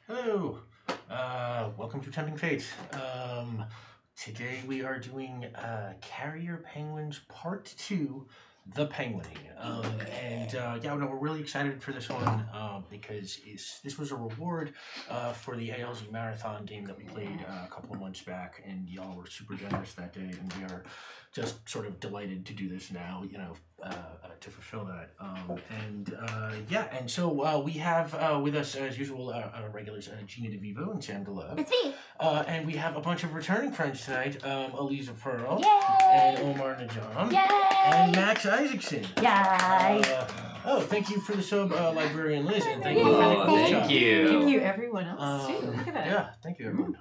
Hello, welcome to Tempting Fate. Today we are doing Carrier Penguins Part 2, The Penguining. We're really excited for this one because this was a reward for the ALZ Marathon game that we played a couple of months back, and y'all were super generous that day, and we are just sort of delighted to do this now, to fulfill that. So we have with us, as usual, our regulars, Gina DeVivo and Sam DeLove. It's me. And we have a bunch of returning friends tonight, Eliza Pearl. Yay! And Omar Najam. Yay! And Max Isaacson. Yay! Thank you for the sub, Librarian Liz, and thank Yay. you for the Thank job. you. Thank you, everyone else, too. Look at that. Yeah, thank you, everyone.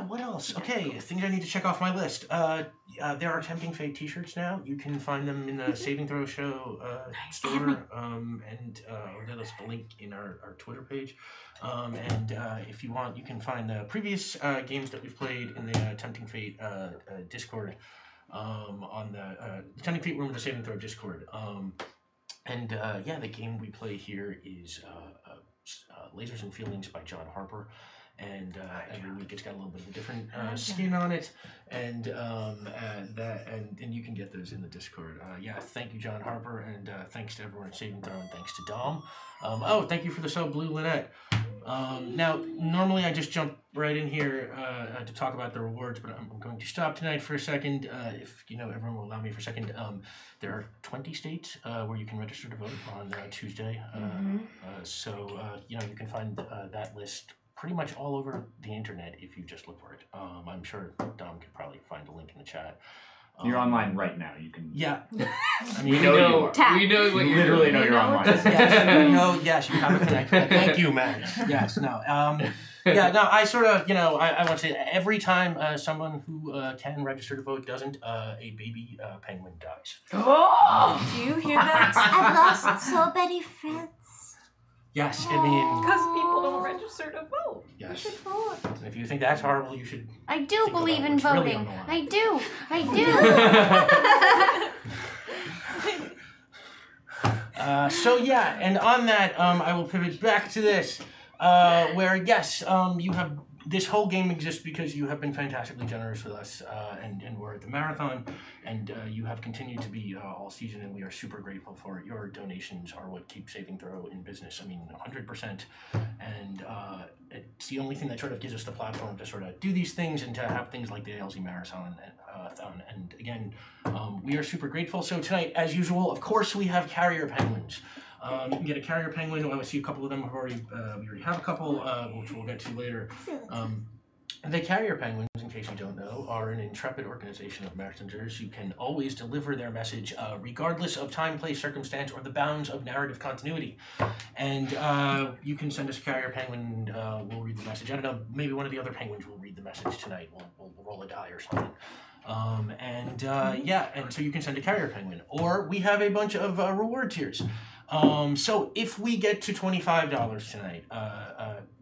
What else? Okay, things I need to check off my list. There are Tempting Fate t-shirts now. You can find them in the Saving Throw Show store, there's a link in our Twitter page. If you want, you can find the previous games that we've played in the Tempting Fate Discord, on the Tempting Fate Room of the Saving Throw Discord. The game we play here is Lasers and Feelings by John Harper. And every week it's got a little bit of a different skin on it, and you can get those in the Discord. Thank you, John Harper, and thanks to everyone at Saving Throw, and thanks to Dom. Thank you for the sub, Blue Lynette. Now, normally I just jump right in here to talk about the rewards, but I'm going to stop tonight for a second. If everyone will allow me for a second. There are 20 states where you can register to vote on Tuesday. You can find that list pretty much all over the internet if you just look for it. I'm sure Dom could probably find a link in the chat. You're online right now. You can. Yeah. I mean, we know what you literally know you're online. Yes, you have a connection. Thank you, man. Yes, no. I sort of, I want to say every time someone who can register to vote doesn't, a baby penguin dies. Oh! Do you hear that? I've lost so many friends. Yes, Because people don't register to vote. Yes. You should vote. And if you think that's horrible, you should. I do believe in voting. I do. And on that, I will pivot back to this, where yes, you have. This whole game exists because you have been fantastically generous with us, and we're at the marathon, and you have continued to be all season, and we are super grateful for it. Your donations are what keep Saving Throw in business. I mean, 100%, and it's the only thing that sort of gives us the platform to sort of do these things and to have things like the ALZ Marathon. And again, we are super grateful. So tonight, as usual, of course, we have Carrier Penguins. You can get a Carrier Penguin. I see a couple of them have already. We already have a couple, which we'll get to later. The Carrier Penguins, in case you don't know, are an intrepid organization of messengers who can always deliver their message, regardless of time, place, circumstance, or the bounds of narrative continuity. And you can send us a Carrier Penguin. We'll read the message. I don't know. Maybe one of the other penguins will read the message tonight. We'll roll a die or something. And so you can send a Carrier Penguin, or we have a bunch of reward tiers. So if we get to $25 tonight,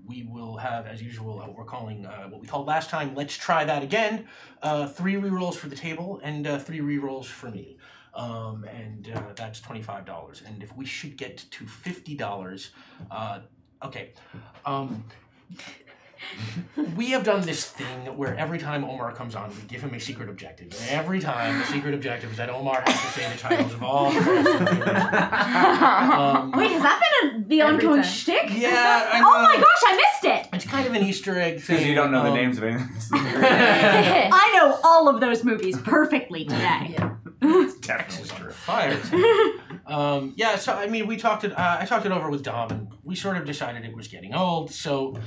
we will have, as usual, what we're calling, what we called last time, Let's Try That Again, 3 rerolls for the table and 3 rerolls for me. That's $25. And if we should get to $50, we have done this thing where every time Omar comes on, we give him a secret objective. And every time, the secret objective is that Omar has to say the titles of all the credits. Wait, has that been the ongoing shtick? Yeah. Oh my gosh, I missed it! It's kind of an Easter egg thing. Because you don't know the names of anything. I know all of those movies perfectly today. Definitely under fire. We talked it. I talked it over with Dom, and we sort of decided it was getting old. So,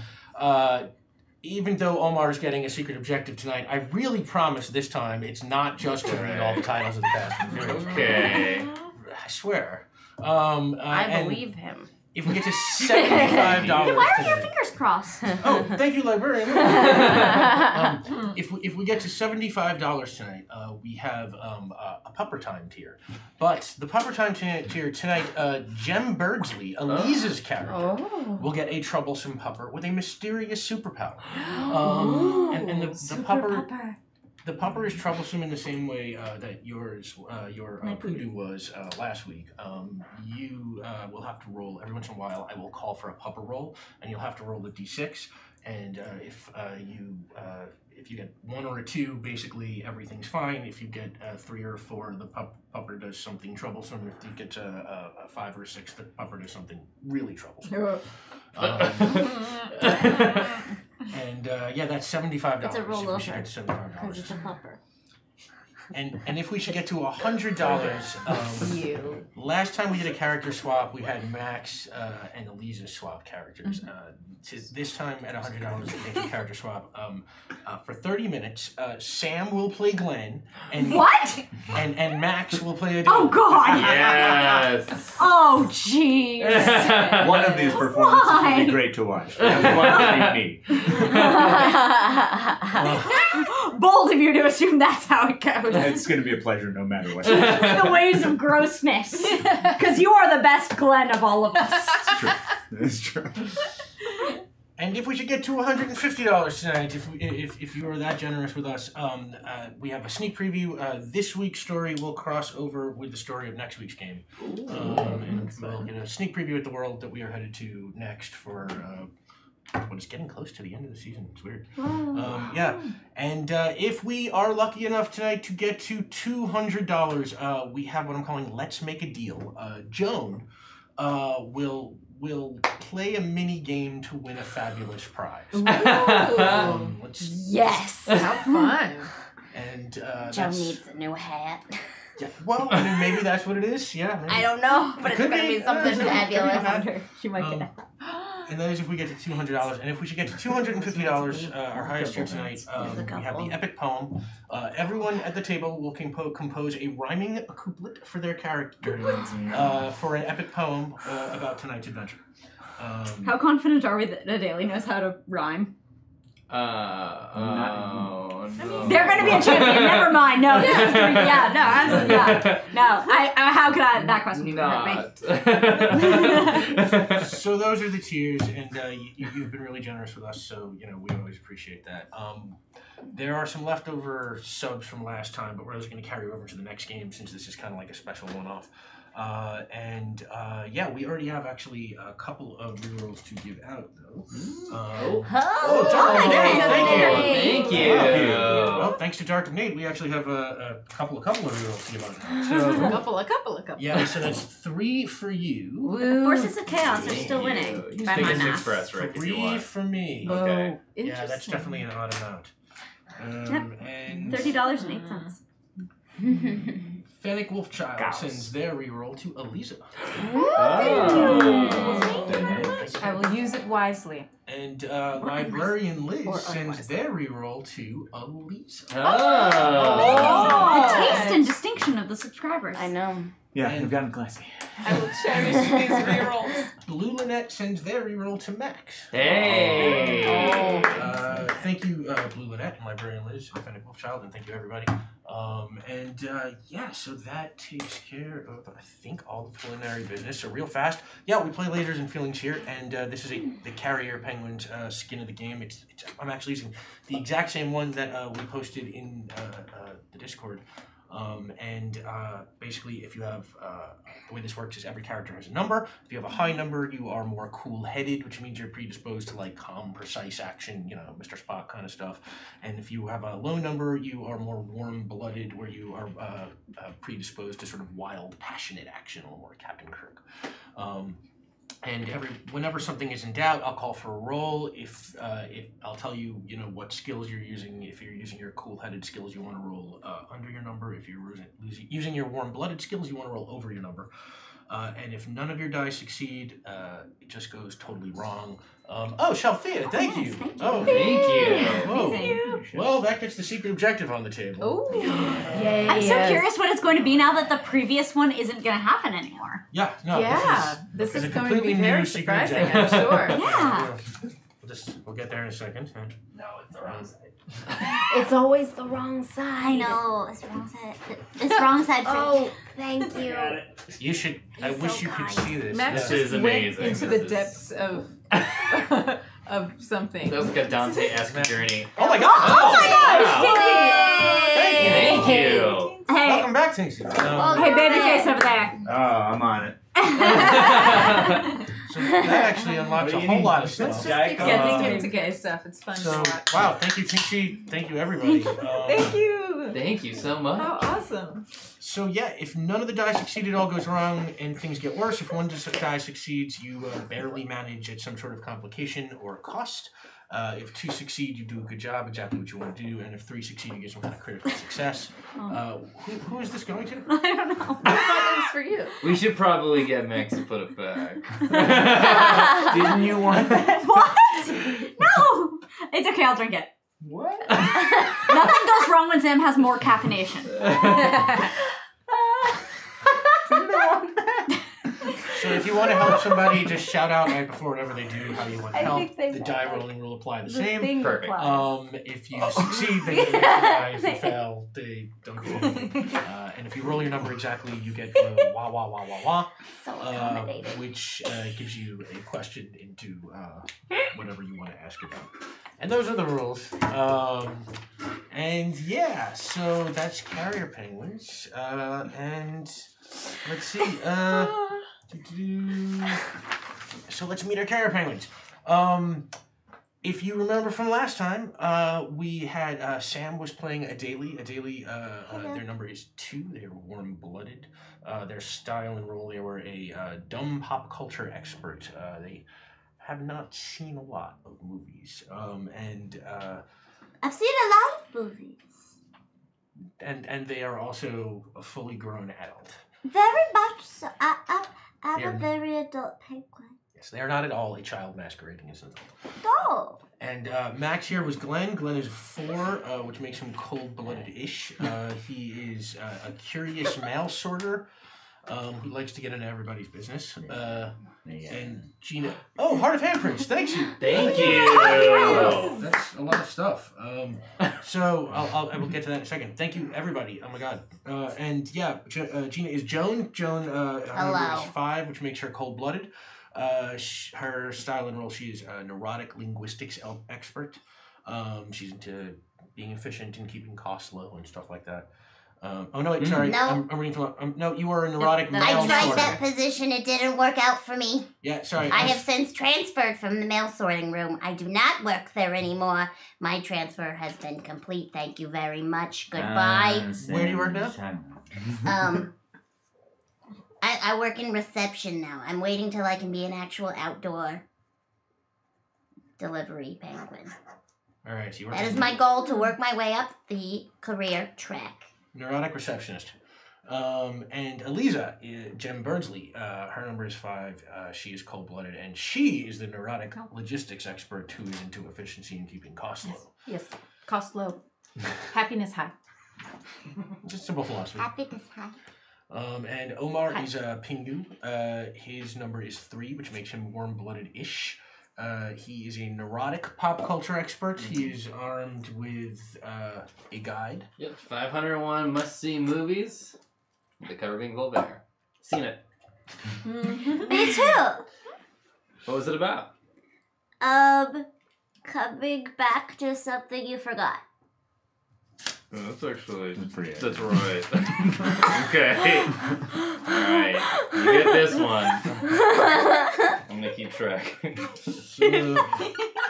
even though Omar's getting a secret objective tonight, I really promise this time it's not just to read all the titles of the Fast and Furious. Okay. I swear. I believe him. If we get to $75, Why are your fingers crossed? Oh, thank you, librarian. If we get to $75 tonight, we have a Pupper Time tier. But the Pupper Time tier tonight, Jem Birdsley, Eliza's character, will get a troublesome pupper with a mysterious superpower. And the pupper. The pupper is troublesome in the same way that your poodoo was last week. You will have to roll every once in a while. I will call for a pupper roll, and you'll have to roll the d6. And if you get 1 or a 2, basically everything's fine. If you get 3 or 4, the pupper does something troublesome. If you get a 5 or 6, the pupper does something really troublesome. And that's $75. It's a rollover. We should get to $75 Because it's a pupper. And if we should get to $100, last time we did a character swap, we had Max and Eliza swap characters. This time at $100, we make a character swap. For 30 minutes, Sam will play Glenn, and what? And Max will play a. Oh God! Yes. Oh jeez. One of these performances would be great to watch. One would be me. Bold of you to assume that's how it goes. It's going to be a pleasure no matter what. The ways of grossness. Because you are the best Glenn of all of us. It's true. And if we should get to $150 tonight, if you are that generous with us, we have a sneak preview. This week's story will cross over with the story of next week's game. And we'll get a sneak preview at the world that we are headed to next for... it's getting close to the end of the season. It's weird. And if we are lucky enough tonight to get to $200, we have what I'm calling Let's Make a Deal. Joan will play a mini game to win a fabulous prize. Yes. How fun. And Joan needs a new hat. Yeah, well, I mean, maybe that's what it is. Yeah. Maybe. I don't know, but it's going to be something fabulous. She might get it. And that is if we get to $200. And if we should get to $250, our highest tier tonight, we have the epic poem. Everyone at the table will compose a rhyming couplet for their character for an epic poem about tonight's adventure. How confident are we that Adele knows how to rhyme? No. They're going to be a champion. Never mind. No, this is doing. Yeah, no, absolutely. Yeah. No, how could I? That question hurt me. So those are the tiers, and you've been really generous with us. So we always appreciate that. There are some leftover subs from last time, but we're just going to carry over to the next game since this is kind of like a special one-off. We already have actually a couple of rerolls to give out, though. Dark of Nate, thank you. Well, thanks to Dark of Nate, we actually have a couple of rerolls to give out now. So, A couple. Yeah, so that's 3 for you. The Forces of Chaos are still winning. Just By take my it to math. Express, right? 3 for me. Okay. Yeah, that's definitely an odd amount. And $30.08. Fennec Wolfchild sends their reroll to Eliza. I will use it wisely. And Librarian Liz sends their reroll to Eliza. The taste and distinction of the subscribers. I know. Yeah, you've gotten classy. I will cherish these rerolls. Blue Lynette sends their reroll to Max. Hey! Thank you, Blue Lynette and Librarian Liz and Fennec Wolfchild, and thank you, everybody. So that takes care of, I think, all the preliminary business. So real fast, we play Lasers and Feelings here, and this is the Carrier Penguins skin of the game. I'm actually using the exact same one that we posted in the Discord. Basically, if you have, the way this works is every character has a number. If you have a high number, you are more cool-headed, which means you're predisposed to like calm, precise action, Mr. Spock kind of stuff. And if you have a low number, you are more warm-blooded, where you are predisposed to sort of wild, passionate action, a little more Captain Kirk. And whenever something is in doubt, I'll call for a roll. If I'll tell you, what skills you're using. If you're using your cool-headed skills, you want to roll under your number. If you're using your warm-blooded skills, you want to roll over your number. And if none of your dice succeed, it just goes totally wrong. Shalthea, thank you. Thank you. Oh, Thank you. Whoa. Well, that gets the secret objective on the table. Oh. Yay. I'm so curious what it's going to be now that the previous one isn't going to happen anymore. Yeah, no. This is a going to be completely very new secret surprising, objective. I'm sure. Yeah. We'll get there in a second. No, it's the wrong side. It's always the wrong side. I know. It's wrong side. It's wrong side. Oh, thank you. You should. I wish you could see this. Max This is just went amazing. into This the is- depths of of something. That was like a Dante-esque journey. Oh my god! Oh my gosh! Thank you. Hey, Welcome back, Tinksy. hey, babyface over there. Oh, I'm on it. So that actually unlocks a whole lot of stuff. Get to get stuff. It's fun So, to watch. wow, thank you, Tinksy. Thank you, everybody. Thank you. Thank you so much. How awesome. So yeah, if none of the die succeed, it all goes wrong and things get worse. If one die succeeds, you barely manage at some sort of complication or cost. If 2 succeed, you do a good job, exactly what you want to do. And if 3 succeed, you get some kind of critical success. Who is this going to? I don't know. I thought it was for you. We should probably get Max to put it back. Didn't you want that? What? No! It's okay, I'll drink it. What? Nothing goes wrong when Zim has more caffeination. So if you want to help somebody, just shout out right before whatever they do how you want to I help. think they The will. die rolling will apply the The same. thing Perfect. applies. If you succeed, they get an extra die. If you fail, they don't get anything. And if you roll your number exactly, you get the wah wah wah wah wah, So accommodating. which gives you a question into whatever you want to ask about. And those are the rules. And yeah, so that's Carrier Penguins. And let's see. So let's meet our Carrier Penguins. If you remember from last time, we had Sam was playing a daily. Their number is 2. They are warm-blooded. Their style and role, they were a dumb pop culture expert. They have not seen a lot of movies, I've seen a lot of movies. and they are also a fully grown adult. Very much so. I'm They're- a very adult penguin. Yes, they are not at all a child masquerading as an adult. No. And Max here was Glenn. Glenn is 4, which makes him cold-blooded-ish. He is a curious mail sorter who likes to get into everybody's business. And Gina... Oh, Heart of Handprints. Thanks you. Thank you. Oh, that's a lot of stuff. So I will get to that in a second. Thank you, everybody. Oh my god. And yeah, Gina is Joan. Joan, her number is 5, which makes her cold-blooded. Her style and role, she is a neurotic linguistics expert. She's into being efficient and keeping costs low and stuff like that. Oh no, wait, sorry. No. I'm reading from. No, you are a neurotic mail I tried sorter. that position. It didn't work out for me. Yeah, sorry. I have since transferred from the mail sorting room. I do not work there anymore. My transfer has been complete. Thank you very much. Goodbye. Where do you work now? I work in reception now. I'm waiting till I can be an actual outdoor delivery penguin. All right, so you work That as is my goal, to work my way up the career track. neurotic receptionist. And Eliza, Jem Birdsley, her number is 5. She is cold-blooded, and she is the neurotic logistics expert who is into efficiency and keeping costs low. Yes. Cost low. Happiness high. Just simple philosophy. Happiness high. And Omar is a Pingu. His number is 3, which makes him warm-blooded-ish. He is a neurotic pop culture expert. He is armed with a guide. Yep, 501 must-see movies. The cover being Voltaire. Seen it. Me too. What was it about? Coming back to something you forgot. That's actually... pretty That's right. Okay. Alright. You get this one. I'm gonna keep track.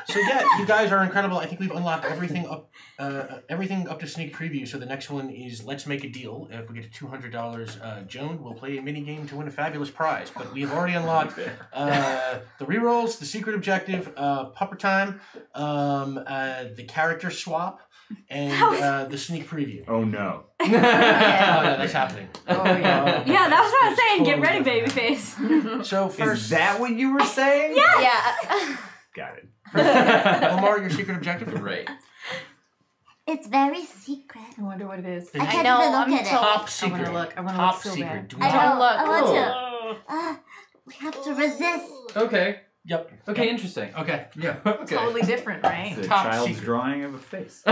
So yeah, you guys are incredible. I think we've unlocked everything up to sneak preview. So the next one is Let's Make a Deal. If we get to $200, Joan will play a mini game to win a fabulous prize. But we have already unlocked the rerolls, the secret objective, pupper time, the character swap, and the sneak preview. Oh no. Oh yeah, that's happening. Oh, yeah. Yeah, that's what I was saying. Get ready, Totally babyface. So first, Is that what you were saying? Yeah. Got it. Omar, your secret objective. Right. It's very secret. I wonder what it is. I can't know, even look I'm at it. so- Top I secret. wanna look. I wanna Top look so secret. bad. Do I not. know. look. I want Oh. to. We have to resist. Okay. Yep. Okay, interesting. Okay. Yeah. Okay. Totally different, right? It's a Top child's secret. drawing of a face.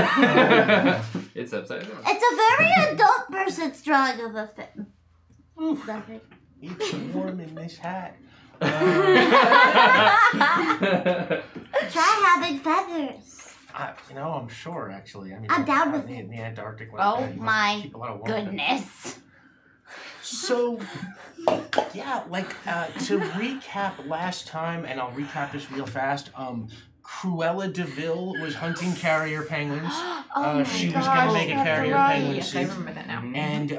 It's upside down. It's a very adult person's drawing of a film. Oof. Nothing. It's warm in this hat. try having feathers. I'm sure, actually. I mean, I'm down with in the Antarctic. Like Oh that, you must my keep a lot of warmth. goodness. So, yeah, to recap last time, and I'll recap this real fast. Cruella DeVille was hunting carrier penguins. She was going to make a carrier penguin Yes, I suit. remember that now. And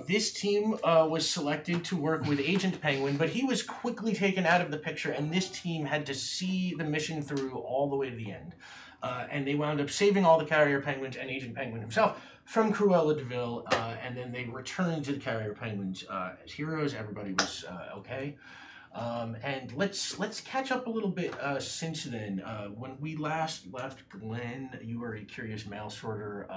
this team was selected to work with Agent Penguin, but he was quickly taken out of the picture, and this team had to see the mission through all the way to the end. And they wound up saving all the carrier penguins and Agent Penguin himself from Cruella DeVille, and then they returned to the carrier penguins as heroes. Everybody was okay. And let's catch up a little bit since then. When we last left Glenn, you were a curious mail sorter,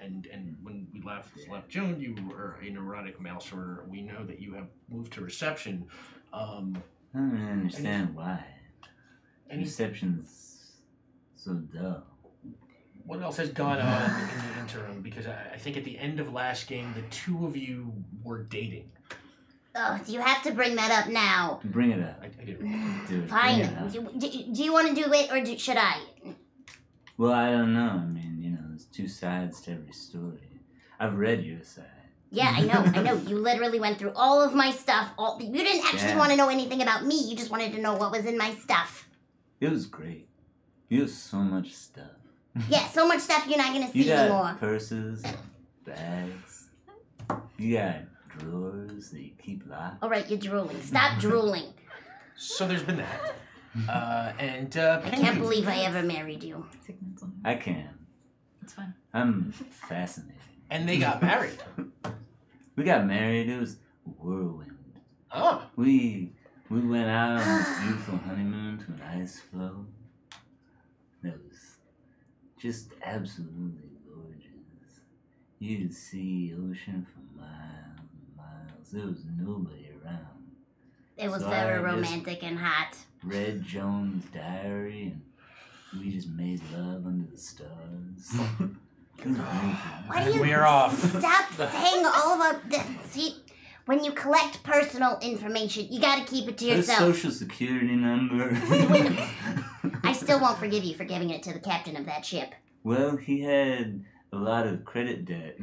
and when we left Joan, you were a neurotic mail sorter. We know that you have moved to reception. I don't really understand why. Reception's so dull. What else has gone on in the interim? Because I think at the end of last game, the two of you were dating. Oh, do you have to bring that up now? Bring it up. I do. Do it. Fine. Bring it up. Do you want to do it, or should I? Well, I don't know. I mean, there's two sides to every story. I've read your side. Yeah, I know. You literally went through all of my stuff. You didn't actually want to know anything about me. You just wanted to know what was in my stuff. It was great. You have so much stuff. Yeah, so much stuff you're not going to You see got anymore. purses, bags. You got drawers that you keep locked. All right, you're drooling. Stop drooling. So there's been that. And I can't believe I ever married you. I can. It's fun. I'm fascinated. And they got married. We got married. It was a whirlwind. Oh. We went out on this beautiful honeymoon to an ice floe. That was just absolutely gorgeous. You could see ocean for miles and miles. There was nobody around. It was So very I just romantic and hot. read Joan's diary and we just made love under the stars. It was beautiful. Why do you We're off. stop saying all of this? See, when you collect personal information, you gotta keep it to Her yourself. social security number. I still won't forgive you for giving it to the captain of that ship. Well, he had a lot of credit debt.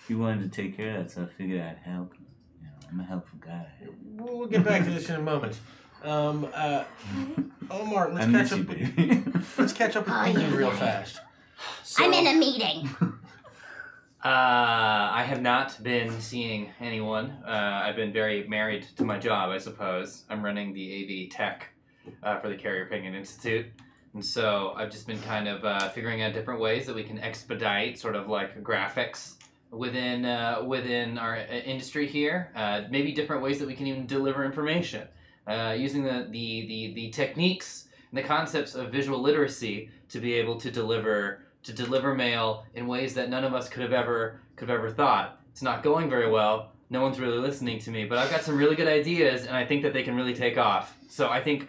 He wanted to take care of that, so I figured I'd help him. I'm a helpful guy. We'll get back to this in a moment. Omar, I miss you, with baby. let's catch up with Penguin real fast. So, I'm in a meeting. I have not been seeing anyone. I've been very married to my job, I suppose. I'm running the AV tech for the Carrier Penguin Institute. And so I've just been kind of figuring out different ways that we can expedite sort of like graphics within our industry here. Maybe different ways that we can even deliver information. Using the techniques and the concepts of visual literacy to be able to deliver mail in ways that none of us could have ever thought. It's not going very well. No one's really listening to me, but I've got some really good ideas, and I think that they can really take off. So I think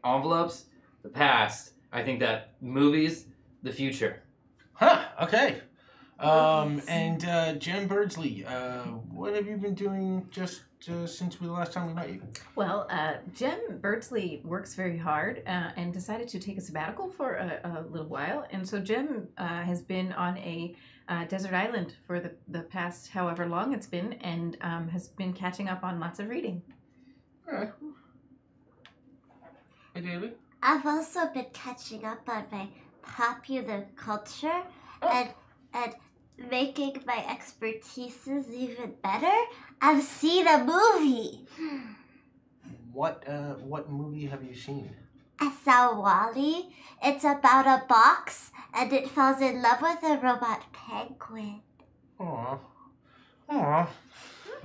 envelopes, the past. I think that movies, the future. Huh, okay. And Jen Birdsley, what have you been doing just since the last time we met you? Well, Jem Birdsley works very hard and decided to take a sabbatical for a little while. And so Jem has been on a desert island for the past however long it's been and has been catching up on lots of reading. All right. Hey, David? I've also been catching up on my popular culture and making my expertises even better. I've seen a movie. What movie have you seen? I saw Wall-E. It's about a box and it falls in love with a robot penguin. Aww. Aww.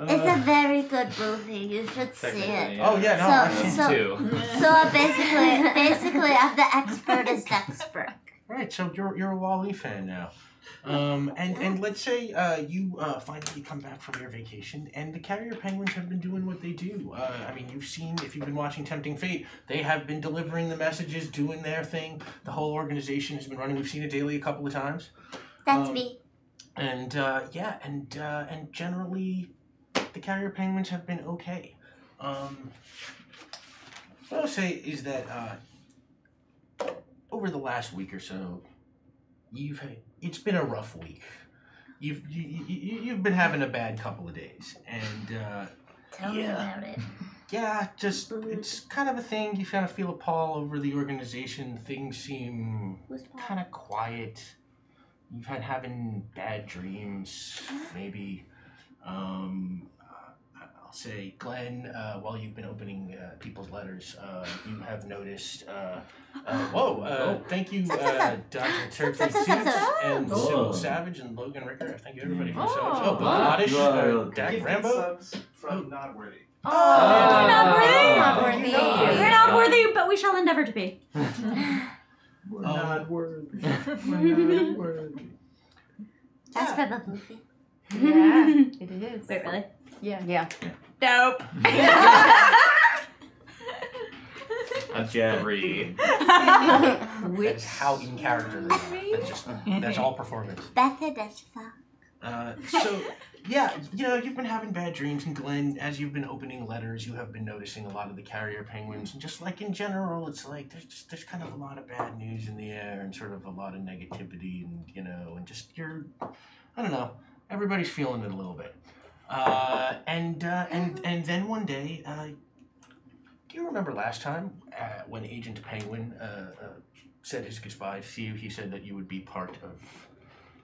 It's a very good movie. You should see it. Oh yeah, no, I've seen So- Two. So basically, I'm the expert as expert. Right, so you're a Wall-E fan now. And let's say you finally come back from your vacation, and the Carrier Penguins have been doing what they do. I mean, you've seen, if you've been watching Tempting Fate, they have been delivering the messages, doing their thing. The whole organization has been running. We've seen it daily a couple of times. That's me. And and generally, the Carrier Penguins have been okay. What I'll say is that over the last week or so, it's been a rough week. You've been having a bad couple of days, and Tell me about it. yeah, just it's kind of a thing. You kind of feel a pall over the organization. Things seem kind of quiet. You've had having bad dreams, maybe. I'll say, Glenn, while you've been opening people's letters, you have noticed. Thank you, Dr. Turkey and Sybil Savage and Logan Ricker. Thank you, everybody, for subs. Bill Oddish, Dak Rambo. Subs from Not Worthy. You're not worthy. Not worthy. You're not worthy, but we shall endeavor to be. We're not worthy. We're not worthy. That's from a movie. Yeah, it is. Wait, really? Yeah. Dope. That's Yeah. 3. That's how in character they are. That's all performance. Method as fuck. So, yeah, you've been having bad dreams, and Glenn, as you've been opening letters, you have been noticing a lot of the carrier penguins, and just like in general, it's like there's kind of a lot of bad news in the air, and sort of a lot of negativity, and and just I don't know, everybody's feeling it a little bit. And then one day, do you remember last time when Agent Penguin said his goodbyes to you? He said that you would be part of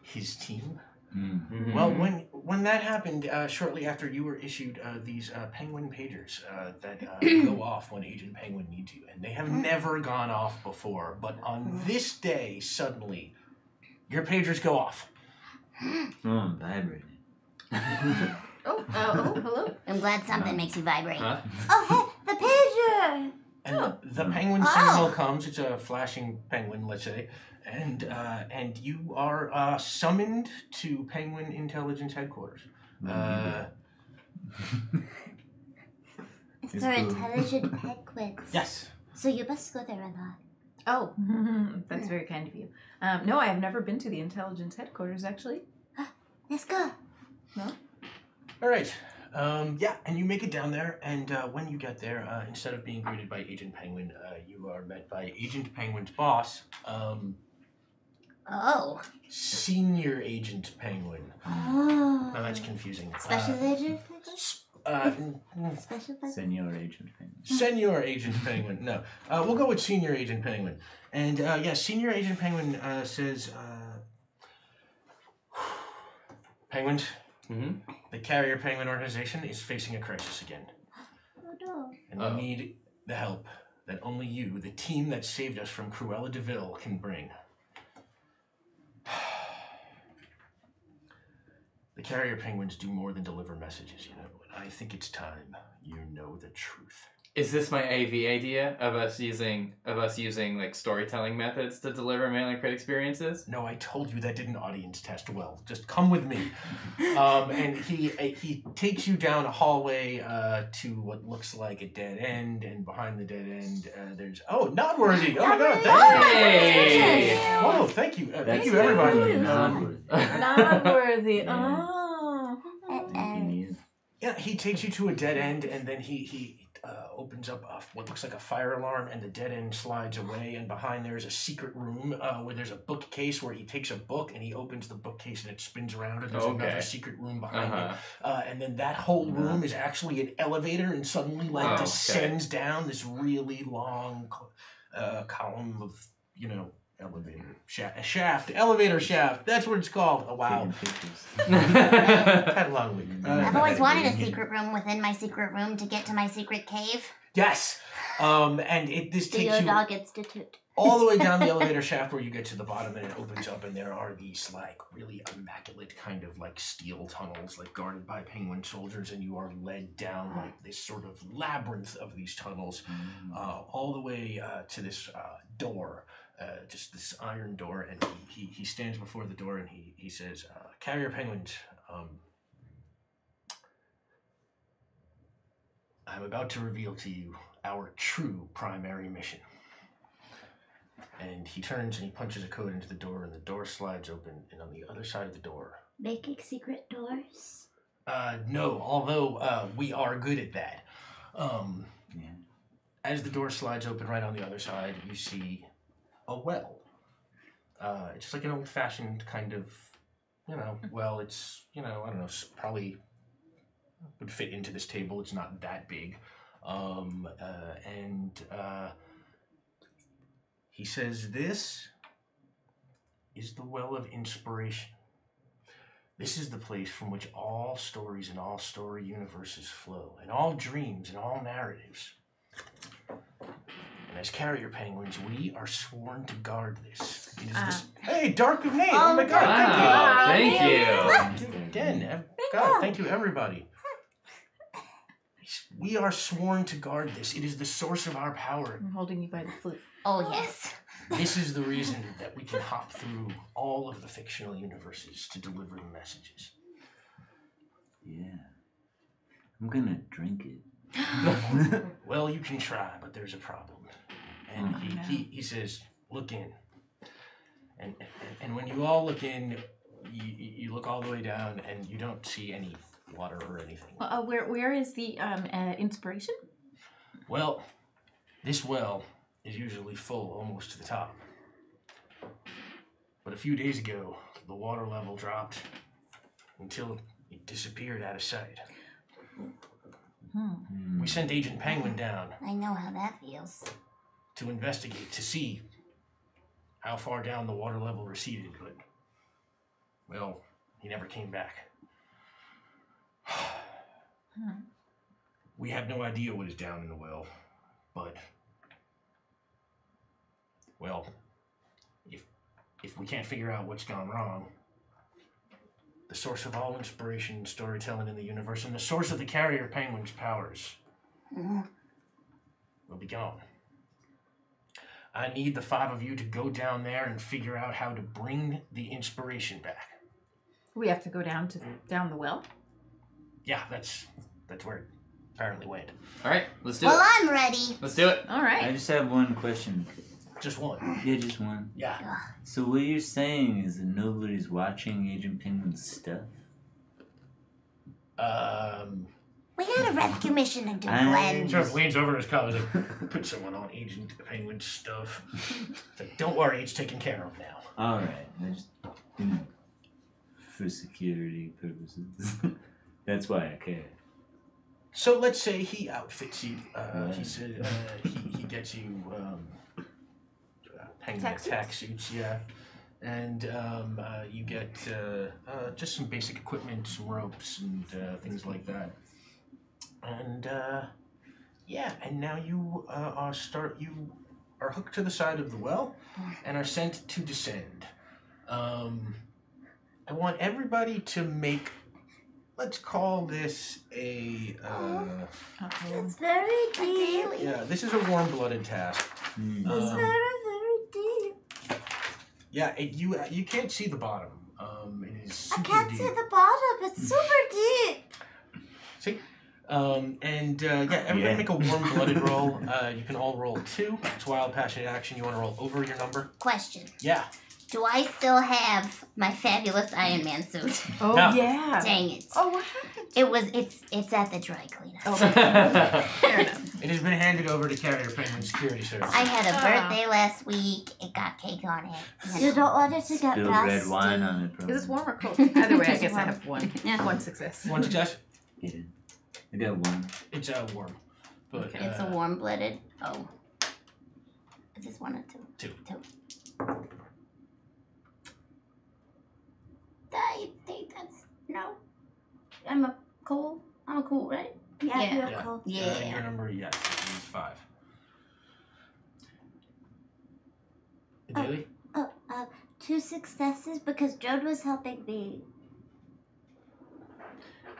his team. Mm. Well, when that happened, shortly after, you were issued these penguin pagers that go off when Agent Penguin needs you, and they have never gone off before. But on this day, suddenly, your pagers go off. Oh, I'm vibrating. Oh, hello. I'm glad something makes you vibrate. Huh? Oh, hey, the pager! And the penguin signal comes. It's a flashing penguin, let's say, and you are summoned to Penguin Intelligence Headquarters. It's for intelligent penguins. Yes. So you must go there a lot. Oh, that's very kind of you. No, I have never been to the intelligence headquarters, actually. Let's go. No? All right. Yeah, and you make it down there, and when you get there, instead of being greeted by Agent Penguin, you are met by Agent Penguin's boss, Senior Agent Penguin. Oh. Now that's confusing. Special agent penguin? Special penguin? Senior Agent Penguin. Senior Agent Penguin. No, we'll go with Senior Agent Penguin. And Senior Agent Penguin says, Penguins, the Carrier Penguin organization is facing a crisis again. Oh no. And we need the help that only you, the team that saved us from Cruella de Vil, can bring. The Carrier Penguins do more than deliver messages, and I think it's time you know the truth. Is this my AV idea of us using like storytelling methods to deliver mail-in crit experiences? No, I told you that didn't audience test well. Just come with me. And he takes you down a hallway to what looks like a dead end, and behind the dead end there's Not Worthy. Oh my God! Hey! Whoa! Thank you, thank you, everybody. Not worthy. Oh. Yeah, he takes you to a dead end, and then he opens up what looks like a fire alarm, and the dead end slides away, and behind there is a secret room where there's a bookcase where he takes a book and he opens the bookcase and it spins around, and there's another secret room behind it. And then that whole room is actually an elevator, and suddenly descends down this really long column of, elevator shaft. That's what it's called. Oh, wow. Had a long week. I've always wanted a secret room within my secret room to get to my secret cave. Yes. And this takes you Dog Institute. all the way down the elevator shaft where you get to the bottom, and it opens up, and there are these really immaculate kind of steel tunnels guarded by penguin soldiers, and you are led down this sort of labyrinth of these tunnels all the way to this door. Just this iron door, and he stands before the door, and he says, Carrier Penguins, I'm about to reveal to you our true primary mission. And he turns and he punches a code into the door, and the door slides open, and on the other side of the door... Making secret doors? No, although we are good at that. As the door slides open right on the other side, you see a well. It's just like an old-fashioned kind of, well, it's, I don't know, probably would fit into this table. It's not that big. He says this is the well of inspiration. This is the place from which all stories and all story universes flow, and all dreams and all narratives. And as carrier penguins, we are sworn to guard this. It is this. Hey, Dark of Nate! Oh my God! Wow, thank you. Again, God, thank you, everybody. We are sworn to guard this. It is the source of our power. I'm holding you by the flute. Oh, yes. This is the reason that we can hop through all of the fictional universes to deliver the messages. Yeah. I'm gonna drink it. Well, you can try, but there's a problem. And he says, look in. And when you all look in, you look all the way down, and you don't see any water or anything. Where is the inspiration? Well, this well is usually full almost to the top. But a few days ago, the water level dropped until it disappeared out of sight. We sent Agent Penguin down I know how that feels. to investigate, to see how far down the water level receded, but, well, he never came back. We have no idea what is down in the well, but, well, if we can't figure out what's gone wrong, the source of all inspiration and storytelling in the universe, and the source of the carrier penguin's powers will be gone. I need the 5 of you to go down there and figure out how to bring the inspiration back. We have to go down the well. Yeah, that's where it apparently went. All right, let's do Well, it. I'm ready. Let's do it. All I right. just have one question. Just one. Yeah, just one. Yeah. So what you're saying is that nobody's watching Agent Penguin's stuff? We had a rescue mission to do, I- Glenn. Sort of leans over his collar and like, put someone on Agent Penguin's stuff. It's like, don't worry, it's taken care of now. Alright, I just, for security purposes. That's why I care. So let's say he outfits you. He said he gets you penguin attack suits, yeah. And you get just some basic equipment, some ropes, and things like that. And yeah, and now you are hooked to the side of the well and are sent to descend. I want everybody to make, let's call this a It's very deep. yeah, this is a warm-blooded task. It's very deep. Yeah, you can't see the bottom. It is I super can't deep. see the bottom. It's super deep. See? Yeah, everybody Yeah. make a warm-blooded roll. You can all roll 2. It's wild passionate action. You want to roll over your number? Question. Yeah. Do I still have my fabulous Iron Man suit? Oh No. yeah. Dang it. Oh, what happened? It's at the dry cleaner. Oh, fair enough. It has been handed over to Carrier Penguin Security Service. I had a Ah. birthday last week. It got cake on it. You don't want it to get Spilled rusty. red wine on it, probably. Is this warm or cold? Either way, I It's guess I warm. have one. Yeah. One success. One success? Yeah. I got one. It's warm. But, It's a warm-blooded. Oh. Is this 1 or 2? 2. I think that's no. I'm a cool, right? Yeah, you're Yeah. cool. Your number, yes, is 5. Daily? 2 successes because Jode was helping me.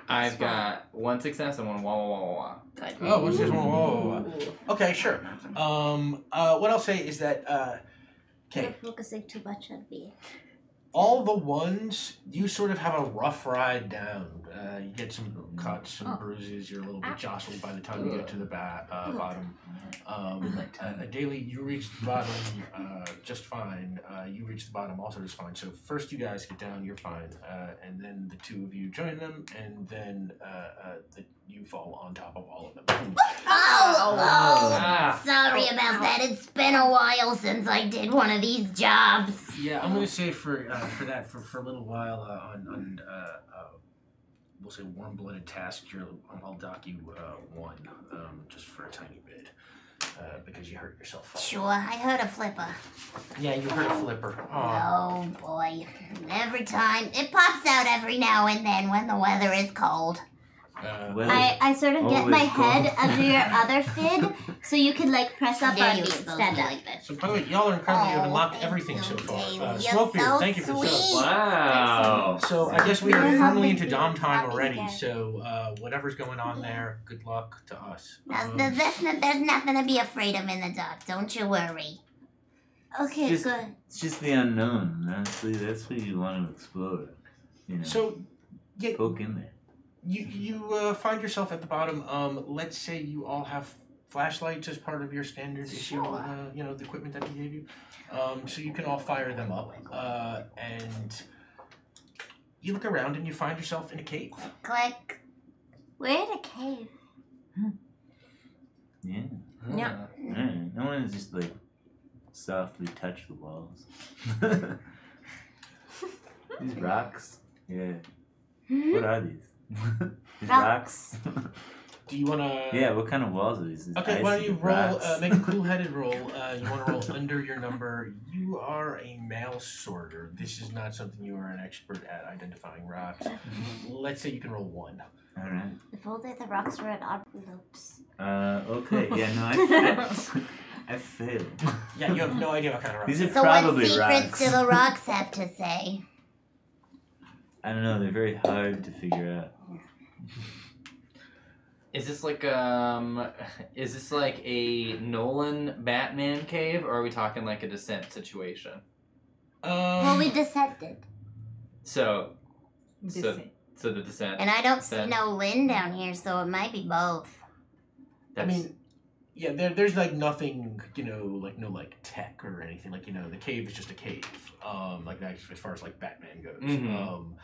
I've got 1 success and 1 wah. Good. Oh, what's this one? Whoa. Okay, sure. What I'll say is that, okay, You're focusing too much on me. all the ones, you sort of have a rough ride down. You get some cuts, some bruises. You're a little bit jostled by the time you get to the bottom. Daily, you reach the bottom just fine. You reach the bottom also just fine. So first you guys get down, you're fine. And then the two of you join them, and then you fall on top of all of them. Sorry about that. It's been a while since I did one of these jobs. Yeah, I'm gonna say for a little while on we'll say warm-blooded task. I'll dock you 1 just for a tiny bit because you hurt yourself. Sure, I heard a flipper. Yeah, you hurt a flipper. Oh boy, every time it pops out every now and then when the weather is cold. I sort of get my head under your other fin so you can like press up on me instead of like this. So by the way, y'all are incredible. You have unlocked everything so far. Smoke beer, so thank you for the sweet. sub. Wow. So I guess we are firmly into Dom time already. So whatever's going on there, good luck to us. There's nothing to be afraid of in the dark. Don't you worry. Okay, good. It's just the unknown. Honestly, that's what you want to explore. You know, So poke in there. You find yourself at the bottom. Let's say you all have flashlights as part of your standard issue, the equipment that we gave you. So you can all fire them up. And you look around and you find yourself in a cave. Click. We're in a cave. Yeah. Yeah. Alright. I want to just like softly touch the walls. These rocks. Yeah. What are these? These rocks. Do you want to... Yeah, what kind of walls are these? Okay, why don't you roll, make a cool-headed roll. You want to roll under your number. You are a mail sorter. This is not something you are an expert at, identifying rocks. Let's say you can roll 1. Alright. If only the rocks were in envelopes. Okay. Yeah, no, I failed. Yeah, you have no idea what kind of rocks. These are So what probably secrets rocks. do the rocks have to say? I don't know, they're very hard to figure out. Is this like a Nolan Batman cave, or are we talking like a Descent situation? Well, we descended. So the Descent. And I don't see Then- no Lynn down here, so it might be both. I mean, yeah, there's like nothing, like no like tech or anything. Like, the cave is just a cave. Like that as far as like Batman goes. Mhm.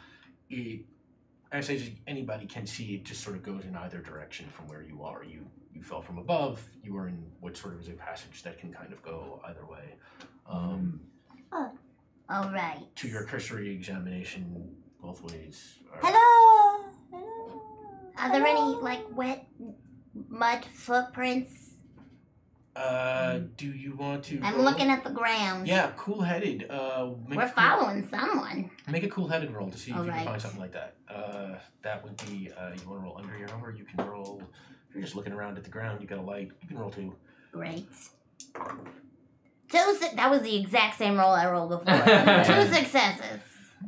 I say just anybody can see it. Just sort of goes in either direction from where you are. You fell from above. You are in what sort of is a passage that can kind of go either way. All right. To your cursory examination, both ways. Hello. Are there any like wet mud footprints? Do you want to? I'm roll? looking at the ground. Yeah, cool-headed. We're following someone. Make a cool-headed roll to see if you can Alright. find something like that. That would be, you want to roll under your number, you can roll, if you're just looking around at the ground, you got a light, you can roll 2. Great. That was the exact same roll I rolled before. 2 successes.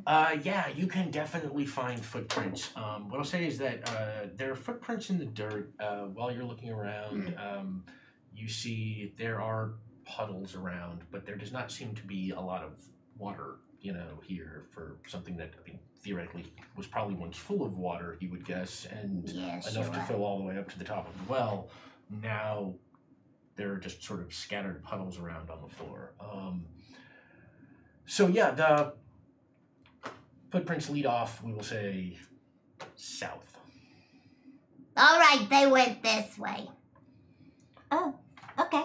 Yeah, you can definitely find footprints. What I'll say is that there are footprints in the dirt. While you're looking around, you see there are puddles around, but there does not seem to be a lot of water, here for something that, theoretically was probably once full of water, you would guess, and enough to fill all the way up to the top of the well. Now there are just sort of scattered puddles around on the floor. So yeah, the footprints lead off, we will say, south. All right, they went this way. Oh, okay.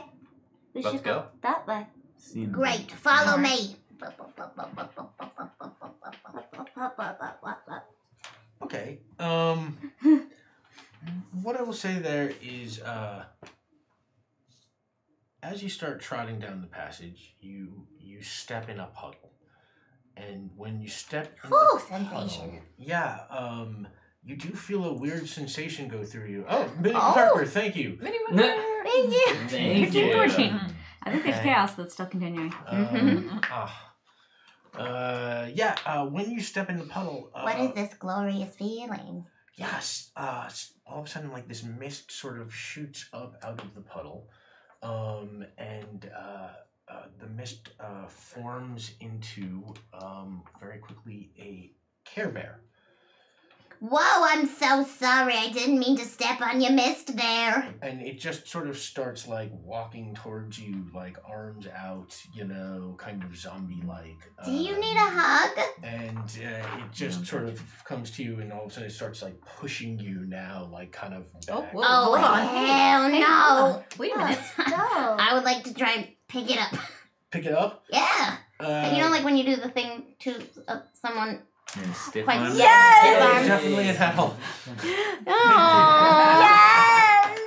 We Let's should go. that way. Seems Great, follow me. Okay. What I will say there is, as you start trotting down the passage, you step in a puddle, and when you step in Whew, the puddle, sensation. yeah, you do feel a weird sensation go through you. Oh, Minnie Oh. Parker, thank you. Thank you. Thank you. I think there's Okay. chaos that's still continuing. When you step in the puddle, What is this glorious feeling? yes, all of a sudden, like this mist sort of shoots up out of the puddle, and the mist forms into very quickly a Care Bear. Whoa, I'm so sorry. I didn't mean to step on your mist there. And it just sort of starts like walking towards you, like arms out, you know, kind of zombie-like. Do you need a hug? And it just sort of comes to you, and all of a sudden it starts like pushing you now, like kind of back. whoa. Oh, hold on. hell Hey, no. hold on. Wait a minute. No. I would like to try and pick it up. Pick it up. Yeah. You know, like when you do the thing to someone. And stiff Quite arm? yes! Definitely in hell. Oh, yes!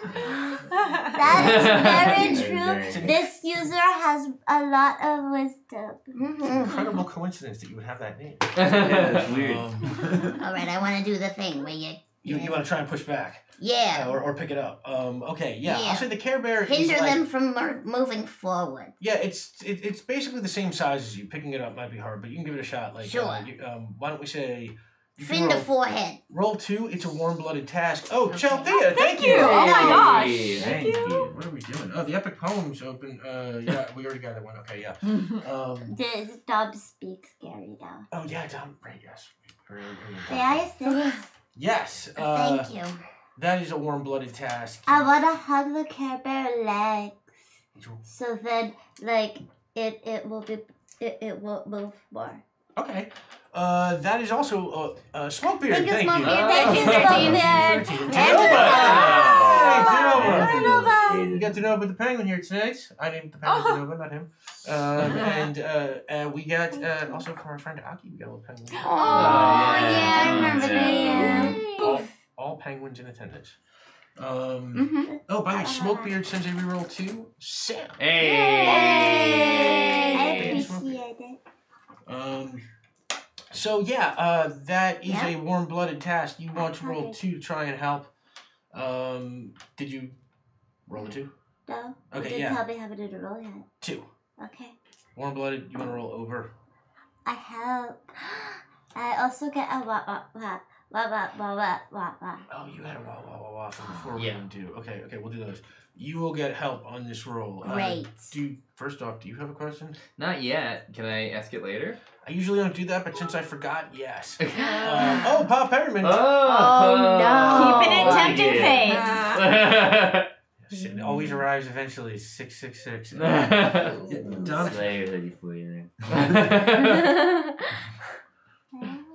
That is very Very true. good. This user has a lot of wisdom. It's an incredible coincidence that you would have that name. Yeah, that's weird. All right, I want to do the thing where You want to try and push back, yeah, or pick it up. Okay, yeah. Yeah. I'll say the Care Bear hinder is like, them from moving forward. Yeah, it's basically the same size as you. Picking it up might be hard, but you can give it a shot. Like, Sure. Why don't we say? You can Fin to roll, forehead. roll 2. It's a warm-blooded task. Oh, Chalthea, thank you. Oh my gosh. Hey, thank you. What are we doing? Oh, the epic poem's open. Yeah, we already got that one. Okay, yeah. Does Dub speak scary though? Oh yeah, Dom. Right, yes. May I sit? Yes. Thank you. That is a warm-blooded task. I want to hug the Care Bear legs, so then like it will move more. Okay. That is also Smokebeard. Thank you, Thank you. Smokebeard. Thank you, Smokebeard. Hey, you got to know about the penguin here tonight. I named the penguin Nova, not him. And we got also from our friend Aki, we got a little penguin. Oh yeah, I remember Yeah. that. All penguins in attendance. Mhm. Oh, by the way, Smokebeard sends a reroll to Sam. Hey. I appreciate it. So yeah, that is Yeah. a warm-blooded task. You want to roll 2 to try and help. Did you roll a 2? No, Okay, you didn't yeah. tell me how many to roll yet. 2. Okay. Warm-blooded. You want to roll over. I help. I also get a wah. Oh, you had a wah from before. We Yeah. didn't do. Okay, we'll do those. You will get help on this roll. Great. First off, do you have a question? Not yet. Can I ask it later? I usually don't do that, but since I forgot, yes. Oh, Pop Perriman. Oh, no. Keeping it tempting fate. Yes, it always arrives eventually. 666. Done. Slayer hoodie for you there.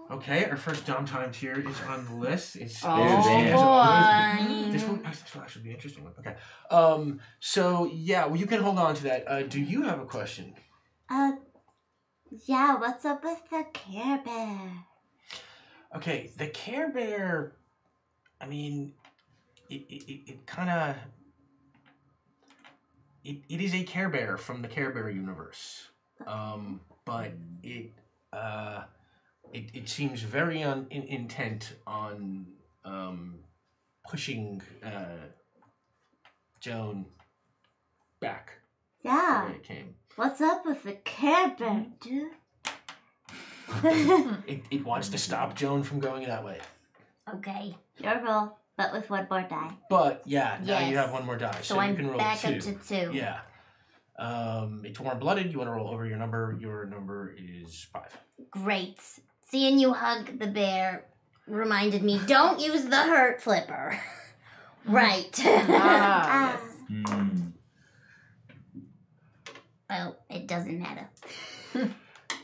Okay, our first Dom time tier is on the list. It's Oh, boy. This will actually be an interesting one. Okay. So yeah, well, you can hold on to that. Do you have a question? Yeah, what's up with the Care Bear? Okay, the Care Bear. I mean, it kind of. It is a Care Bear from the Care Bear universe. But it seems very intent on pushing Joan back Yeah, the way it came. what's up with the Care Bear, dude? It wants to stop Joan from going that way. Okay, your roll, but with one more die. But yeah, now you Yes. have one more die, So you I'm can roll back 2. up to 2. Yeah. It's warm-blooded. You want to roll over your number. Your number is 5. Great. Seeing you hug the bear reminded me, don't use the hurt flipper. Right. Ah, Hmm. Well, it doesn't matter.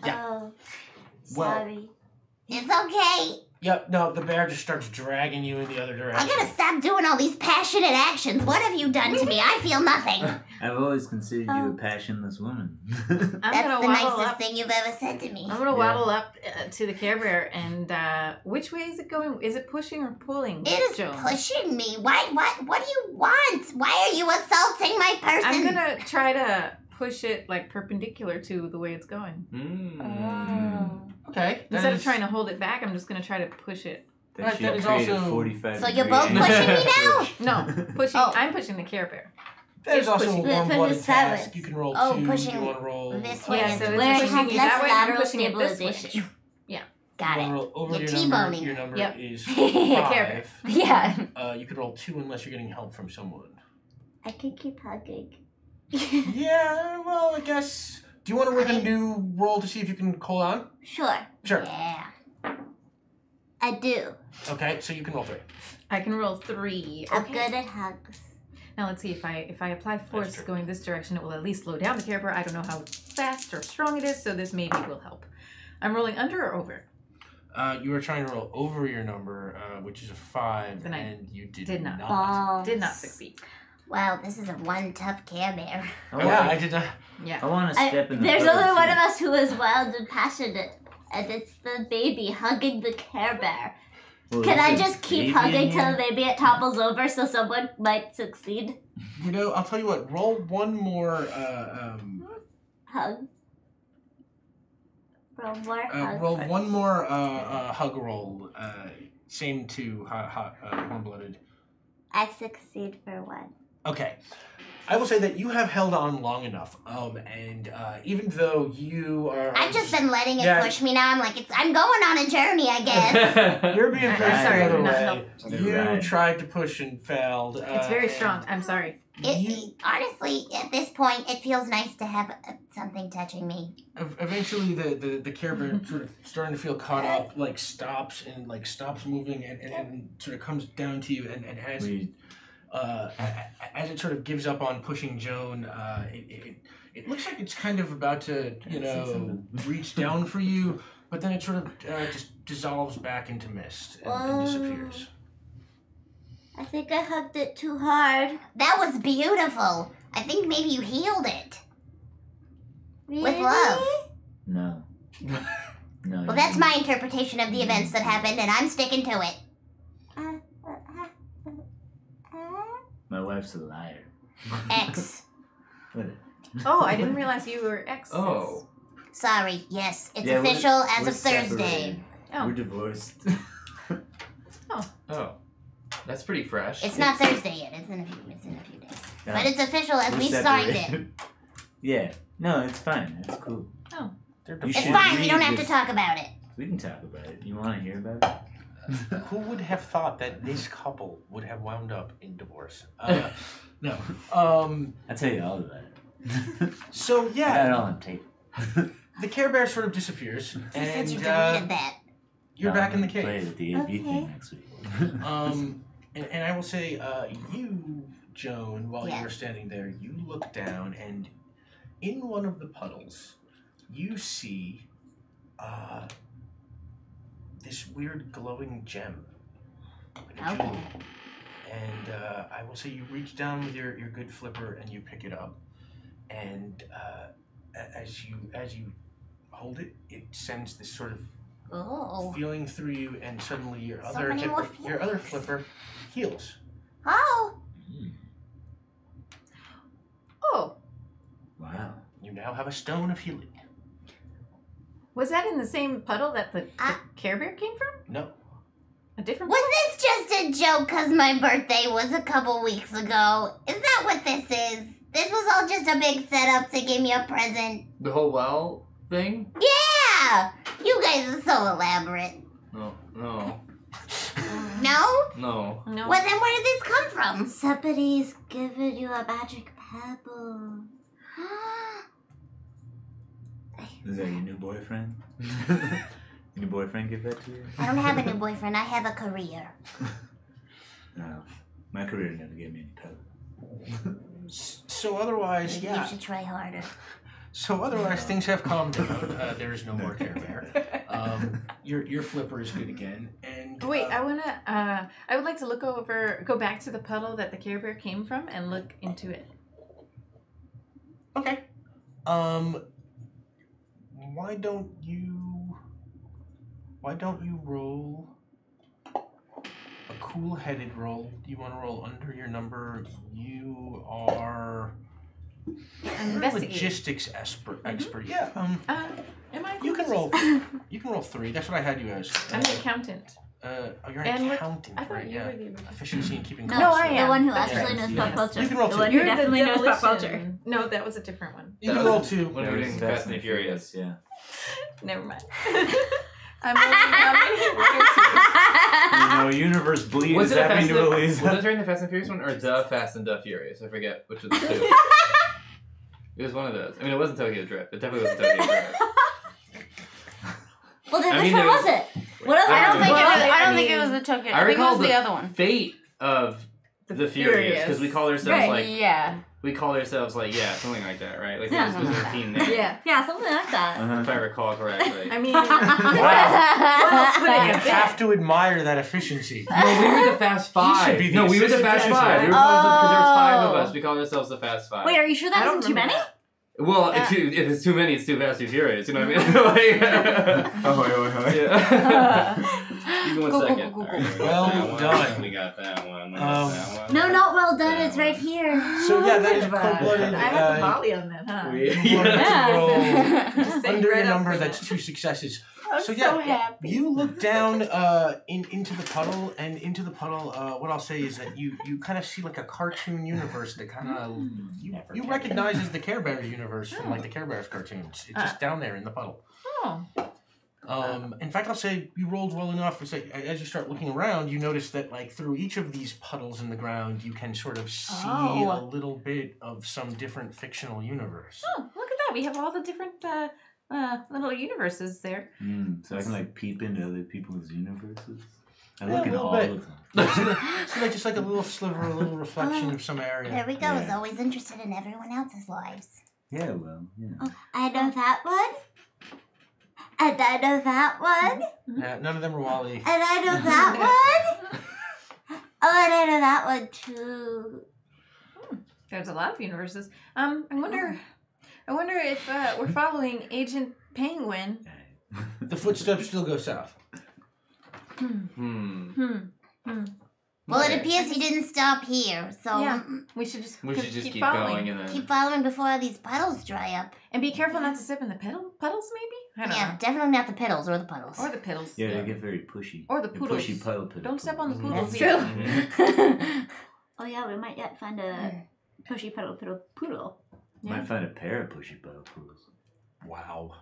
Yeah. Oh, Well- sorry. It's okay. Yep. No, the bear just starts dragging you in the other I direction. gotta stop doing all these passionate actions. What have you done to me? I feel nothing. I've always considered you a passionless woman. I'm That's gonna the waddle nicest up. thdo you've ever said to me. I'm gonna Yeah. waddle up to the Care Bear, and which way is it going? Is it pushing or pulling? It is Joan? pushing me. Why? What do you want? Why are you assaulting my person? I'm gonna try to push it like perpendicular to the way it's going. Oh. Okay. that Instead of is- trying to hold it back, I'm just gonna try to push it. That Right, should that is create a also- 45 So you're degree both angle. pushing me now? No, pushing. Oh. I'm pushing the Care Bear. That is It's also a pushing- warm-blooded Pushing task. forward. You can roll Oh, 2. pushing You want to roll. This way Yeah, is so it's where it pushing has it that less way, I'm lateral pushing it this way. stabilization. Yeah. Got You it. want to roll over You're your number. T-boning. Your number Yep. is Care 5. Yeah. You can roll 2 unless you're getting help from someone. I can keep hugging. Yeah. Well, I guess. Do you want to work a new roll to see if you can hold on? Sure. Sure. Yeah. I do. Okay, so you can roll 3. I can roll 3. I'm good at hugs. Now let's see if I apply force true. going this direction, it will at least slow down the Care Bear. I don't know how fast or strong it is, so this maybe will help. I'm rolling under or over? You were trying to roll over your number, which is a 5, Then I and you did not. Balls. Did not succeed. Wow, this is a one tough Care Bear. I did not. Yeah. I want to step in the There's puddle, only one too. of us who is wild and passionate, and it's the baby hugging the Care Bear. Well, Can there's I a just keep baby in hugging till here? maybe it topples over so someone might succeed? You know, I'll tell you what. Roll one more. Hug. Roll more hug. Roll one more hug roll. Same to warm-blooded. I succeed for one. Okay. I will say that you have held on long enough, and even though you are... I've just been letting it Yeah. push me now. I'm like, I'm going on a journey, I guess. You're being I'm pushed the sorry, I other did not way. help. You Right. tried to push and failed. It's very and strong. I'm sorry. Honestly, at this point, it feels nice to have something touching me. Eventually, the Care Bear sort of starting to feel caught up, stops moving, and sort of comes down to you, and as it sort of gives up on pushing Joan, it looks like it's kind of about to reach down for you, but then it sort of just dissolves back into mist and disappears. I think I hugged it too hard. That was beautiful. I think maybe you healed it. Really? With love. No. No. Well, that's my interpretation of the events that happened, and I'm sticking to it. My wife's a liar. X. What? Oh, I didn't realize you were exes. Oh. Sorry, yes, it's Yeah, official as we're of Thursday. separated. Oh. We're divorced. Oh. That's pretty fresh. It's not Thursday yet. It's in a few days. No, But it's official as we're we signed it. separated. Yeah. No, it's fine. It's cool. They're You It's should fine. We read don't have to this- talk about it. We can talk about it. You want to hear about it? Who would have thought that this couple would have wound up in divorce? No. I'll tell you all about it. So I got it yeah, all on tape. the Care Bear sort of disappears, You and said you deleted that. you're No, back in the I'm gonna Play cave. at the AB Okay. thing next week. And I will say, you, Joan, while you Yes. were standing there, you look down, and in one of the puddles, you see this weird glowing gem. Like a Okay. jewel. And I will say you reach down with your good flipper and you pick it up. And as you hold it, it sends this sort of Oh. feeling through you, and suddenly your So other many more your other feelings. flipper heals. Oh. Oh, Wow. You now have a stone of healing. was that in the same puddle that the Ah. Care Bear came from? No. A different Was this just a joke because my birthday was a couple weeks ago? Is that what this is? This was all just a big setup to give me a present. The whole well thing? Yeah! You guys are so elaborate. No. No? No. No. Well, then where did this come from? Somebody's given you a magic pebble. Is that your new boyfriend? Your boyfriend give that to you? I don't have a new boyfriend. I have a career. No. My career never gave me any pebble. So otherwise, Maybe yeah. you should try harder. So otherwise, things have calmed down. There is no more Care Bear. Your flipper is good again, and Wait, I would like to go back to the puddle that the Care Bear came from and look into it. Okay. Why don't you roll a cool-headed roll? Do you want to roll under your number? You are An investigator. logistics expert. Yeah. Am I? You can roll. You can roll 3. That's what I had you as. I'm an accountant. You're And an what- accountant, I thought right? you Yeah. were the Efficiency and keeping No, costs I low. am. The one who That's actually right. knows Yes. pop culture. You can roll The 2. one who You're the definitely knows pop culture. demolition. No, that was a different one. You can roll 2. When we're doing Fast and the Furious. Yeah. Never mind. I'm rolling how many? You know, Universe Bleed Was is it a happening Fast to and release. Was it during the Fast and Furious one or the Fast and the Furious? I forget which of the two. It was one of those. I mean, it wasn't Tokyo Drift. It definitely wasn't Tokyo Drift. Well, then I which mean, one there was it? What else? I don't think Well, I don't think it was the Tokyo. I think it recall was the other one. Fate of the Furious, because we call ourselves like yeah. we call ourselves like something like that, right? Like Yeah. there's a team there. Yeah, something like that. If I recall correctly. I mean, What else could You it have have to admire that efficiency. No, we were the Fast Five. be the No, we were the assistant Fast producer. Five. We were because there was 5 of us. We called ourselves the Fast Five. Wait, are you sure I that don't isn't too many? remember Well, if it's too many, it's too Fast, too Furious. You know what I mean? Like, yeah. Give me 1 second. Go. All right, Well that one. done. We got that one. We Um, got that one. No, not well done. That It's right one. here. So yeah, that is I cold-blooded. have the volley on that, huh? You wanted to roll Just saying under right your up number. for That's that. 2 successes. I'm So, so yeah, happy. You look down into the puddle, and into the puddle. What I'll say is that you kind of see like a cartoon universe that kind of you recognize as the Care Bears universe from like the Care Bears cartoons. It's just down there in the puddle. Oh. In fact, I'll say you rolled well enough. It's like, as you start looking around, you notice that like through each of these puddles in the ground, you can sort of see a little bit of some different fictional universe. Oh, look at that. We have all the different little universes there. So I can like peep into other people's universes. I Yeah, look a in little all bit. of them. So like just like a little sliver, a little reflection of some area. There we go. Yeah. Is always interested in everyone else's lives. Yeah, well, yeah. Oh, I know that one. And I know that one. Yeah, none of them are Wally. And I know that one. Oh, and I know that one too. There's a lot of universes. I wonder if we're following Agent Penguin. The footsteps still go south. Well, it appears he didn't stop here, so Yeah. We should just keep following. going and then. keep following before all these puddles dry up. And be careful not to step in the puddles, maybe? I don't Yeah, know. definitely not the piddles or the puddles. Or the piddles. Yeah, they get very pushy. Or the They're poodles. Pushy puddle. Don't step on the poodles. That's either. true. Oh yeah, we might yet find a pushy poodle. Might find a pair of pushy puddle poodles. Wow.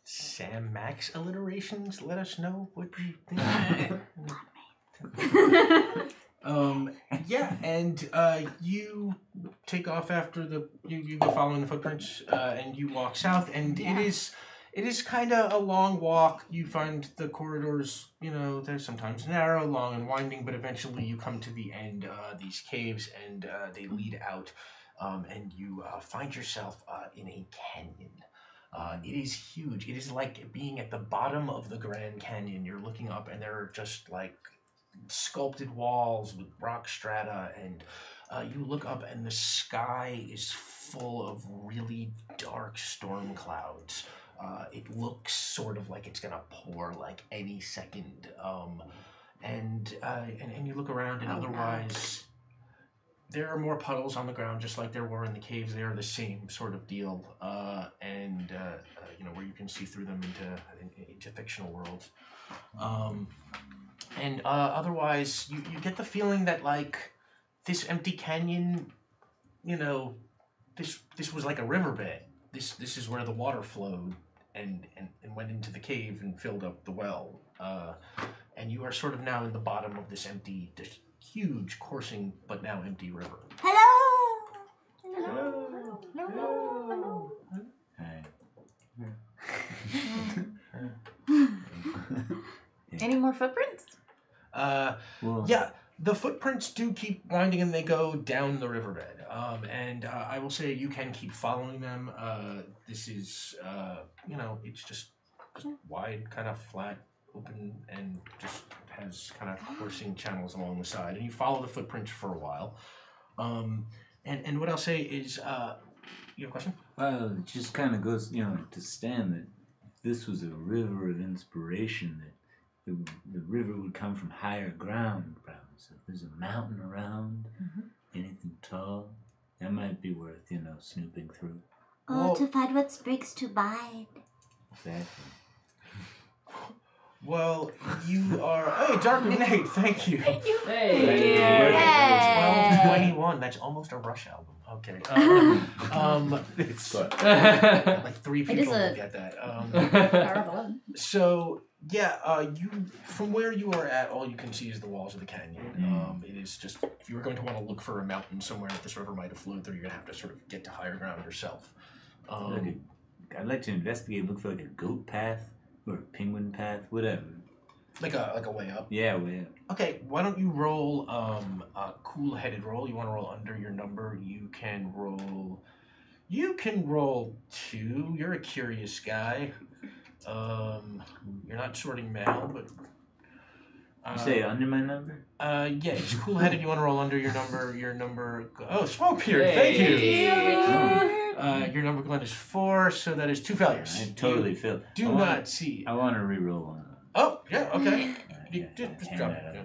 Sam Max alliterations. Let us know what you think. Yeah, and you take off after you go following the footprints, and you walk south, and it is kind of a long walk. You find the corridors, they're sometimes narrow, long and winding, but eventually you come to the end, these caves, and they lead out, and you find yourself in a canyon. It is huge. It is like being at the bottom of the Grand Canyon. You're looking up, and there are just like sculpted walls with rock strata, and you look up, and the sky is full of really dark storm clouds. It looks sort of like it's gonna pour like any second. And you look around, and otherwise. There are more puddles on the ground, just like there were in the caves. They are the same sort of deal, where you can see through them into fictional worlds. Otherwise, you get the feeling that like this empty canyon, this was like a riverbed. This is where the water flowed and went into the cave and filled up the well. And you are sort of now in the bottom of this empty, this huge coursing but now empty river. Hello. Hello. Hi. Any more footprints? Well, Yeah, the footprints do keep winding and they go down the riverbed. I will say you can keep following them. This is, it's just wide, kind of flat, open, and just has kind of coursing channels along the side. And you follow the footprints for a while. And what I'll say is, you have a question? well, it just kind of goes, to stand that if this was a river of inspiration, that the river would come from higher ground, probably. So if there's a mountain around, anything tall, that might be worth, snooping through. Oh, to find what springs to bind. Exactly. Well, you are... Hey, Dark Innate, thank you. Hey. 1221, that's almost a Rush album. Okay. It's fun. Like 3 It people is will a- get that. Powerful. So yeah, you from where you are at, all you can see is the walls of the canyon. It is just if you were going to want to look for a mountain somewhere that this river might have flowed through, you're gonna have to sort of get to higher ground yourself. I'd like to investigate, look for like a goat path Or penguin path, whatever. Like a way up. Yeah, way up. Okay, why don't you roll a cool-headed roll? You want to roll under your number? You can roll 2. You're a curious guy. You're not sorting mail, but You say under my number? yeah, it's cool-headed. You want to roll under your number? Oh, smoke beard. Thank you. Your number, Glenn, is 4, so that is 2 failures. I totally failed. Do not see. I want to re-roll one. Oh, yeah, okay. Just drop it.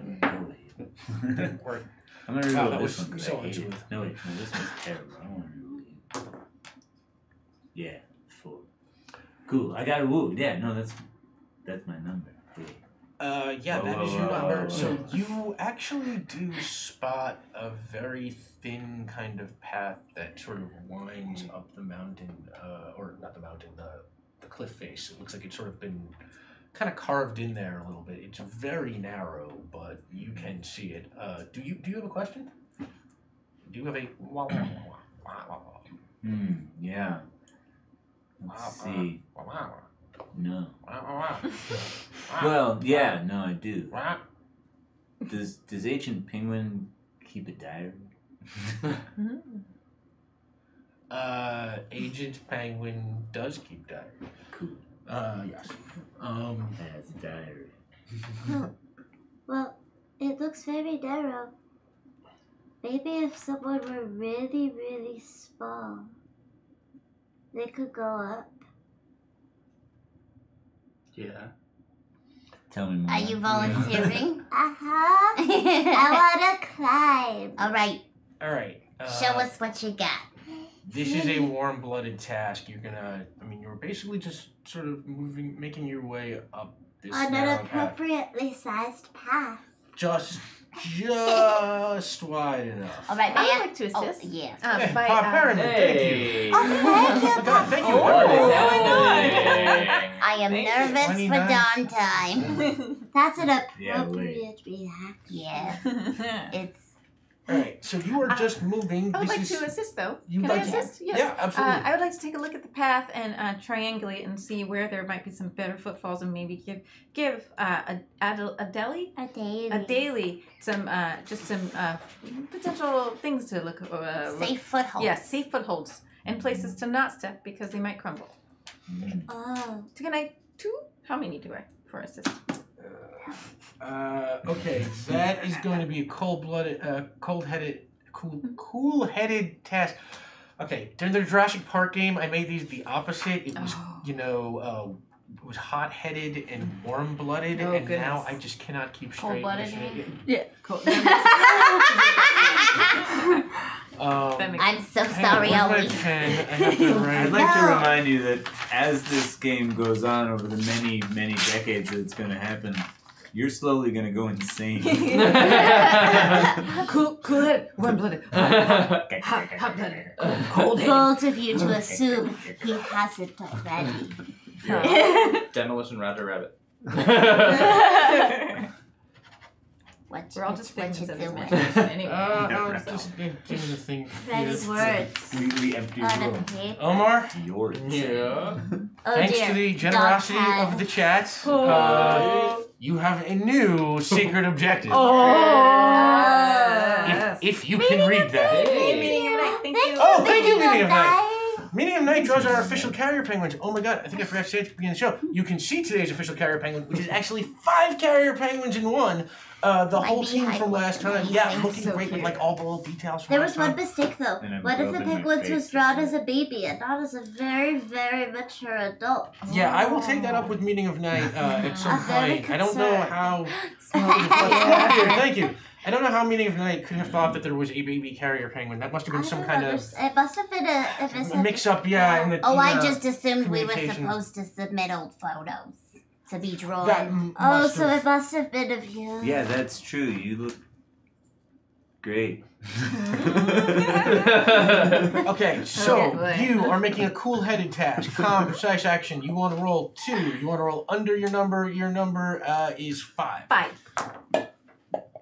Or, I'm gonna re-roll that this was one 'cause so I hate it. unsmooth. No, wait, no, this one's terrible. I want to re-roll you. Yeah, 4. Cool. I got a woo. Yeah, no, that's my number. yeah, Whoa, that whoa, is your whoa, number. whoa, So whoa. you actually do spot a very thin kind of path that sort of winds up the mountain, or not the mountain, the cliff face. It looks like it's sort of been kind of carved in there a little bit. It's very narrow, but you can see it. Do you have a question? Do you have a? Yeah. Let's see. No. Well, yeah, no, I do. Does Ancient Penguin keep a diary? Agent Penguin does keep diary. Cool. Yes. Has a diary. Well, it looks very narrow. Maybe if someone were really, really small, they could go up. Yeah. Tell me more. Are you volunteering? Uh-huh. I want to climb. All right, All right. show us what you got. This is a warm-blooded task. You're basically just sort of making your way up this On an narrow path. appropriately sized path. Just wide enough. All right, I may would like to assist. Oh, yes. Hey, by, Pop Perriman, thank you. Hey. Oh, thank you, God, thank you. What is Wonderful. happening? I am Thank you. nervous 29. for dawn time. That's an Yeah, appropriate reaction. Yes, it's All right, so you are just moving. I would This like is, to assist, though. You'd Can I like to- assist? Yes. Yeah, absolutely. I would like to take a look at the path and triangulate and see where there might be some better footfalls, and maybe give Adeli A daily. some potential things to look. safe foothold. Yes, safe footholds and places to not step because they might crumble. Oh. Can I 2? How many do I for assist? Okay, that is going to be a cool-headed task. Okay, during the Jurassic Park game, I made these the opposite. It was, it was hot-headed and warm-blooded, Oh, and goodness. now I just cannot keep straight. Cold-blooded, Yeah, cool. That makes I'm so sorry, where's my Ollie. pen? I have to write. I'd like to No. remind you that as this game goes on over the many, many decades that it's going to happen, you're slowly going to go insane. cool head, warm blooded, hot blooded, cold head. Bold of you to assume he hasn't already. Demolition Roger Rabbit. We're all just what figments you of his doing? imagination anyway. I'm just giving the thing. Ready words Completely empty on a room. paper. Omar, Yours. Yeah. Oh thanks dear. to the generosity Dog of the chat, Oh. you have a new secret objective. Oh. If you can read that. Meaning of night, thank you. Oh, thank you, Meaning of Night. Night. Meaning of Night draws our official carrier penguins. Oh my god, I think I forgot to say it at the beginning of the show. You can see today's official carrier penguin, which is actually 5 carrier penguins in one. The whole team beehive from looks last time. amazing. Yeah, looking So great with cute. like all the little details from There last was one time. mistake though. And I'm One of the rubbing my penguins was face. drawn as a baby and not as a very, very mature adult. Yeah, I will take that up with Meaning of Night at some I'm very point. I don't know concerned. how. Thank you. I don't know how Meaning of Night could have thought that there was a baby carrier penguin. That must have been I some don't kind of understand. It must have been a mix-up, yeah. In the, Oh, I in the- just assumed we were communication. supposed to submit old photos to be drawn. That Oh, must so have- it must have been of you. Yeah, that's true. You look great. Okay, so boy. you are making a cool-headed task. Calm, precise action. You want to roll 2. You want to roll under your number. Your number is 5. 5.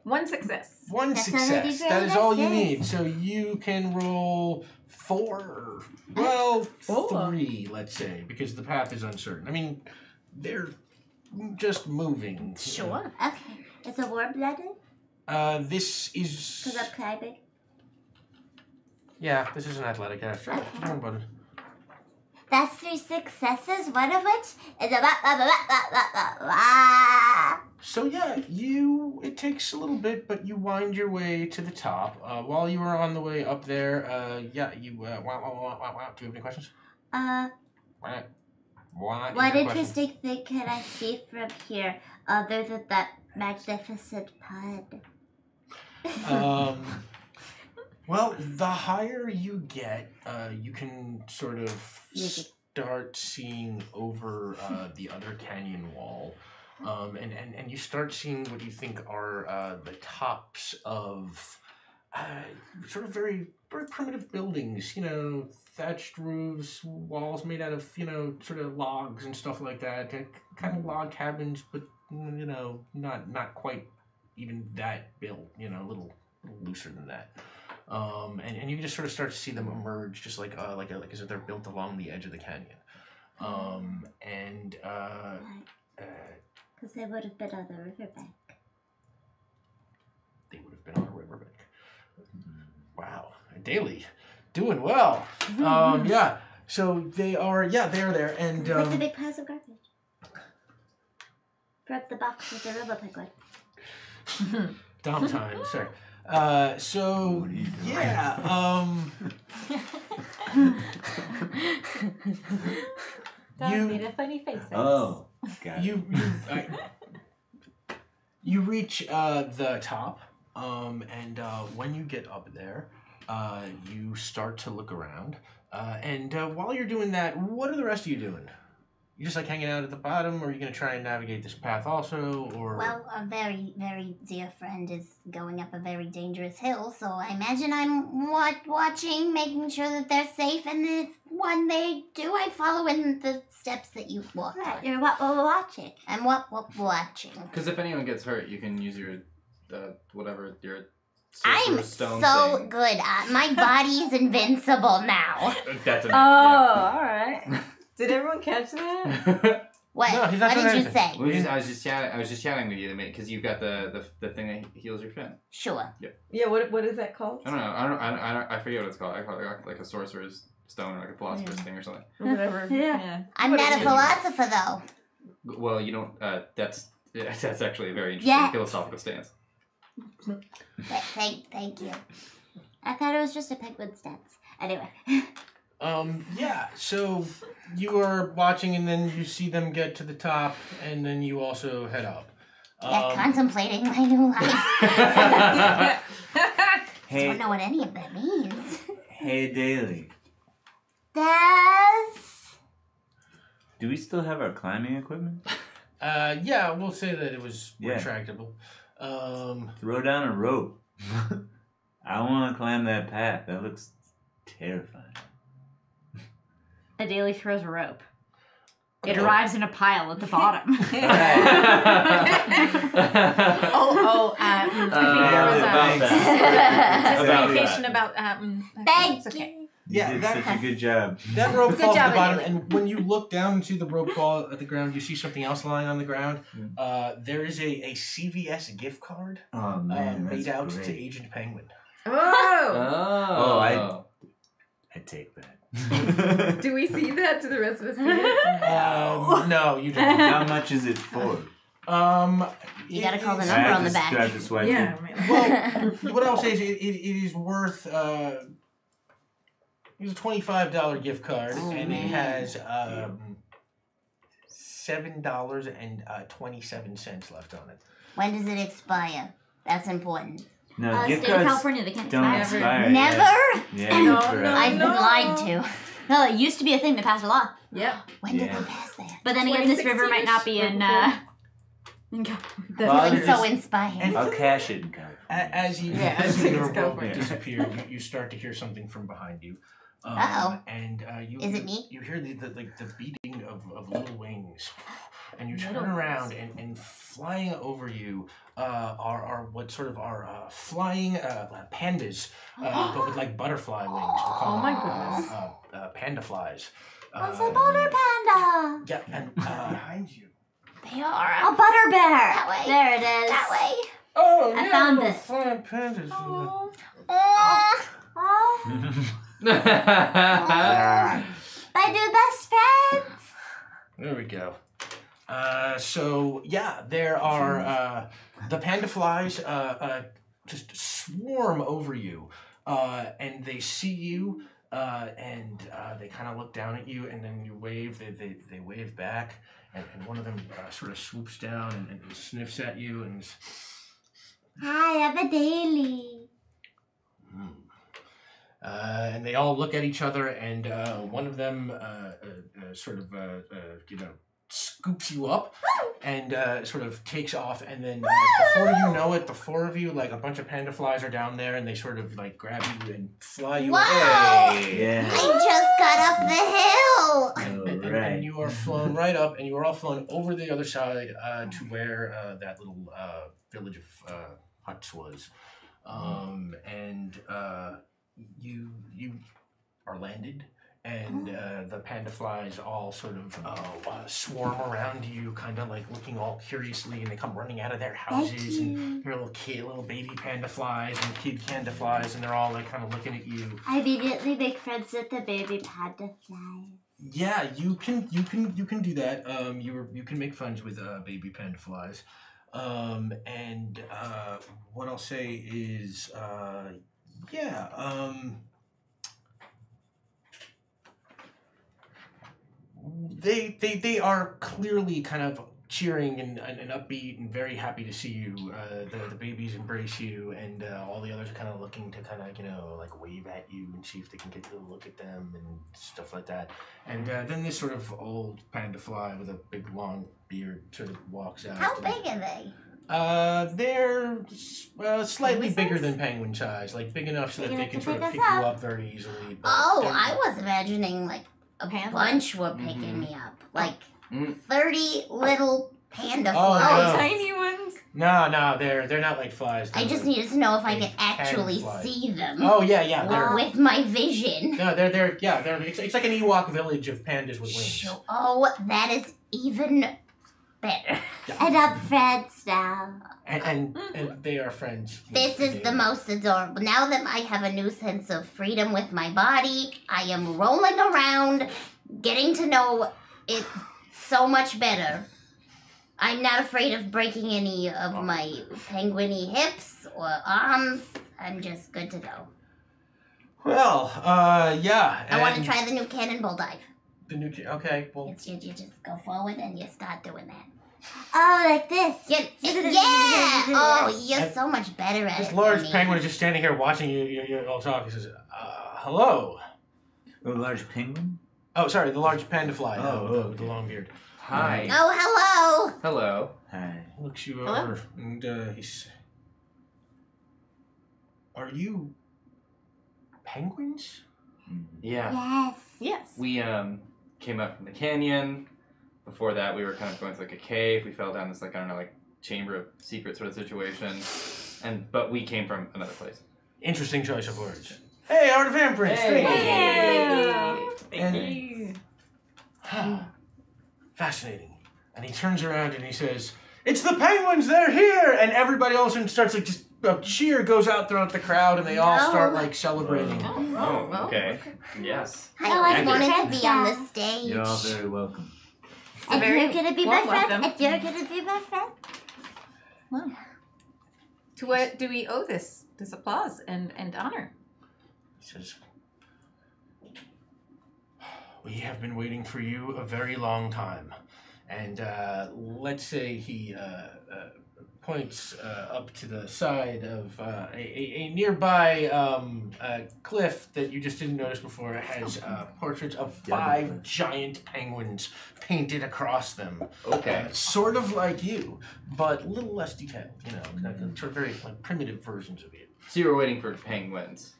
1 success. 1 That's success. already That is all you great. need. So you can roll 4. Well, 4. 3, let's say, because the path is uncertain. I mean, they're just moving. Sure. Okay. Is it warm-blooded? This is. Because I'm climbing. Yeah, this is an athletic. Yeah, sure. Warm-blooded. That's 3 successes, one of which is a blah. So yeah, it takes a little bit, but you wind your way to the top. While you are on the way up there, you do you have any questions? What interesting thing can I see from here other than that magnificent pun? Well, the higher you get, you can sort of start seeing over the other canyon wall. And you start seeing what you think are the tops of sort of very, very primitive buildings, thatched roofs, walls made out of, sort of logs and stuff like that. Kind of log cabins, but, not quite even that built, a little looser than that. And you just sort of start to see them emerge just like as if they're built along the edge of the canyon. Because they would have been on the riverbank. They would have been on a riverbank. Wow. Daily. Doing well. Yeah. So they are there. And It's like the big piles of garbage. From the box with the riverbank one. Dumb time, sorry. So yeah, That made a funny face. Oh, got it. You reach the top, and when you get up there, you start to look around, and while you're doing that, what are the rest of you doing? You just like hanging out at the bottom, or are you going to try and navigate this path also, or? Well, a very, very dear friend is going up a very dangerous hill, so I imagine I'm watching, making sure that they're safe, and if when they do, I follow in the steps that you walked. Right, you're watching. I'm watching. Because if anyone gets hurt, you can use your whatever your I'm sorcerer's stone so thing. good. My body's invincible now. That's all right. Did everyone catch that? What? No, he's not What doing did you anything. say? I was just chatting with you because you've got the thing that heals your fin. Sure. Yeah. What is that called? I don't know. I forget what it's called. I call it like a sorcerer's stone or like a philosopher's thing or something. Whatever. Yeah. I'm not a philosopher, though. Well, you don't. That's actually a very interesting philosophical stance. Thank you. I thought it was just a penguin stance. Anyway. Yeah, so you are watching and then you see them get to the top and then you also head up. Contemplating my new life. Hey, Don't know what any of that means. hey, Daily. Do we still have our climbing equipment? Yeah, we'll say that it was Yeah. retractable. Throw down a rope. I want to climb that path. That looks terrifying. Adaly throws a rope. It arrives in a pile at the bottom. I think there was justification about. Thank you. you. Yeah, You did that- such a good job. That rope Good falls job, to the bottom, Adaly. and when you look down to the rope fall at the ground, you see something else lying on the ground. There is a CVS gift card Oh man, that's made out great. to Agent Penguin. Oh. I take that. Do we see that? Do the rest of us see it? No, you don't. How much is it for? You gotta call the I number have on the to back. have to swipe Yeah. it. Well, what I'll say is it is worth. It's a $25 gift card, and it has $7.27 left on it. When does it expire? That's important. No, gift State of cards California, they can't don't expire. expire. Never? Yeah, No, forever. no. I've been lied to. No, it used to be a thing that passed a law. Yep. When did Yeah. they pass that? But then again, this river might not be in California. Well, Feeling so just- inspired. I'll cash it in California. As you Yeah, as I think your it's rope California. disappear, you start to hear something from behind you. Uh-oh. And Is it me? You hear the beating of little wings, and you turn around and flying over you are what sort of are flying pandas, but with like butterfly wings. We'll call Oh my them, panda flies. What's a boulder panda? Yeah, and Behind you. They are. Oh, butter bear. That way. There it is. That way. Oh, I found it. Flying pandas. Oh, Ah. my new best friends. There we go. So yeah, there are the panda flies just swarm over you, and they see you, and they kind of look down at you, and then you wave. They wave back, and one of them sort of swoops down and sniffs at you and. Hi, I'm a daily. And they all look at each other, and one of them sort of, scoops you up and sort of takes off. And then before you know it, the four of you, like a bunch of panda flies, are down there, and they sort of like grab you and fly you Wow. away. Yeah. I just got up the hill. And you are flown right up, and you are all flown over the other side to where that little village of huts was. And you are landed, and the panda flies all sort of swarm around you, kind of like looking all curiously, and they come running out of their houses, and they're little baby panda flies and kid panda flies, and they're all like kind of looking at you. I immediately make friends with the baby panda flies. Yeah, you can do that. You can make friends with baby panda flies. And what I'll say is they are clearly kind of cheering and upbeat and very happy to see you. The babies embrace you, and all the others are kind of looking to kind of like wave at you and see if they can get you to look at them and stuff like that. And then this sort of old panda fly with a big long beard sort of walks out. How big are they? They're slightly bigger than penguin size, like big enough so that they can sort of pick you up very easily. But I was imagining like a bunch were picking me up. Like 30 little panda flies. no. Tiny ones. No, they're not like flies. I just needed to know if I could actually see them. Oh yeah. With my vision. No, they're it's like an Ewok village of pandas with wings. Oh, that is even better. And I'm friends now. And they are friends. This is the most adorable. Now that I have a new sense of freedom with my body, I am rolling around, getting to know it so much better. I'm not afraid of breaking any of my penguin-y hips or arms. I'm just good to go. Well, yeah. I want to try the new cannonball dive. The new okay. Well, You just go forward and you start doing that. Oh, like this. Yeah. Oh, you're so much better at it. this large than me. penguin is just standing here watching you all talk. He says, "Hello." A large penguin? Oh, sorry, the large panda fly. Oh, with the long beard. Hi. Oh, hello. Hello. Hi. Looks you Hello? over, and he's. Are you penguins? Yeah. Yes. Yes. We came up from the canyon. Before that, we were kind of going to like a cave. We fell down this like chamber of secret sort of situation. But we came from another place. Interesting choice of words. Hey, Art of Handprints. Hey. Thank you. Fascinating. And he turns around and he says, "It's the penguins. They're here!" And everybody else starts like just a cheer goes out throughout the crowd, and they all start like celebrating. Oh, okay. Yes. I always Thank wanted you. to be on the stage. You're all very welcome. And you're gonna be my warm friend. welcome. And you're gonna be my friend. To what do we owe this applause and honor? He says, "We have been waiting for you a very long time." And let's say he points up to the side of a nearby cliff that you just didn't notice before. It has portraits of 5 giant penguins painted across them. Okay. Sort of like you, but a little less detailed, like sort of very like primitive versions of you. So you were waiting for penguins.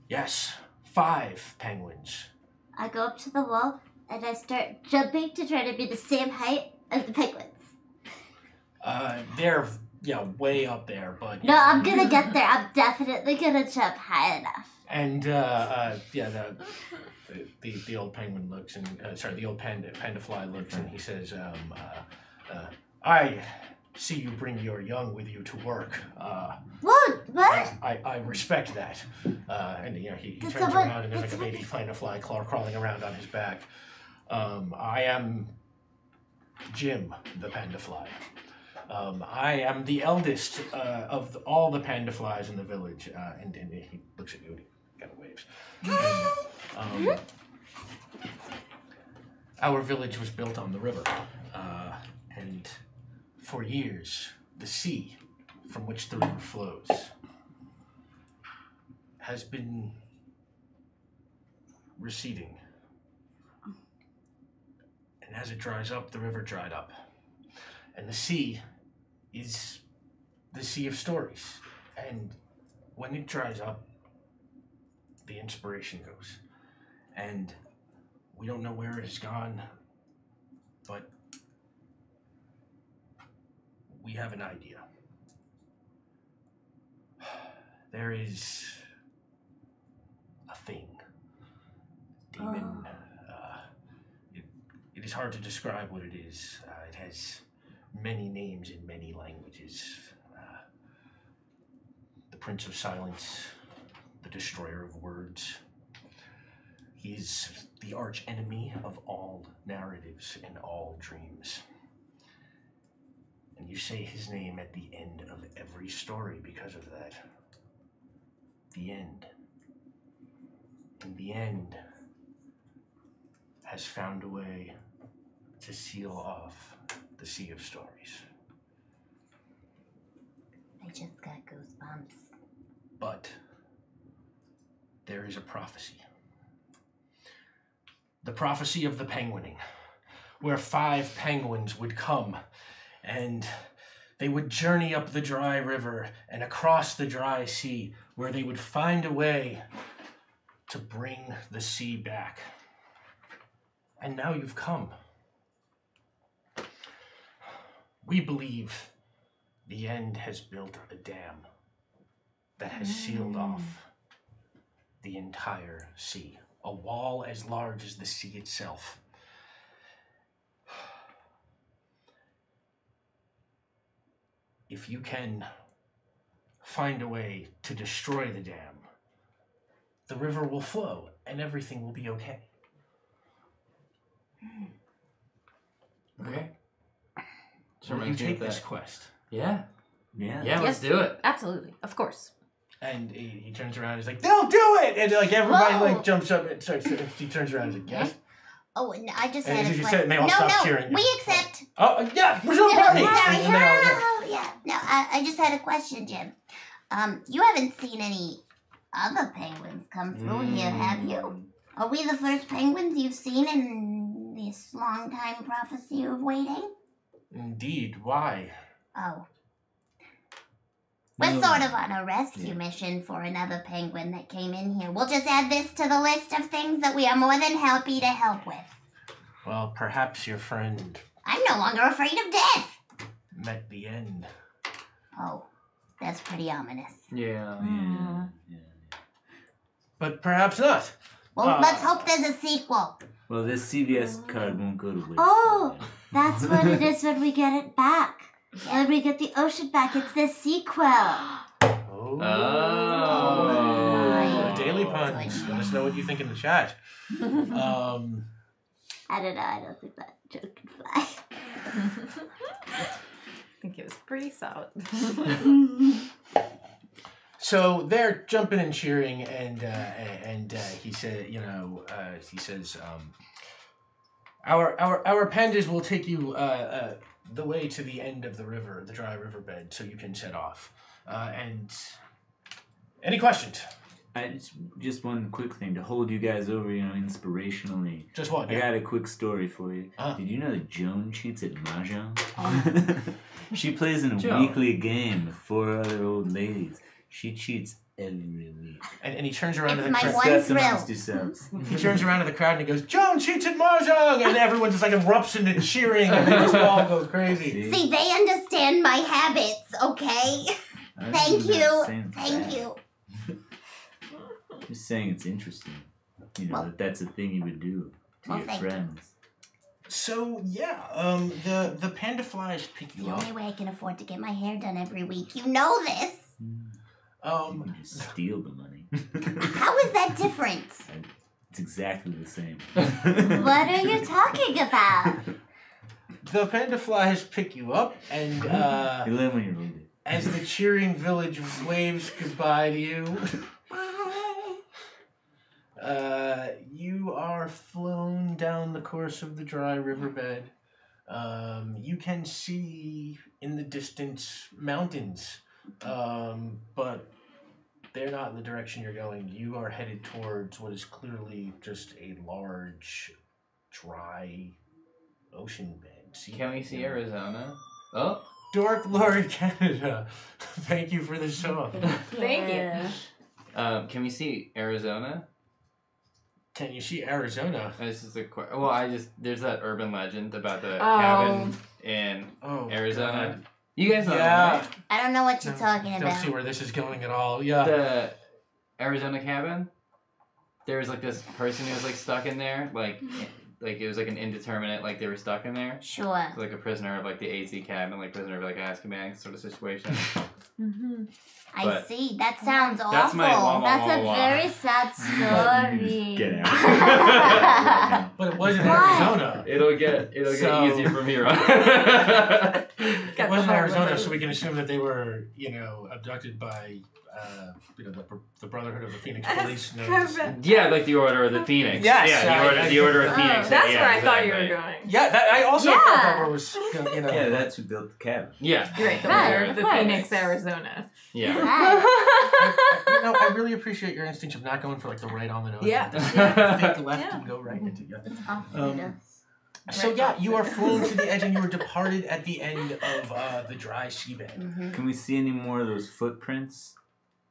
Yes, 5 penguins. I go up to the wall and I start jumping to try to be the same height as the penguins. They're way up there, but No, I'm gonna get there. I'm definitely gonna jump high enough. And the old penguin looks and the old panda fly looks and he says, I see you bring your young with you to work. What? I respect that. And he Did turns someone- around and there's like a did baby fly crawling around on his back. I am Jim, the panda fly. I am the eldest of all the panda flies in the village. And he looks at you and he kind of waves. And, our village was built on the river. And for years, the sea from which the river flows has been receding. And as it dries up, the river dried up. And the sea is the sea of stories. And when it dries up, the inspiration goes. And we don't know where it has gone, but we have an idea. There is a thing, demon. It is hard to describe what it is. It has many names in many languages. The Prince of Silence, the Destroyer of Words. He is the arch enemy of all narratives and all dreams. And you say his name at the end of every story because of that. The end. And the end has found a way to seal off the sea of stories. I just got goosebumps. But there is a prophecy. The prophecy of the penguining, where 5 penguins would come and they would journey up the dry river and across the dry sea, where they would find a way to bring the sea back. And now you've come. We believe the end has built a dam that has sealed off the entire sea. A wall as large as the sea itself. If you can find a way to destroy the dam, the river will flow and everything will be okay. Okay. So Will you take this quest? Yeah. Yeah. Yeah, let's do it. Absolutely, of course. And he turns around and he's like, they'll do it! And like everybody Whoa. like jumps up and starts, he turns around and he's like, yes? Oh, and I just And had as a you question. said, they all no, stopped no, cheering. we accept. Oh, yeah, we're doing a party! Sorry. And they all- yeah. Oh, yeah. No, I just had a question, Jim. You haven't seen any other penguins come through here, have you? Are we the first penguins you've seen in this long time prophecy of waiting? Indeed, why? Oh. We're No. sort of on a rescue mission for another penguin that came in here. We'll just add this to the list of things that we are more than happy to help with. Well, perhaps your friend I'm no longer afraid of death. met the end. Oh, that's pretty ominous. Yeah. Yeah. But perhaps not. Well, let's hope there's a sequel. Well, this CVS card won't go to waste. Oh, that's what it is when we get it back. When we get the ocean back, it's the sequel. Oh. my Daily puns. Let us know what you think in the chat. I don't know. I don't think that joke can fly. I think it was pretty solid. So they're jumping and cheering, and he said, he says, our pandas will take you the way to the end of the river, the dry riverbed, so you can set off. And any questions? Just one quick thing to hold you guys over, inspirationally. Just one. I got a quick story for you. Uh-huh. Did you know that Joan cheats at mahjong? She plays in a Joan. weekly game with 4 other old ladies. She cheats every week. And he turns around to It's the my crowd. one Discuss thrill. amongst yourselves. He turns around to the crowd and he goes, "Joan cheats at mahjong!" And everyone just like erupts into cheering, and they just all go crazy. See, they understand my habits, okay? Thank you. Thank you. Just saying it's interesting. Well- That's a thing you would do to Well, your thank you. friends. So yeah, the panda flies pick you The up. only way I can afford to get my hair done every week. You know this. You just steal the money. How is that different? It's exactly the same. What are you talking about? The panda flies pick you up, and You learn when you're older. as the cheering village waves goodbye to you, you are flown down the course of the dry riverbed. You can see in the distance mountains, but they're not in the direction you're going. You are headed towards what is clearly just a large, dry ocean bed. Can we see Arizona? Oh, Dork Lord Canada, thank you for the song. Thank you. can we see Arizona? Can you see Arizona? This is a well. There's that urban legend about the Oh. cabin in Oh, Arizona. God. You guys know Yeah. that, I don't know what you're No, talking Don't see about. where this is going at all. right? Yeah. The Arizona cabin. There was like this person who was like stuck in there, like it was like an indeterminate, like they were stuck in there, Sure. like a prisoner of like the AZ cabin, like prisoner of like Azkaban sort of situation. I But- see. That sounds awful. That's my wah, wah, That's wah, a wah. very sad story. Get out. But it was in Why? Arizona. It'll get So- easier from here on. It was in Arizona, so we can assume that they were, abducted by, the Brotherhood of the Phoenix Police. known as- Yeah, like the Order of the Phoenix. Yes, yeah, the Order of Oh, Phoenix. That's yeah, where I thought you were exactly. going. Yeah, that, I also Yeah. thought that was, Yeah, that's who built the cabin. Yeah, Right, the Right, Order of of the course. Phoenix, Arizona. yeah. I really appreciate your instinct of not going for like the right on the nose. Yeah. Think left Yeah. and go right into you. Awful. So yeah, you are flown to the edge and you are departed at the end of the dry seabed. Can we see any more of those footprints?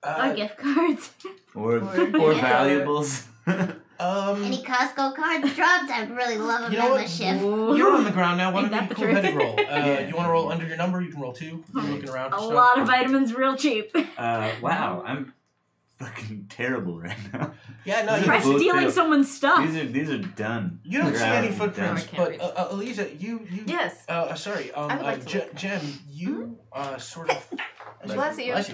Or gift cards. Or Yeah. valuables? Any Costco cards dropped? I'd really love a You know what? membership. You're on the ground now. Why Ain't don't you that cool the headed truth? roll? You want to roll under your number? You can roll 2. You're looking around for A stuff. lot of vitamins, real cheap. Wow, I'm fucking terrible right now. Yeah, no, Try Both stealing fail. someone stuff. These are done. you don't They're see out any and footprints, done. No, I can't but reach. Eliza, you Yes. sorry, I would like to look. Jem, you sort of Bless you. Bless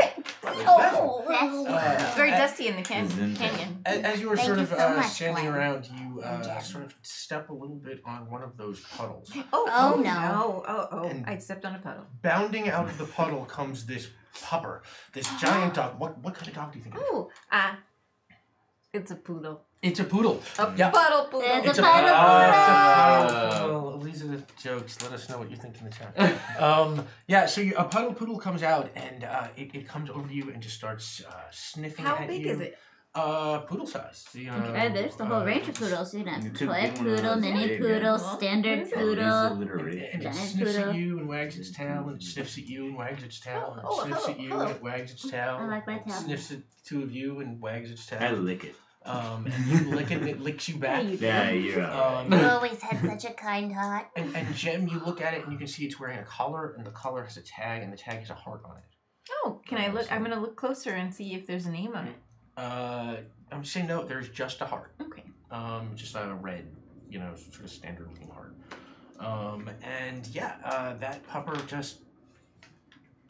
Oh, Uh, Very as- dusty in the canyon. As you were Thank sort you of so much, standing Glenn. around, you And Jen. sort of step a little bit on one of those puddles. Oh, no. Oh, And- I stepped on a puddle. Bounding out of the puddle comes this pupper, this giant dog. What kind of dog do you think it is? Oh, it's a poodle. It's a poodle. A Yeah. puddle poodle. It's a puddle. puddle It's a puddle. Eliza jokes. Let us know what you think in the chat. Yeah, so a puddle poodle comes out and it comes over to you and just starts sniffing How at big you. is it? Poodle size. Okay, there's the whole range of poodles. You know, You took toy one of poodle, those mini big poodle, ones. standard What is it? poodle. And alliteration. it Giant sniffs poodle. at you and wags its tail, and it sniffs at you and wags its tail, and it Oh, sniffs hello, at you hello. and it wags its tail. I like my It tail. sniffs at 2 of you and wags its tail. I lick it. And you lick it and it licks you back. Yeah, you're alright. You always had such a kind heart. And Jem, you look at it and you can see it's wearing a collar, and the collar has a tag, and the tag has a heart on it. Oh, can I look? I'm gonna look closer and see if there's a name on it. I'm saying no, there's just a heart. Okay. Just a red, sort of standard looking heart. And yeah, that pupper just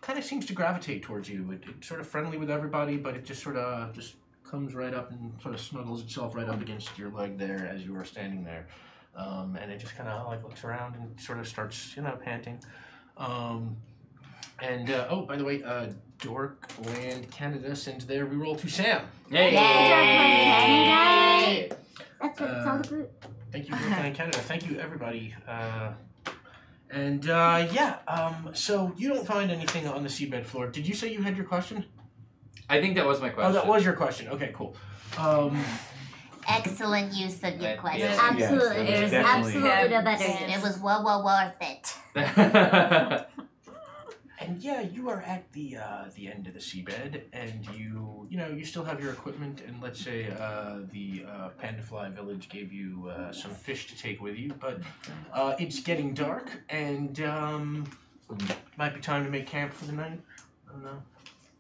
kind of seems to gravitate towards you. It's sort of friendly with everybody, but it just sort of just comes right up and sort of snuggles itself right up against your leg there as you are standing there. And it just kind of like looks around and sort of starts, panting. Oh, by the way, Dorkland Canada sends their reroll to Sam. Yay! Yay! That's what it's all about. Thank you, Dorkland Canada. Thank you, everybody. So you don't find anything on the seabed floor. Did you say you had your question? I think that was my question. Oh, that was your question. Okay, cool. Excellent use of your Yeah. question. Absolutely, Yes, there's definitely. absolutely no better It use. was well worth it. And yeah, you are at the end of the seabed, and you still have your equipment. And let's say the Pandafly village gave you some fish to take with you, but it's getting dark, and might be time to make camp for the night. I don't know.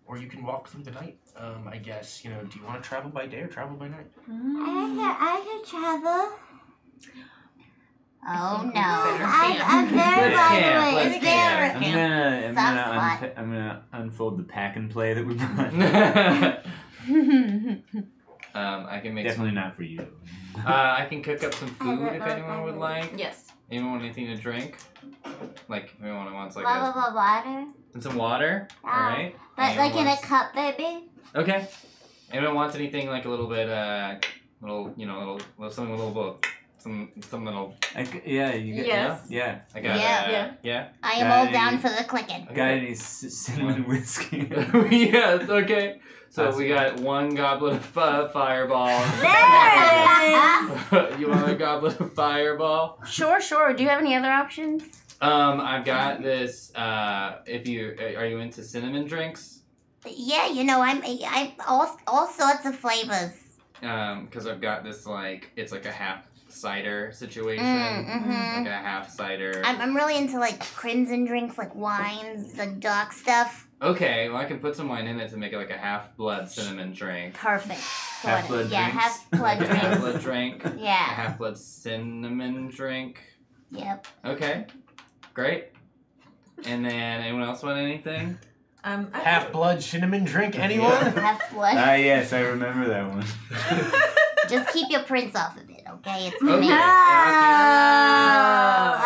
Or you can walk through the night. I guess, do you want to travel by day or travel by night? I can travel. Oh no. I'm there, Let's by camp, the way. let's Is there? camp. I'm gonna unfold the pack and play that we brought. I can make Definitely some. not for you. I can cook up some food if anyone would like. Yes. Anyone want anything to drink? Like if anyone wants like Blah, blah, blah, water. and some water. Yeah. All right. But Anyone like in a wants- cup, baby. Okay. Anyone wants anything like a little bit, little something a little bit, some little. Yeah, you get. Yes. Yeah. I got Yeah. yeah. I am all down for the clicking. Got any cinnamon whiskey? Yes. Okay. So we got one goblet of fireball. There You want a goblet of fireball? Sure. Do you have any other options? I've got this. If you are you into cinnamon drinks? Yeah, I'm all sorts of flavors. Because I've got this it's like a half cider situation, Mm-hmm. like a half cider. I'm really into like crimson drinks, like wines, the dark stuff. Okay, well I can put some wine in it to make it like a half blood cinnamon drink. Perfect. Half-blood Yeah, drinks? half-blood A half drinks. blood drink. A Yeah. half blood cinnamon drink. Yep. Okay, great. And then anyone else want anything? Half blood cinnamon drink, anyone? Half-blood. Ah, yes, I remember that one. Just keep your prints off of it, okay? It's Okay. me. Oh,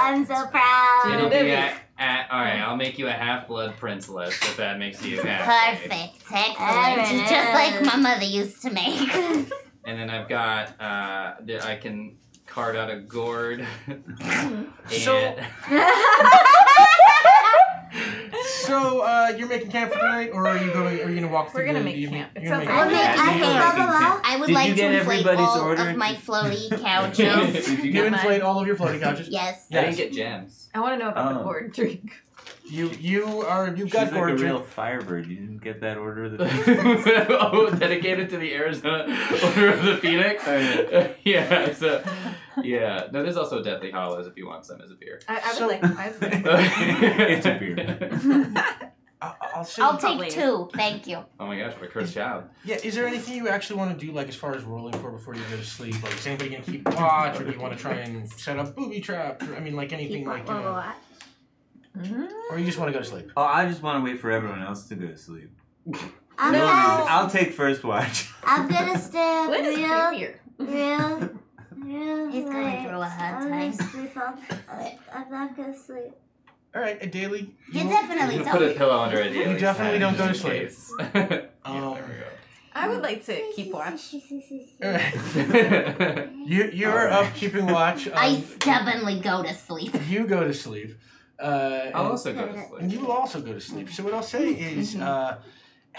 I'm so proud. It'll be alright, I'll make you a half-blood prince list if that makes you happy. Perfect. Excellent. Just like my mother used to make. And then I've got, I can carve out a gourd. So- So, you're making camp for tonight, or are you gonna walk through We're gonna the make evening? camp. It You're sounds gonna I'll make make, camp. I can blah, blah, blah. I would Did like you to get inflate everybody's all order? of my floaty couches. Did you You get inflate all of your floating couches. Yes. I didn't get gems. I want to know about the Oh. gourd drink. You've She's got like a gourd real drink. firebird. You didn't get that order of the Oh, dedicated to the Arizona Order of the Phoenix? Oh, yeah. Yeah, so, yeah. No, there's also Deathly Hollows if you want some as a beer. I So- would like. I would like. It's a beer. I'll say. I'll Probably. take 2. Thank you. Oh my gosh, what a cursed job. Yeah, is there anything you actually want to do, like as far as rolling for before you go to sleep? Like, is anybody gonna keep watch, or do you want to try and set up booby traps? Or, I mean, like anything, like you know, or you just want to go to sleep? Oh, I just want to wait for everyone else to go to sleep. I'm No reason. gonna, I'll take first watch. I'm gonna stay up Flynn is real creepier. He's going late. through a hard I'm gonna time. sleep I'm not gonna sleep. All right, a daily. You definitely You can put a don't. pillow under it. You definitely don't go to sleep. There Um, we I would like to keep watch. all right. go. You're up keeping watch. I stubbornly go to sleep. You go to sleep. I'll also go to sleep. And you will also go to sleep. So what I'll say is,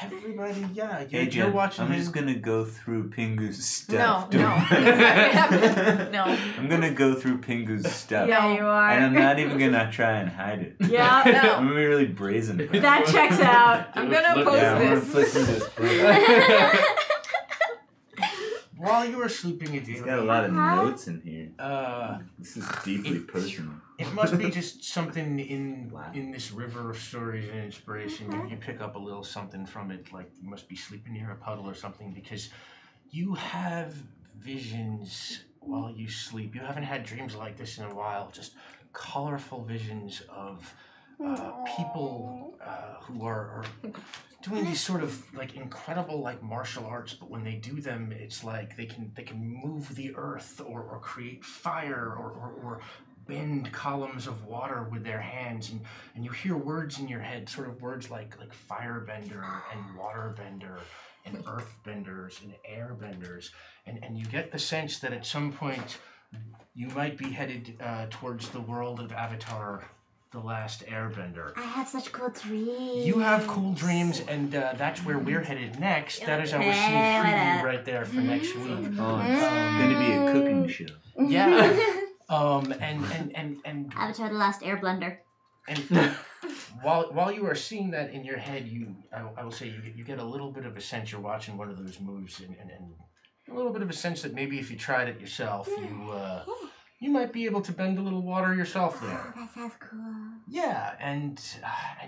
everybody, yeah, Hey, you're Jen, watching I'm him. just gonna go through Pingu's No, stuff. no, that's not gonna happen. No. I'm gonna go through Pingu's stuff. Yeah, you are. And I'm not even gonna try and hide it. Yeah, I'm No. gonna be really brazen. about it. that checks out. I'm gonna Flip- post Yeah, I'm gonna this. flip through this book. While you are sleeping, He's got a lot of notes in here. uh, This is deeply personal. it must be just something in this river of stories and inspiration. You pick up a little something from it, like you must be sleeping near a puddle or something, because you have visions while you sleep. You haven't had dreams like this in a while. Just colorful visions of people who are doing these sort of like incredible like martial arts, but when they do them, it's like they can move the earth or create fire or bend columns of water with their hands, and you hear words in your head, sort of words like firebender and waterbender and earthbenders and airbenders, and you get the sense that at some point you might be headed towards the world of Avatar, The Last Airbender. I have such cool dreams. You have cool dreams, and that's where we're headed next. That is our sneak Hey, what preview up? right there for next week. Oh, it's gonna be a cooking show. Yeah. And Avatar: The Last Airbender. while you are seeing that in your head, I will say you get a little bit of a sense you're watching one of those moves, and a little bit of a sense that maybe if you tried it yourself, you might be able to bend a little water yourself there. That sounds cool. Yeah, and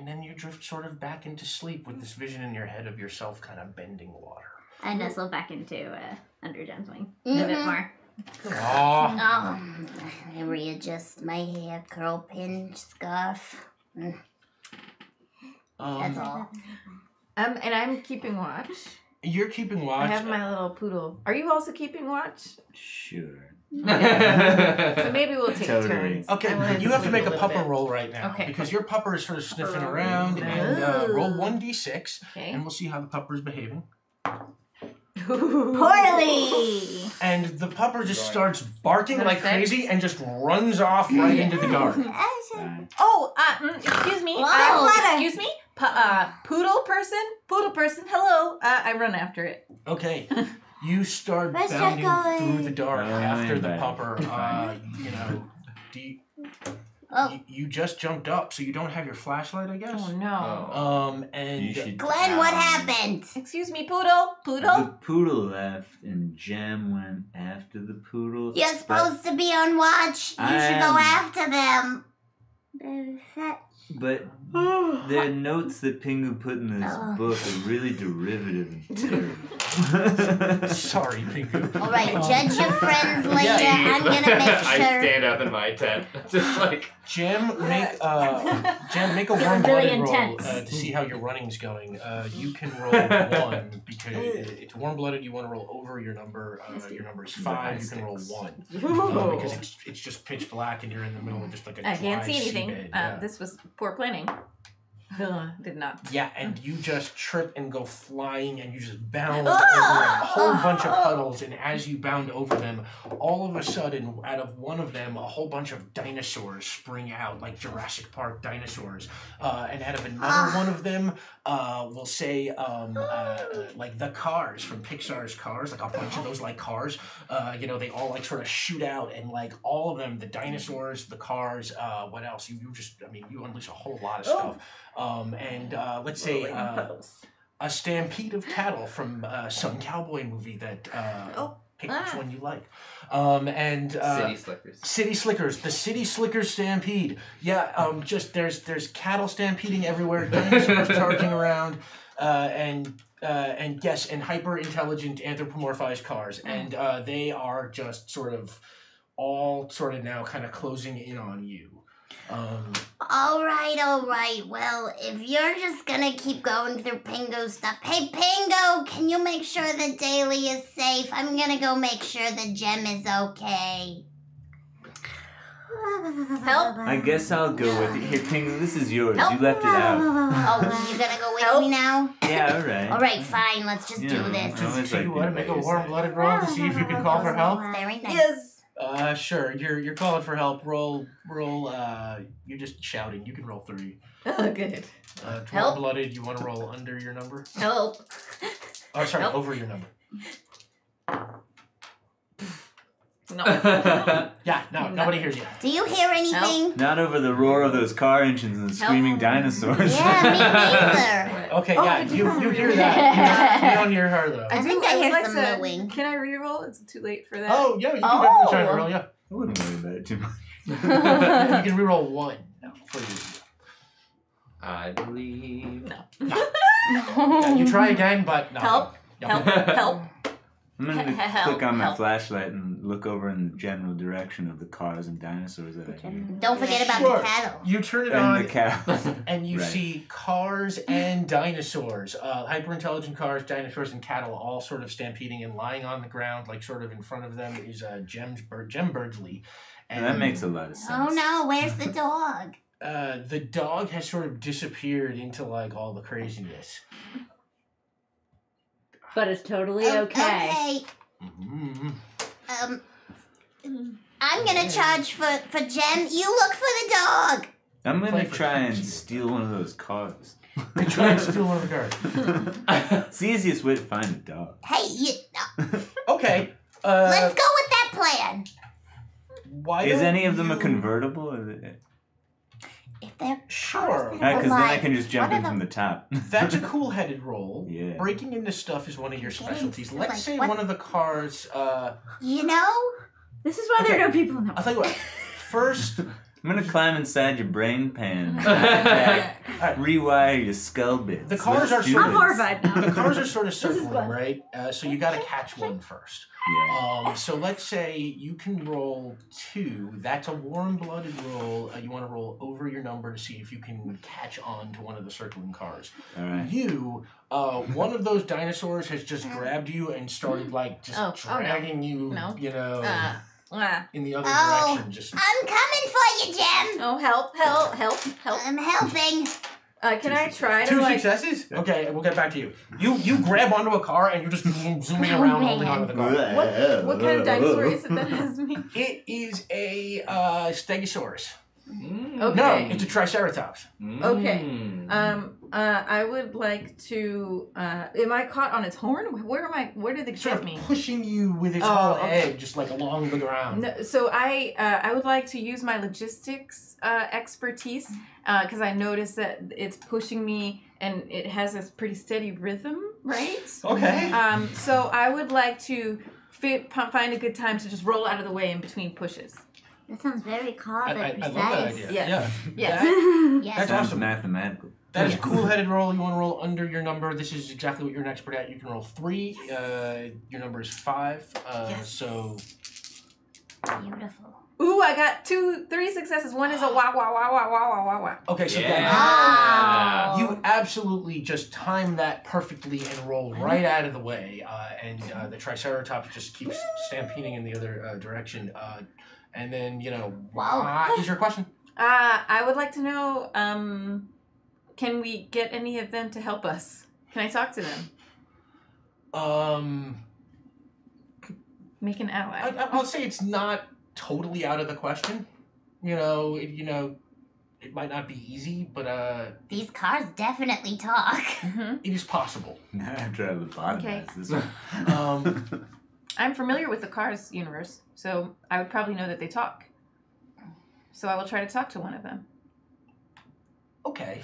then you drift sort of back into sleep with this vision in your head of yourself kind of bending water. I nestle back into under Jen's wing a bit more. Aww. Oh, I readjust my hair, curl, pin, scarf. That's all. And I'm keeping watch. You're keeping I watch. have my little poodle. Are you also keeping watch? Sure. So maybe we'll take Totally. turns. Okay, I wanna you have to sleep make a little pupper bit. roll right now. Okay. Because your pupper is sort of sniffing around. And roll 1d6. Okay. And we'll see how the pupper is behaving. Poorly. And the pupper just starts barking Is that a like six? crazy and just runs off right into the garden. Fine. Oh, excuse me. Whoa. Excuse me. Poodle person. Hello. I run after it. Okay. You start Where's that bounding going? through the dark after the Fine. pupper. Fine. You just jumped up, so you don't have your flashlight, I guess. Oh no. And You should. Glenn, what happened? Excuse me, Poodle. The poodle left, and Jem went after the poodle. You're supposed to be on watch. You should go after them. But the notes that Pingu put in this book are really derivative and terrible. Sorry, Pingu. All right, judge your friends later. Yeah. I'm gonna make I sure. stand up in my tent, just like. Jem, make a warm really blooded roll intense. to see how your running's going. You can roll 1 because it's warm blooded. You want to roll over your number. Your number is 5. You can roll 1 because it's just pitch black and you're in the middle of just like a I can't dry see anything. seabed, yeah. This was poor planning. Did not. Yeah, and you just trip and go flying and you just bound over a whole bunch of puddles, and as you bound over them, all of a sudden, out of one of them, a whole bunch of dinosaurs spring out, like Jurassic Park dinosaurs. And out of another one of them, we'll say, like the Cars from Pixar's Cars, like a bunch of those like cars, they all like sort of shoot out, and like all of them, the dinosaurs, the cars, what else? You unleash a whole lot of stuff. Let's say a stampede of cattle from some cowboy movie that pick which one you like. City Slickers. City Slickers, the City Slickers stampede. Yeah, just there's cattle stampeding everywhere, dinosaurs charging around, and hyper intelligent anthropomorphized cars, and they are just sort of now kind of closing in on you. All right. Well, if you're just gonna keep going through Pingo stuff, hey Pingo, can you make sure that Daly is safe? I'm gonna go make sure that Jem is okay. Help? I guess I'll go with it. Here, Pingu, this is yours. Help. You left it out. Oh, you gonna go with me now? Yeah, alright. All right, fine. Let's just do this. I always So you like want to make a warm-blooded roll to see if you can call for help? Very nice. Yes. Sure. You're calling for help. Roll. You're just shouting. You can roll 3. Oh, good. Warm blooded. You want to roll under your number? Help. Oh, sorry, Help. over your number. No. Yeah. No, nobody hears you. Do you hear anything? Not over the roar of those car engines and the screaming dinosaurs. Yeah, me neither. Okay. Yeah. You hear that. You don't hear her though. I think I would hear like some to- mooing. Can I reroll? It's too late for that. Oh yeah. You can definitely try to roll. Yeah. I wouldn't worry about it too much. You can reroll 1 for you. I believe. No. Yeah, you try again, but no. Help. No. Help. I'm going to Help, click on my help. flashlight and look over in the general direction of the cars and dinosaurs that I hear. Don't forget about Sure. the cattle. You turn it And on. the cows. And you Right. see cars and dinosaurs, hyper-intelligent cars, dinosaurs, and cattle all sort of stampeding, and lying on the ground, like sort of in front of them, is Jem Birdsley. And that makes a lot of sense. Oh no, where's the dog? The dog has sort of disappeared into like all the craziness. But it's totally okay. Okay. Mm-hmm. I'm gonna charge for Jem. You look for the dog. I'm going Play to for try and keeps. steal one of those cars. You try and steal one of the cars. It's the easiest way to find a dog. Hey, Okay. let's go with that plan. Why Is don't any of them a you- convertible? Or is it... If they're Sure. cars that are Because then I alive, can just jump what in are from the top. That's a cool-headed roll. Yeah. Breaking into stuff is one of your Getting specialties. like, Let's say what- one of the cars. You know? This is why there Okay. are no people in the I'll tell you what. First, I'm gonna climb inside your brain pan. Rewire your skull bits. The cars Let's are do sort I'm this. horrified now. The cars are sort of is circling, fun. right? So you got to catch one first. Yeah. So let's say you can roll 2. That's a warm-blooded roll. You want to roll over your number to see if you can catch on to one of the circling cars. All right. One of those dinosaurs has just grabbed you and started like just dragging you, you know, in the other direction. Just I'm coming for you, Jem. Oh, help. I'm helping. Can I try to 2 like... successes? Okay, we'll get back to you. You grab onto a car and you're just zooming around holding onto the car. What kind of dinosaur is it that has me? It is a Stegosaurus. Mm. Okay. No, it's a Triceratops. Okay. I would like to. Am I caught on its horn? Where am I? Where did it Sort get of me? pushing you with its Oh, whole okay. edge, just like along the ground. No, so I would like to use my logistics expertise because I noticed that it's pushing me and it has a pretty steady rhythm, right? Okay. So I would like to find a good time to just roll out of the way in between pushes. That sounds very calm and I precise. love that idea. Yes. Yeah. Yes. Yes. That's Sounds awesome. mathematical. That is a cool-headed roll. You want to roll under your number. This is exactly what you're an expert at. You can roll 3. Your number is 5. Yes. So Beautiful. Ooh, I got 3 successes. One is a wah wah wah wah wah wah wah wah. okay, so Yeah. you absolutely just time that perfectly and roll right out of the way, and the Triceratops just keeps stampeding in the other direction. And then Wow. is your question? I would like to know, can we get any of them to help us? Can I talk to them? Make an ally. I'll say it's not totally out of the question. It might not be easy, but These cars definitely talk. Mm-hmm. it is possible. Now I have to lobotomize Okay. this one. I'm familiar with the Cars universe, so I would probably know that they talk. So I will try to talk to one of them. Okay,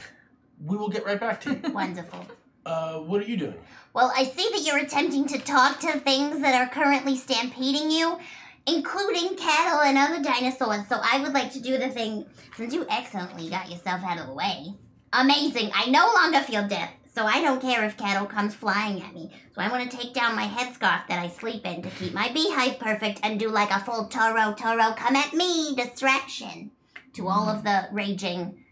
we will get right back to you. Wonderful. What are you doing? Well, I see that you're attempting to talk to things that are currently stampeding you, including cattle and other dinosaurs. So I would like to do the thing, since you excellently got yourself out of the way. Amazing. I no longer feel death, so I don't care if cattle comes flying at me. So I want to take down my headscarf that I sleep in to keep my beehive perfect and do like a full Toro, come at me distraction to all of the raging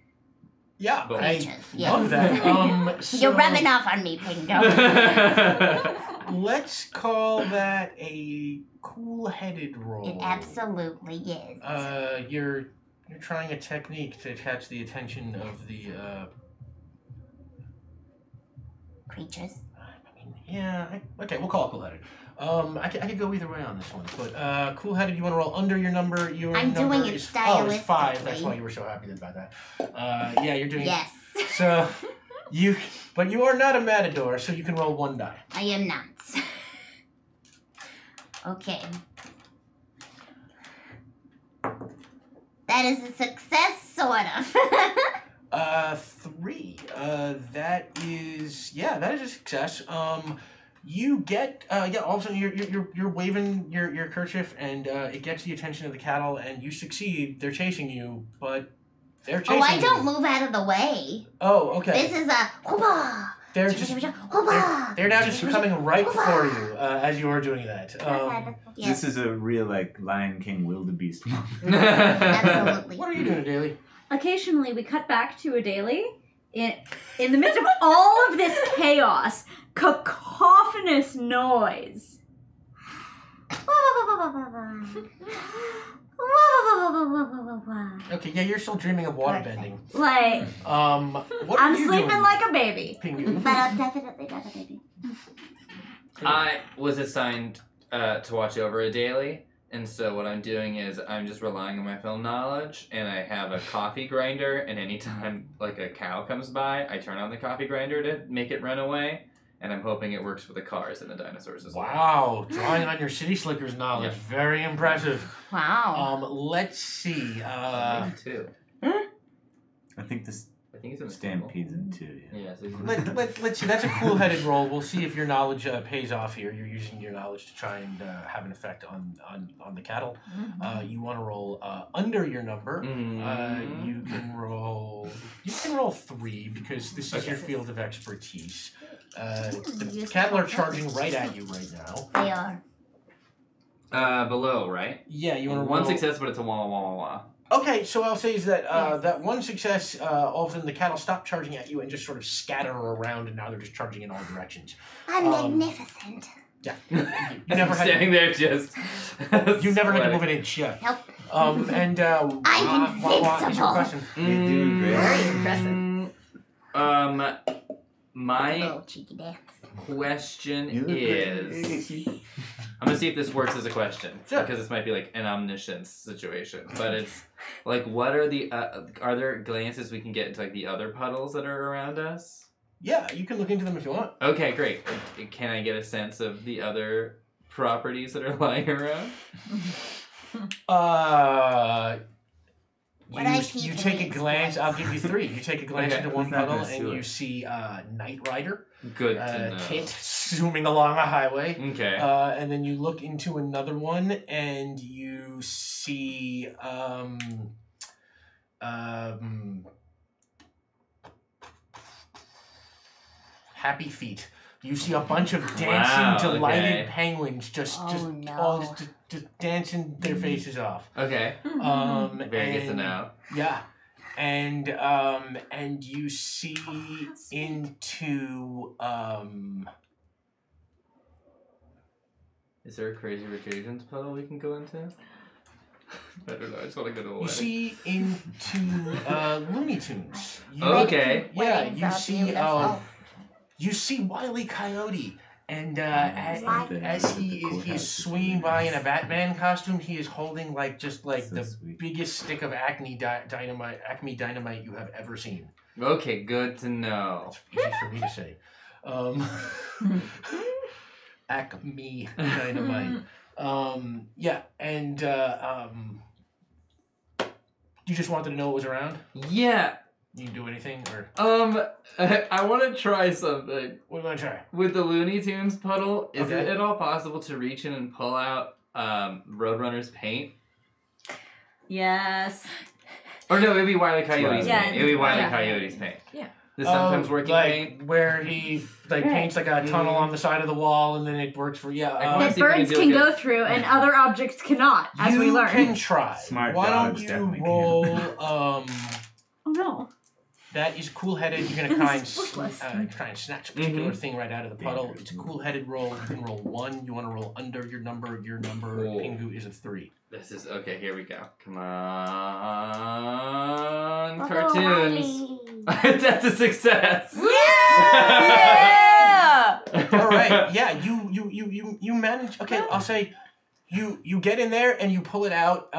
Yeah, creatures. I love that. You're rubbing off on me, Pingo. Let's call that a cool-headed roll. It absolutely is. You're trying a technique to catch the attention of the Creatures. okay, we'll call it cool-headed. I could go either way on this one, but cool-headed, you want to roll under your number. Your I'm number doing it is, oh, it's 5. That's stylistically. why you were so happy about that. Yeah, you're doing Yes, So you are not a matador, so you can roll 1 die. I am not. Okay. That is a success, sort of. 3. That is a success. You get all of a sudden you're waving your kerchief and it gets the attention of the cattle and you succeed. They're chasing you, but they're chasing Oh, I don't you. move out of the way. Oh, okay. This is a hooba. They're just Hooba. they're now just coming right for you as you are doing that. Yes, This is a real Lion King wildebeest moment. absolutely. What are you doing, Daly? Occasionally, we cut back to a daily in the midst of all of this chaos, cacophonous noise. Okay, yeah, you're still dreaming of water bending. Like, What I'm are you sleeping doing, like a baby. Pingu? But I'm definitely not a baby. I was assigned to watch over a daily, and so what I'm doing is I'm just relying on my film knowledge, and I have a coffee grinder, and anytime like a cow comes by, I turn on the coffee grinder to make it run away, and I'm hoping it works for the cars and the dinosaurs as well. Wow, drawing on your city slickers knowledge, Yeah. very impressive. Wow. Let's see. Me too. I think this think he's in the Stampede's in 2, yeah. Yeah, so he's in the Let's see. That's a cool-headed roll. We'll see if your knowledge pays off here. You're using your knowledge to try and have an effect on the cattle. You want to roll under your number. You can roll 3 because this is your field of expertise. The cattle are charging right at you right now. They are. below, right? Yeah, you want to roll One success, but it's a wah wah wah. Okay, so I'll say is that that one success, all of a sudden the cattle stop charging at you and just sort of scatter around, and now they're just charging in all directions. I'm magnificent. Yeah, you never had standing there just. you never had to move an inch. Yeah. Nope. And I'm what is your question? You're doing great. Very impressive. My Oh, cheeky dance. question You look is. great. I'm gonna see if this works as a question, Sure. because this might be like an omniscience situation. But it's like, what are the are there glances we can get into like the other puddles that are around us? Yeah, you can look into them if you want. Okay, great. Can I get a sense of the other properties that are lying around? What I You see take a today is glance. great. I'll give you 3. You take a glance Okay. into one Who's not puddle gonna and sue you us? see Knight Rider, Good to know. Kit zooming along a highway. Okay. And then you look into another one and you see Happy Feet. You see a bunch of dancing, Wow, delighted okay. penguins just Oh, no. all just dancing their faces off. Okay. Very good to and- know. Yeah. And you see into Is there a Crazy Rich Asians puddle we can go into? I don't know. I just want to go to a you wedding. see into Looney Tunes. You, Okay. Yeah, Weddings you are see beautiful. you see Wile E. Coyote, and Why? as he is swinging by in a Batman costume, he is holding just So the sweet. biggest stick of Acme dynamite you have ever seen. Okay, good to know. It's easy for me to say. Acme dynamite. Yeah, and you just wanted to know what was around? Yeah. You can do anything, or I want to try something. what do you want to try? With the Looney Tunes puddle, is Okay. it at all possible to reach in and pull out Roadrunner's paint? Yes. Or no, it'd be Wile E. Coyote's Yeah, paint. It'd be Wile E. yeah. Coyote's paint. Yeah. The sometimes working like paint. where he Right. paints like a tunnel on the side of the wall, and then it works for I wanna That see if we birds do can like go through and other objects cannot, as you we learn. can try. Smart Why dogs don't you definitely can. roll? Oh no. That is cool-headed. You're gonna try and Bookless. try and snatch a particular thing right out of the puddle. It's a cool-headed roll. You can roll 1. You want to roll under your number. Your number, Cool. Pingu, is a 3. This is okay. Here we go. Come on, Bravo, cartoons. Wiley. That's a success. Yeah! All right. Yeah. You manage. Okay. I'll say. You get in there and you pull it out,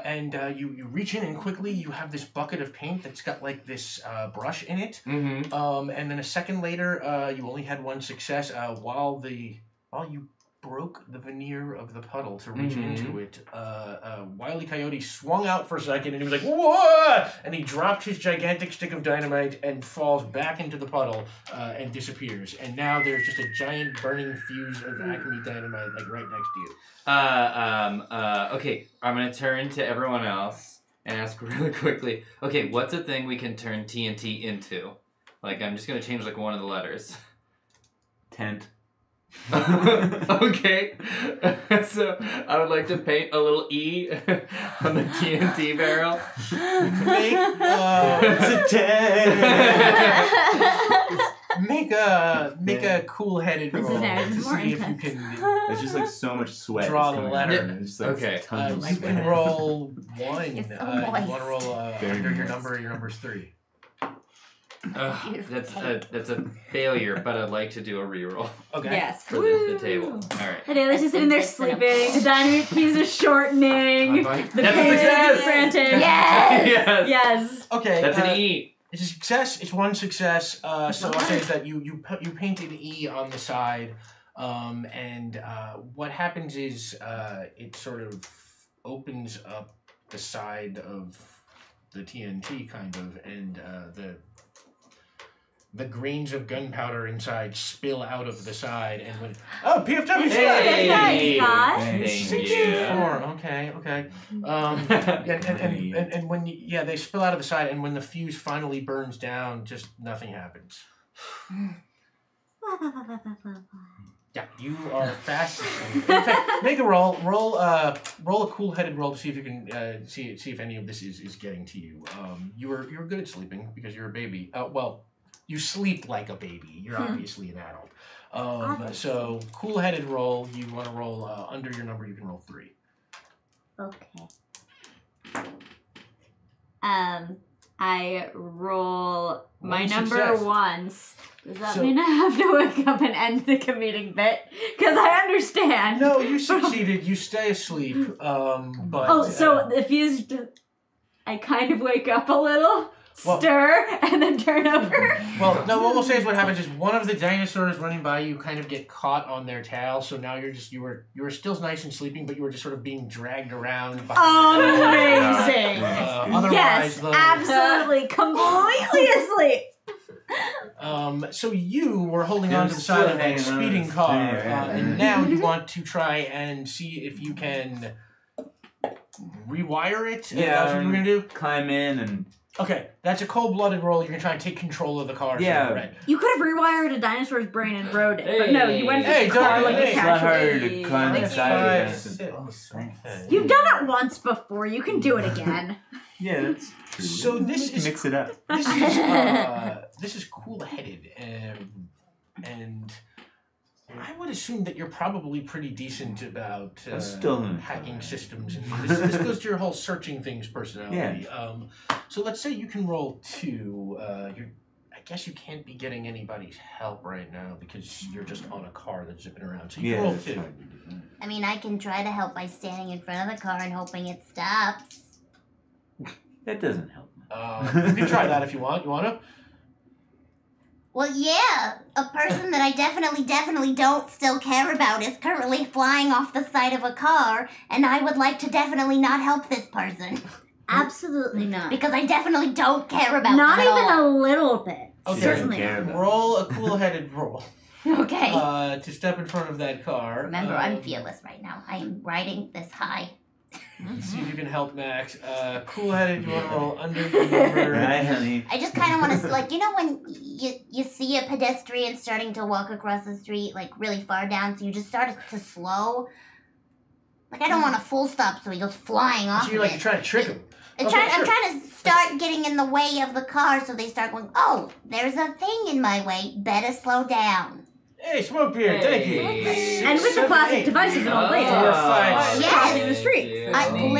and you reach in and quickly you have this bucket of paint that's got like this brush in it. Mm-hmm. And then a second later, you only had 1 success. While you broke the veneer of the puddle to reach into it, Wile E. Coyote swung out for a second, and he was like, "Whoa!" And he dropped his gigantic stick of dynamite and falls back into the puddle and disappears. And now there's just a giant burning fuse of Acme dynamite like right next to you. Okay, I'm gonna turn to everyone else and ask really quickly. Okay, what's a thing we can turn TNT into? Like, I'm just gonna change like one of the letters. Tent. Okay, so I would like to paint a little E on the TNT barrel. Make a cool-headed This is roll now to more see if you intense. can. There's just like so much sweat. Draw is the coming letter. out, and there's just, like, Okay. tons of You sweat. can roll 1. You're so You want moist. to roll Very under your moist. number. Your number's 3. That's a failure, but I'd like to do a reroll Okay. Yes. for the table. All right. And Taylor's just sitting there sleeping. The dynamite fuse is shortening. That's The a paint is success! frantic. Yes! Yes. Yes. Okay. That's an E. It's a success. It's 1 success. So I'll say is that you paint an E on the side, and what happens is it sort of opens up the side of the TNT kind of, and the grains of gunpowder inside spill out of the side, and when PFW, Hey! Nice, 64. Okay. And when they spill out of the side, and when the fuse finally burns down, just nothing happens. Yeah, you are fast. In fact, make a roll. Roll a cool-headed roll to see if you can see if any of this is getting to you. You're good at sleeping because you're a baby. Well, you sleep like a baby. You're obviously an adult. So cool-headed roll. You want to roll under your number. You can roll 3. Okay. I roll my One number success. once. Does that So- mean I have to wake up and end the comedic bit? Because I understand. No, you succeeded. You stay asleep. But So the fuse, I kind of wake up a little, Well- stir, and then turn over. Well, no, what we'll say is what happens is one of the dinosaurs running by you kind of get caught on their tail, so now you were still nice and sleeping, but you were just sort of being dragged around behind Amazing. otherwise, Yes, though, absolutely, completely asleep. so you were holding on to the side of a speeding car, and now you want to try and see if you can rewire it? That's what you were going to do? Climb in and... Okay, that's a cold-blooded roll. You're going to try and take control of the car. Yeah. So right. You could have rewired a dinosaur's brain and rode it, but no, you went for Hey, the car don't- like a hey, It's not hard casualty. to climb Like, inside of Five, it. six. Oh, thanks. Okay. You've done it once before. You can do it again. Yeah, that's true. So this We can is- mix it up. This is cool-headed, and I would assume that you're probably pretty decent about Still in hacking systems. And this goes to your whole searching things personality. So let's say you can roll 2. I guess you can't be getting anybody's help right now because you're just on a car that's zipping around. So you can roll that's 2. hard to do. I mean, I can try to help by standing in front of the car and hoping it stops. That doesn't help. You can try that if you want. You want to? Well, yeah, a person that I definitely don't still care about is currently flying off the side of a car, and I would like to definitely not help this person. Absolutely not. Because I definitely don't care about Not them at even all. a little bit. Okay. Certainly Care not. about Roll a cool-headed roll. Okay. To step in front of that car. Remember, I'm fearless right now. I am riding this high. See if you can help Max. Cool-headed, you want to roll under your number. Right, honey? I just kind of want to, like, you know when you see a pedestrian starting to walk across the street, like, really far down, so you just start to slow? Like, I don't want a full stop, so he goes flying off So you're of like it. trying to trick him. I'm Okay, trying sure. to start getting in the way of the car, so they start going, oh, there's a thing in my way, better slow down. Hey, smoke beer, thank you. Hey. And with the classic device of an old lady. 4, 5, Yes. Crossing the street.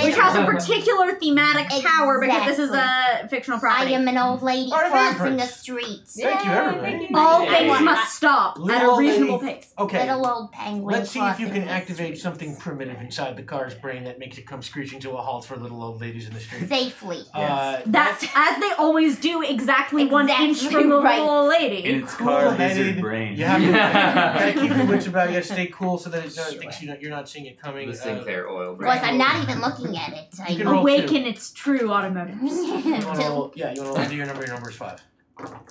Which has a particular thematic power because this is a fictional I property. am an old lady Art of crossing the Inference. street. Thank you, everybody. All Yeah. things Yeah. must stop at Little a old reasonable lady- pace. Okay, Little old penguin. let's see if you crossing can the activate street. something primitive inside the car's brain that makes it come screeching to a halt for little old ladies in the street. Safely. That's as they always do, exactly 1 inch Exactly from the right. little lady. In its car Cool-headed. lizard brain. You have to gotta keep your wits about you. Gotta stay cool so that it thinks you're not seeing it coming. The Sinclair oil. Of course, I'm not even looking at it. You can roll Awaken its true automotive. You want to Two roll? Yeah, you want to roll your number. Your number is 5.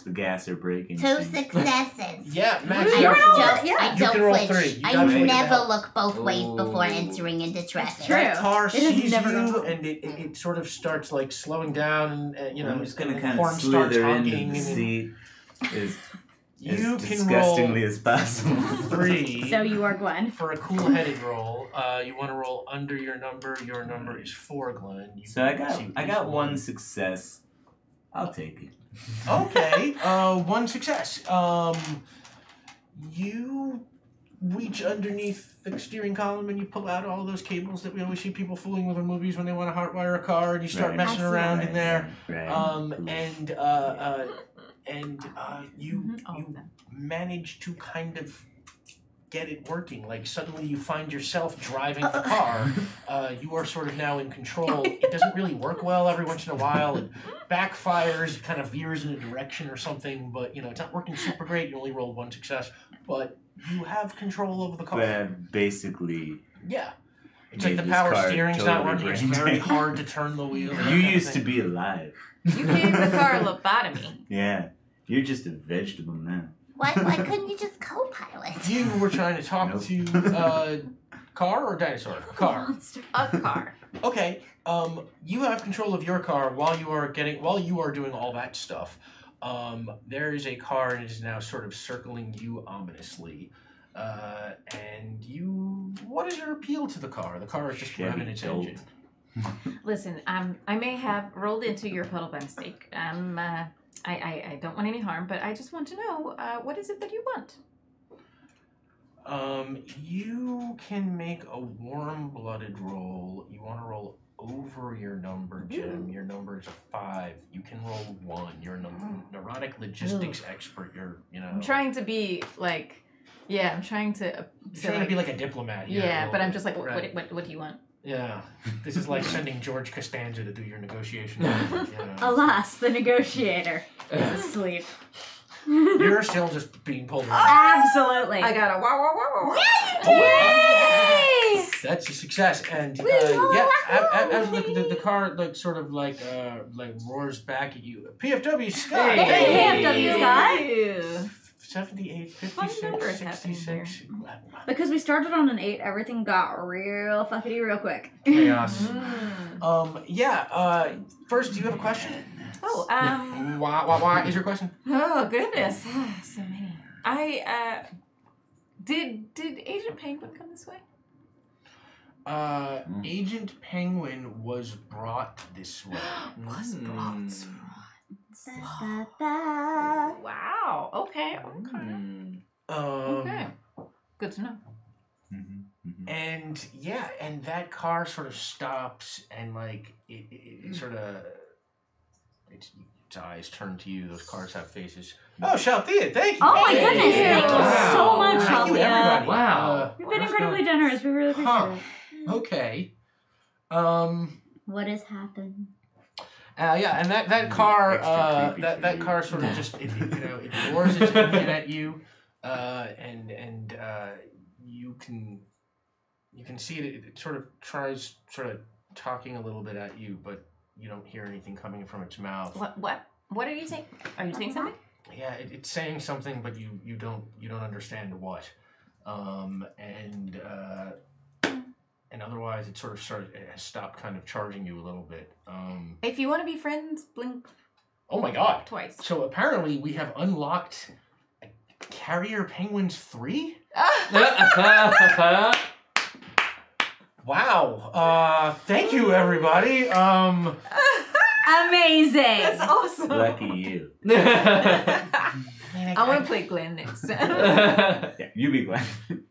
The gas are breaking. successes. Yeah, Max. I you don't, have yeah. I You don't can roll flinch. 3. You I gotta make it never help. look both ways before Ooh. entering into traffic. True. That car It is sees never gonna you, help. and it sort of starts like slowing down, and you know, I'm just gonna and the kind of horn starts slither honking, into the and seat as you can disgustingly roll as possible. 3 So you are Glenn. for a cool-headed roll. You want to roll under your number. Your number is 4, Glenn. You So I can see got which one success. I'll take it. Okay, 1 success. You reach underneath the steering column and you pull out all those cables that we always see people fooling with in movies when they want to hardwire a car, and you start Right. messing around in there. Right. You All of them. manage to kind of get it working. Like suddenly you find yourself driving the car. You are sort of now in control. It doesn't really work well every once in a while. It backfires, it kind of veers in a direction or something, but you know, it's not working super great. You only rolled 1 success, but you have control over the car. But basically, Yeah. It's like made the this power car steering's not totally working. It's brain very dead. hard to turn the wheel. you used to be alive. You gave the car a lobotomy. Yeah. You're just a vegetable now. Why couldn't you just co-pilot? You were trying to talk Nope. to car or dinosaur? Car. A car. Okay. You have control of your car while you are doing all that stuff. There is a car and it is now sort of circling you ominously. And what is your appeal to the car? The car is just Chevy revving its Bolt. engine. Listen, I may have rolled into your puddle by mistake. I don't want any harm, but I just want to know, what is it that you want? You can make a warm-blooded roll. You want to roll over your number, Jim. Your number is a 5. You can roll 1. You're a neurotic logistics expert. I'm trying to be like, I'm trying to. You're trying to be like a diplomat here. Yeah, but I'm just like, Right. what do you want? Yeah, this is like sending George Costanza to do your negotiation. Alas, the negotiator is asleep. You're still just being pulled around. Absolutely. I got a wow. Yay! That's a success, and as the car roars back at you. PFW Sky. Hey, PFW Sky. 78, Fun numbers 56, happening 66. Because we started on an 8, everything got real fuckity real quick. Chaos. First, do you have a question? Oh, Why is your question? oh goodness, so many. Did Agent Penguin come this way? Agent Penguin was brought this way. Wow. Okay. Okay. Good to know. And and that car sort of stops and like it sort of its eyes turn to you. Those cars have faces. Oh, Shalthea, thank you. Oh my goodness, thank you so much, Thank you, Shalthea. everybody. Wow. You've been incredibly generous. We really appreciate it. Okay. What has happened? And that car, Extra creepy that for car you. sort of just it roars its engine at you, and you can see it sort of tries talking a little bit at you, but you don't hear anything coming from its mouth. What are you saying? Are you saying something? Yeah, it's saying something, but you don't understand what. And otherwise, it has stopped kind of charging you a little bit. If you want to be friends, blink Oh my god. twice. So apparently we have unlocked Carrier Penguins 3? Wow. Thank you, everybody. Amazing. That's awesome. Lucky you. I want to play Glenn next time. Yeah, you be glad.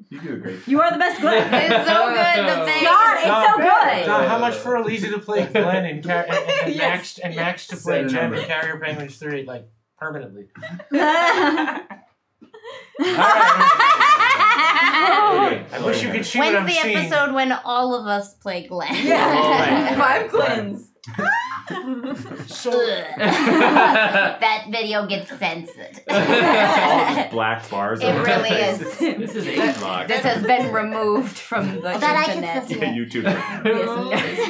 You do a great job. You are the best Glenn. It's so good. The thing. God, it's so good. John, how much for Elisa to play Glenn and Yes. Max to Set play a Jem number. and Carrier Penguins 3, like, permanently? Okay. I wish you could see When's what I'm the seeing. episode when all of us play Glenn? Yeah. 5 Glens. So, That video gets censored. It's all just black bars. It over really my is. face. This is age locked. This has been removed from the That I can internet. still Yeah, see.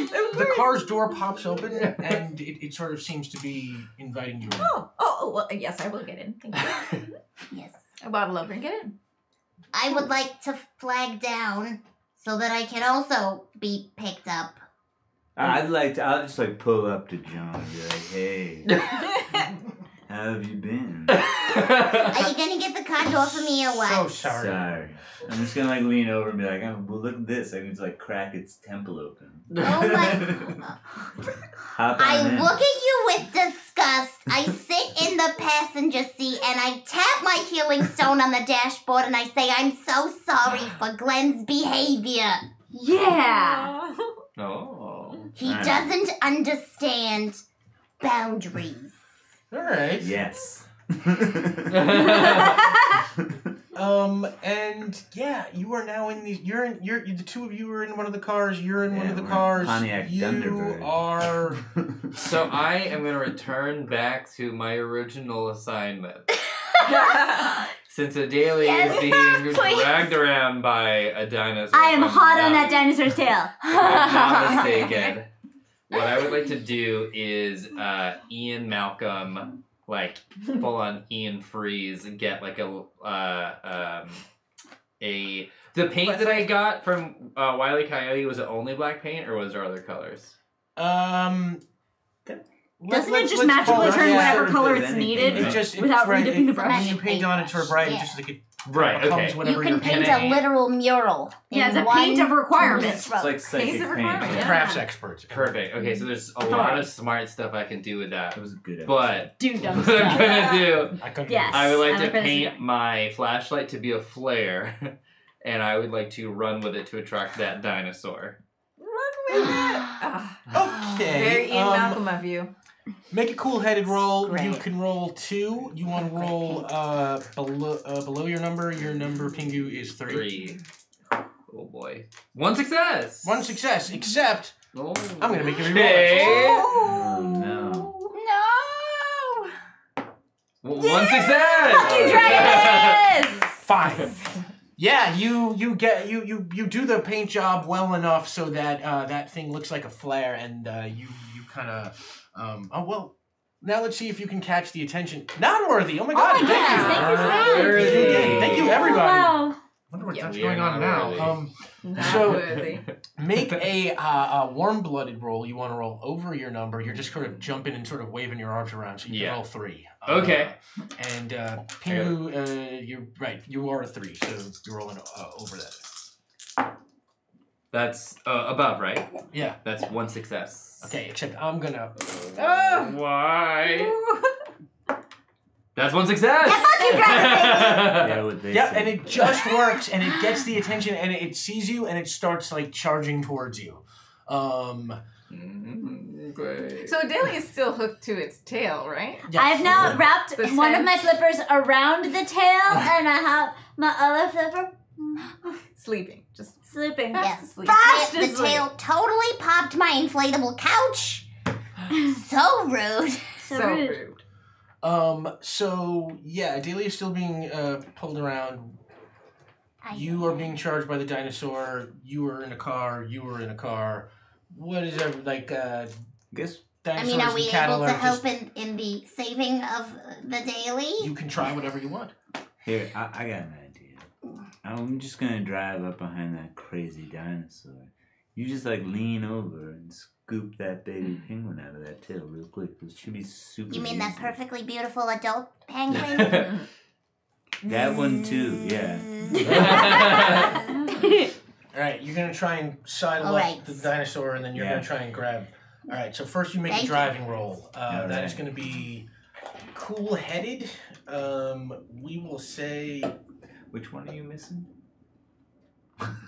YouTube. the car's door pops open, and it sort of seems to be inviting you in. Oh, well, yes, I will get in. Thank you. Yes. A bottle over and get in. I would like to flag down so that I can also be picked up. I'll just like pull up to John and be like, hey, how have you been? Are you gonna get the cards off of me or what? So sorry. Sorry. I'm just gonna like lean over and be like, oh, well, look at this. I can just like crack its temple open. Oh my! Hop on I in. look at you with disgust. I sit in the passenger seat and I tap my healing stone on the dashboard and I say, I'm so sorry for Glenn's behavior. Yeah. Oh. He Alright. doesn't understand boundaries. All right. Yes. And yeah, you are now in these. You're the two of you are in one of the cars. You're in one Yeah, of the we're cars. Pontiac you Thunderbird. are. So I am going to return back to my original assignment. Since Adelia Yes, is being please. dragged around by a dinosaur. I am if I'm hot on not- that dinosaur's tail. if I'm not mistaken. What I would like to do is Ian Malcolm like full on Ian Freeze and get like the paint that I got from Wile E. Coyote, was it only black paint or was there other colors? Doesn't it just magically turn whatever color it's needed without redipping the brush? When you paint on it for a bright, it's just like it becomes You whatever can you're paint painting. a literal mural. Yeah, in it's a one paint of requirements. It's like psychic Paints of paint. requirement, yeah. Crafts experts. Perfect. Okay, so there's a lot of smart stuff I can do with that. That was a good episode. But Do dumb what I'm stuff. gonna do, I couldn't. Yes. I would like I'm to gonna paint see my flashlight to be a flare, and I would like to run with it to attract that dinosaur. Run with it. Ah, Okay. very Ian Malcolm of you. Make a cool-headed roll. Great. You can roll 2. You want to roll below your number. Your number, Pingu, is 3. 3. Oh boy. 1 success! 1 success, except Oh. I'm going to make you Okay. reroll Oh no. No! 1 success! Fuck you, Dragonus! it. Fine. Yeah, you do the paint job well enough so that that thing looks like a flare, and you kind of oh well. Now let's see if you can catch the attention. Not worthy. Oh my God! my Thank goodness, you. thank you so much. You did. Thank you, everybody. Wow. Wonder Yeah, what's we going are on not now. worthy. Not So- worthy. Make a warm-blooded roll. You want to roll over your number. You're just sort of jumping and sort of waving your arms around, so you Yeah. can roll 3. Okay. And Pingu, you're right. You are a 3, so you're rolling over that. That's above, right? Yeah. That's 1 success. Okay. Except I'm gonna. Why? That's 1 success! Yeah, what they Yeah, say. and it just works, and it gets the attention, and it sees you, and it starts like charging towards you. Great. So Daly is still hooked to its tail, right? Yeah. I have now wrapped The one of tent. my flippers around the tail, and I have my other flipper Sleeping. Just sleeping. fast Yes. asleep. Fast The asleep. tail totally popped my inflatable couch. So rude. So So rude. rude. So yeah, Adelia is still being pulled around. You are being charged by the dinosaur. You were in a car. You were in a car. What is that like? Guess I Dinosaurs mean, are we and cattle able to are help just, in the saving of the daily? You can try whatever you want. here, I got an idea. I'm just gonna drive up behind that crazy dinosaur. You just like lean over and scoop that baby penguin out of that tail real quick. It should be super You mean that easy. perfectly beautiful adult penguin? That one too, yeah. All right, you're gonna try and sidle All up right. the dinosaur, and then you're Yeah. gonna try and grab. All right, so first you make Thank a you. driving roll. All That is right. gonna be cool-headed. We will say. Which one are you missing?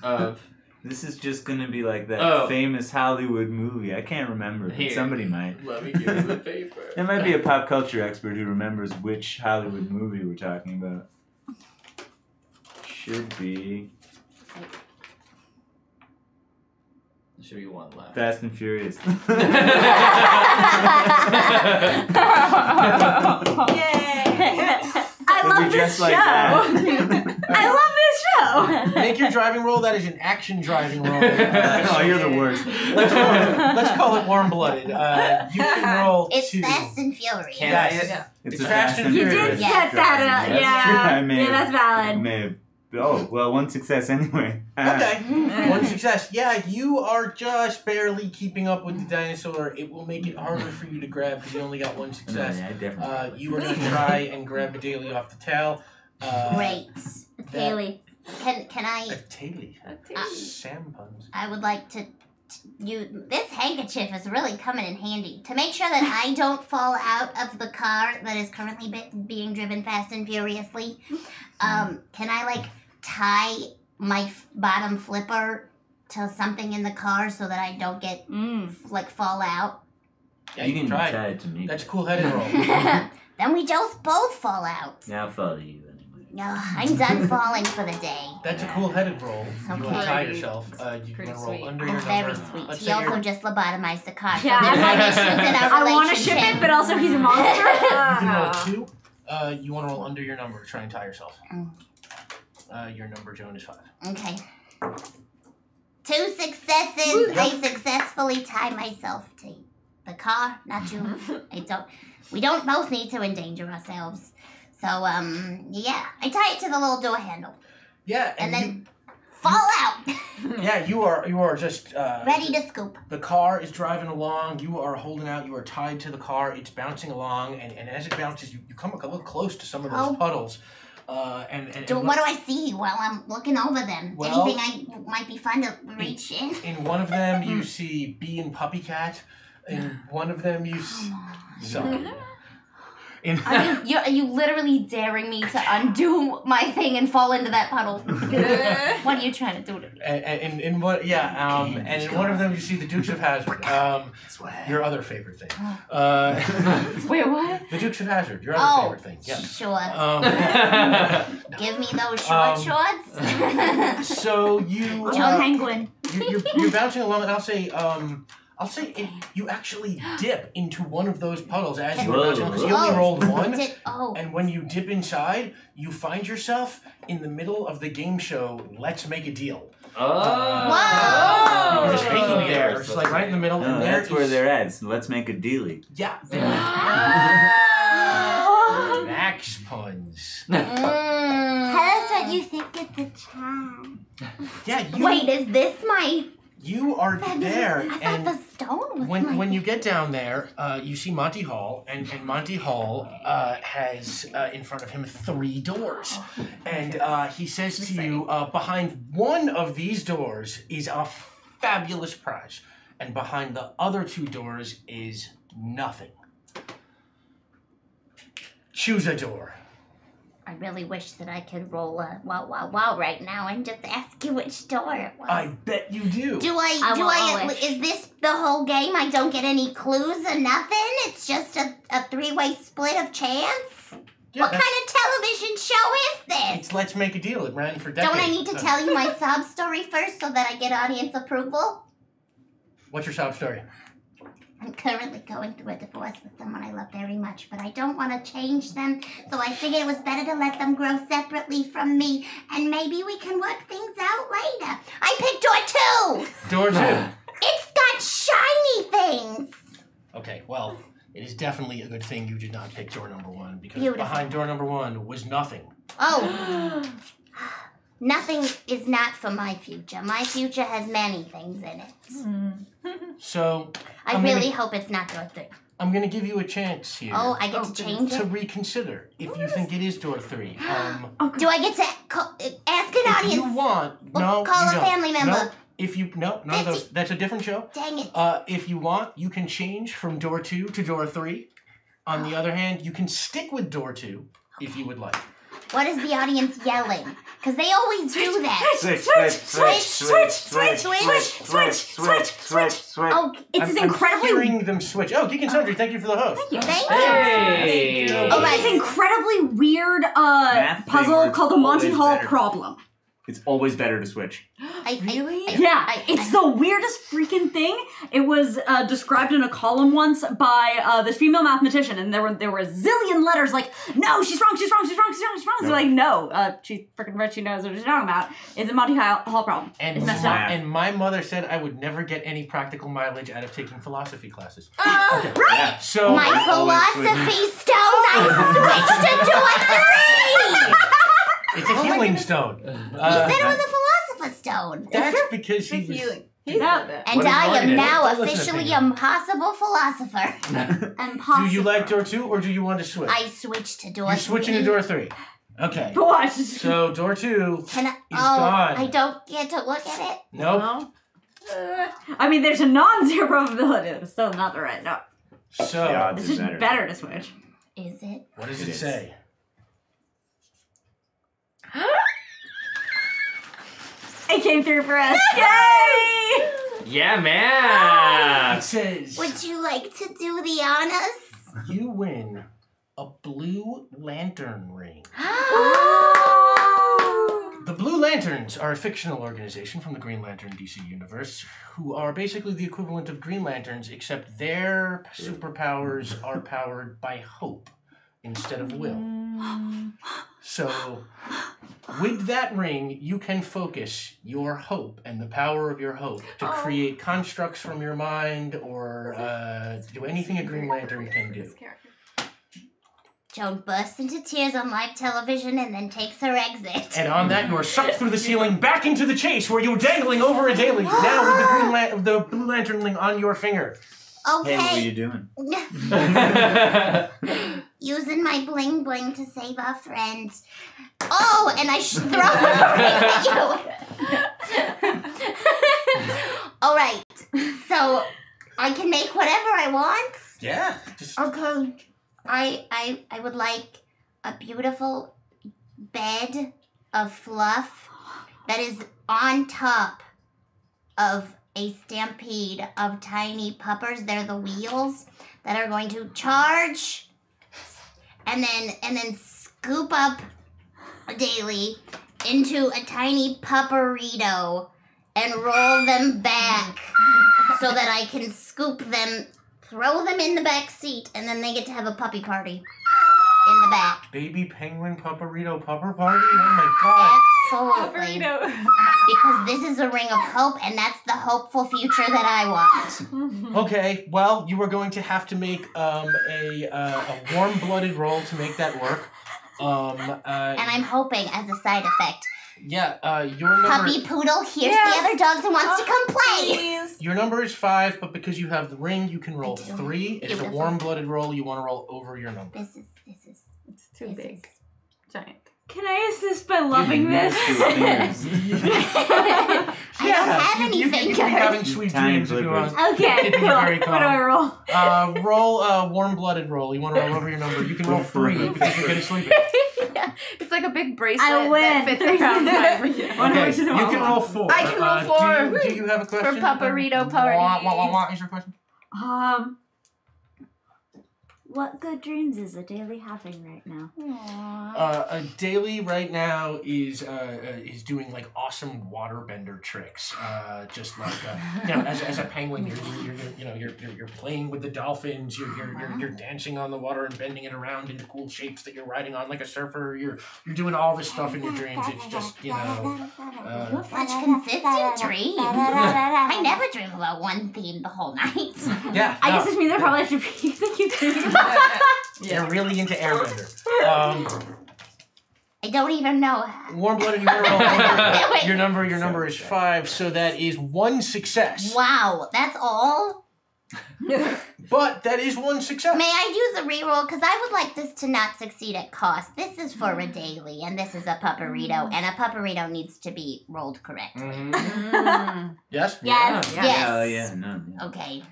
Of This is just gonna be like that Oh. famous Hollywood movie. I can't remember, but Here. somebody might. Let me give you the paper. There might be a pop culture expert who remembers which Hollywood movie we're talking about. Should be There should be one left. Fast and Furious. I It'll be love this just show. like that. I love this show. Make your driving roll. That is an action driving roll. Oh, you're the worst. Let's call it warm-blooded. You can roll It's 2. Fast and Furious. Can Yes. I? It's It's a Fast and You Furious. did Yes. set that up. That's Yeah. true. I may Yeah, have- that's valid. May have. Oh, well, one success anyway. Okay, one success. Yeah, you are just barely keeping up with the dinosaur. It will make it harder for you to grab because you only got one No, success. yeah, I definitely. You are going to try and grab the daily off the tail. Great. Daily. Can I? A taily. Sam puns. I would like to. This handkerchief is really coming in handy to make sure that I don't fall out of the car that is currently being driven fast and furiously. Can I like tie my bottom flipper to something in the car so that I don't get like fall out? Yeah, You you can try tie it. it to me. That's a cool-headed roll. Then we just both fall out. Now I'll follow you anyway. I'm done falling for the day. That's a cool-headed roll. You want to Okay. tie yourself. You Pretty want to roll sweet. under I'm your very number. sweet. Let's He say also you're- just lobotomized the car. Yeah, so there's I'm no issues in our I want to ship relationship. it, but also he's a monster. You can roll 2. You want to roll under your number to try and tie yourself. Your number, Joan, is 5. Okay. 2 successes. I successfully tie myself to the car, not you. We don't both need to endanger ourselves. So, yeah, I tie it to the little door handle. Yeah, And then fall out. Yeah, you are just Ready to scoop. The car is driving along. You are holding out. You are tied to the car. It's bouncing along, and as it bounces, you come a little close to some of those puddles. What do I see while I'm looking over them? Well, Anything might be fun to reach in? In one of them, you see Bee and Puppy Cat. In one of them, you see... Sorry. Are you literally daring me to undo my thing and fall into that puddle? What are you trying to do to me? And in one, and in one of them, you see the Dukes of Hazzard. Your other favorite thing. Wait, what? The Dukes of Hazzard. Your other favorite thing. Yeah. Sure. Give me those shorts. So you. Penguin. You're bouncing along, and I'll say you actually dip into one of those puddles as you were bouncing because you only rolled one. And when you dip inside, you find yourself in the middle of the game show Let's Make a Deal. Whoa! You're just hanging there, just like right in the middle. And that's where they're at. So let's make a dealie. Yeah. Max puns. Tell us what you think of the chat. Yeah. Wait, is this my... You are there, and the stone was when you get down there, you see Monty Hall, and Monty Hall has in front of him 3 doors, and he says to you, behind one of these doors is a fabulous prize, and behind the other 2 doors is nothing. Choose a door. I really wish that I could roll a wow right now and just ask you which door it was. I bet you do. Is this the whole game? I don't get any clues or nothing? It's just a 3-way split of chance? Yeah, what kind of television show is this? It's Let's Make a Deal. It ran for decades. Don't I need to tell you my sob story first so that I get audience approval? What's your sob story? I'm currently going through a divorce with someone I love very much, but I don't want to change them, so I figured it was better to let them grow separately from me, and maybe we can work things out later. I picked door 2! Door 2. It's got shiny things! Okay, well, it is definitely a good thing you did not pick door number 1, because Beautiful. behind door number 1 was nothing. Oh. Nothing is not for my future. My future has many things in it. So... I really hope it's not door 3. I'm going to give you a chance here. Oh, I get to change to it? reconsider if you think it is door 3. Do I get to ask an audience? If you want, no, call you a don't. family member. None of those. That's a different show. Dang it. If you want, you can change from door 2 to door 3. On the other hand, you can stick with door 2 if you would like. What is the audience yelling? Because they always do that. Switch. Oh, it's incredibly... I'm hearing them switch. Oh, Geek and Sundry, thank you for the host. Thank you. Hey! Oh, it's an incredibly weird puzzle called the Monty Hall problem. It's always better to switch. Really? It's the weirdest freaking thing. It was described in a column once by this female mathematician, and there were a zillion letters like, no, she's wrong. So like, no, she's freaking rich. She knows what she's talking about. It's a Monty Hall problem. It's messed up. And my mother said I would never get any practical mileage out of taking philosophy classes. Right. Yeah, so my philosophy stone, I switched to 2 and 3! It's a healing stone. You said it was a philosopher's stone. That's because he was... Healing. And I am now officially a possible philosopher. Do you like door 2 or do you want to switch? I switched to door 3. You're switching to door 3. Okay. What? So door 2 is gone. I don't get to look at it? Nope. I mean, there's a non-zero probability that it's still not the right no. So it's just better to switch. Is it? What does it say? It came through for us. Yay! Yeah, man! It says... Would you like to do the honors? You win a blue lantern ring. The Blue Lanterns are a fictional organization from the Green Lantern DC universe who are basically the equivalent of Green Lanterns, except their superpowers are powered by hope. instead of will. So, with that ring, you can focus your hope and the power of your hope to create constructs from your mind or do anything a Green Lantern can do. Joan bursts into tears on live television and then takes her exit. And on that, you are sucked through the ceiling back into the chase where you were dangling over a daily, now with the Blue Lantern ring on your finger. Okay. Hey, what are you doing? Using my bling bling to save our friends. Oh, and I throw it at you. All right. So I can make whatever I want. Yeah. Okay. I would like a beautiful bed of fluff that is on top of a stampede of tiny puppers. They're the wheels that are going to charge and then scoop up Daily into a tiny pupperito and roll them back so that I can scoop them, throw them in the back seat, and then they get to have a puppy party in the back. Baby penguin pupperito pupper party? Oh my god. Absolutely. Because this is a ring of hope, and that's the hopeful future that I want. Okay, well, you are going to have to make a warm-blooded roll to make that work. And I'm hoping as a side effect. Yeah, your number... Puppy Poodle hears the other dogs and wants to come play. Your number is 5, but because you have the ring, you can roll 3. It's a Beautiful. warm-blooded roll. You want to roll over your number. This is It's too big. Giant. Can I assist by loving this? I don't have any You can be fingers. having sweet dreams if you want. Okay, It'd be cool. very What do I roll? Roll a warm-blooded roll. You want to roll over your number. You can roll 3 because you're getting sleepy. Yeah, it's like a big bracelet I win. that fits around my Okay, you can roll 4. I can roll 4. Do you have a question? For Pupperito Party. What is your question? What good dreams is a daily having right now? A daily right now is doing like awesome waterbender tricks. Just like as a penguin, you're playing with the dolphins. You're dancing on the water and bending it around into cool shapes that you're riding on like a surfer. You're doing all this stuff in your dreams. It's just You have such consistent dreams. I never dream about one theme the whole night. yeah. I guess this means I probably should be that you dream. You're really into Airbender. I don't even know. Warm-blooded, your number is 5, so that is 1 success. Wow, that's all? But that is 1 success. May I use a reroll? Because I would like this to not succeed at cost. This is for a daily, and this is a pupperito, and a pupperito needs to be rolled correctly. Yes? Yes. Oh, yeah, no. Yeah. Okay.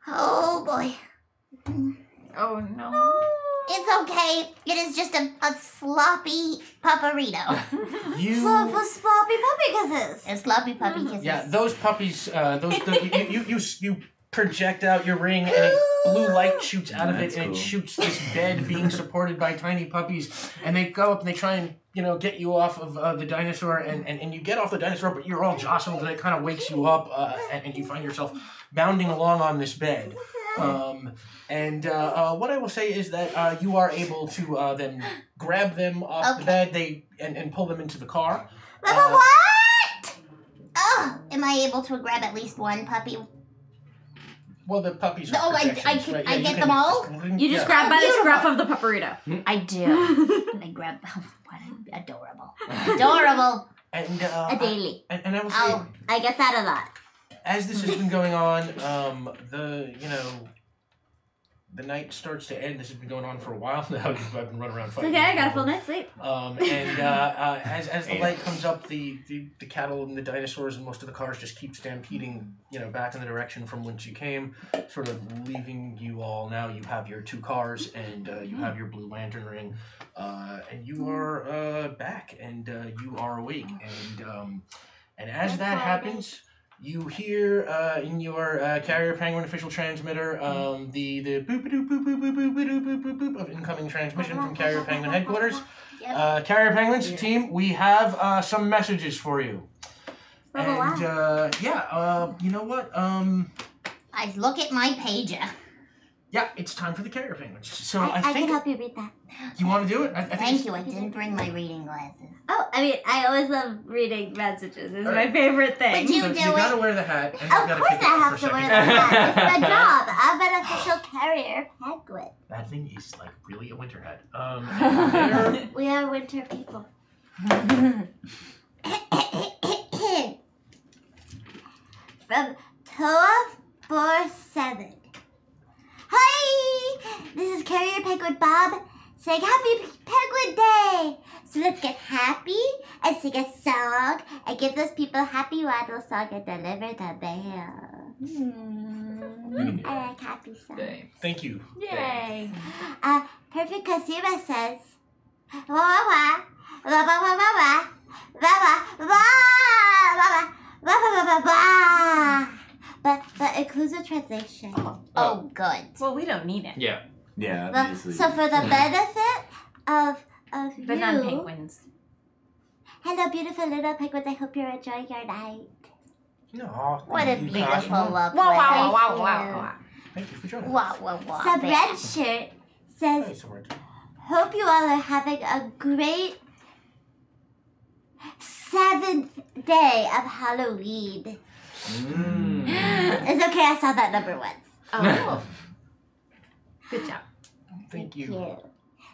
Oh, boy. Oh no. It's okay. It is just a sloppy pupperito. Sloppy puppy kisses. A sloppy puppy kisses. Yeah, those puppies, you project out your ring and blue light shoots out of it, That's and cool. it shoots this bed being supported by tiny puppies, and they go up and they try and get you off of the dinosaur, and you get off the dinosaur, but you're all jostled, and it kind of wakes you up, and you find yourself bounding along on this bed. What I will say is that you are able to then grab them off the bed, and pull them into the car. What? Oh, am I able to grab at least one puppy? Well, the puppies are Oh, I protections, right? I you get can them all? You just yeah. grab by the beautiful. scruff of the pupperito. I do. I grab them. What adorable. Adorable. And, A daily. and I will say, Oh, I get that a lot. as this has been going on, the night starts to end. This has been going on for a while now. I've been running around fighting. Okay, I got a full night's sleep. As the light comes up, the cattle and the dinosaurs and most of the cars just keep stampeding, back in the direction from which you came, sort of leaving you all. Now you have your 2 cars and you have your Blue Lantern ring, and you are back and you are awake. And as that happens, you hear in your Carrier Penguin official transmitter the boop boop boop boop boop boop boop boop boop boop of incoming transmission from Carrier Penguin headquarters. Yep. Carrier Penguins team, we have some messages for you. And you know what? I look at my pager. Yeah, it's time for the carrier penguins. So I I think can help you read that. you want to do it. I think Thank you. I didn't bring my reading glasses. Oh, I mean, I always love reading messages. It's Alright. My favorite thing. Would you So do you gotta it? wear the hat. And Of you gotta course kick it I for have a to wear second. that. It's my job. I'm an official carrier penguin. That thing is like really a winter hat. And there- We are winter people. From Toa47. Hi! This is Carrier Penguin Bob saying Happy Penguin Day! So let's get happy and sing a song and give those people a happy waddle song and deliver the mail. I like happy songs. Thanks. Thank you. Yay. Perfect Kasima says, wah wah wah, wah wah wah wah wah, wah wah wah, wah wah wah wah. But includes a translation. Oh, good. Well, we don't need it. Yeah. Yeah, Well, obviously. so for the benefit of The you, non-penguins. hello beautiful little penguins. I hope you're enjoying your night. No. What a you beautiful, Cosmo. lovely. Wow, wow, wow, Thank wow, you. wow. Thank you for joining us. Wow, wow, wow. Some there. red shirt says, Hey, so we're- hope you all are having a great 7th day of Halloween. Mm. It's okay, I saw that number once. Oh. Good job. Thank you.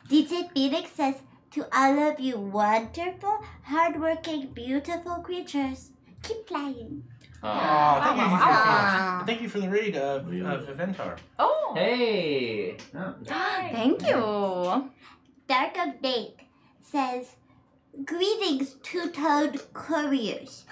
DJ Phoenix says, to all of you wonderful, hardworking, beautiful creatures, keep flying. Aw, thank you. Aw. Thank you for the raid of Aventar. Oh. Hey. Oh. Thank you. Dark of Nate says, greetings, two-toed couriers.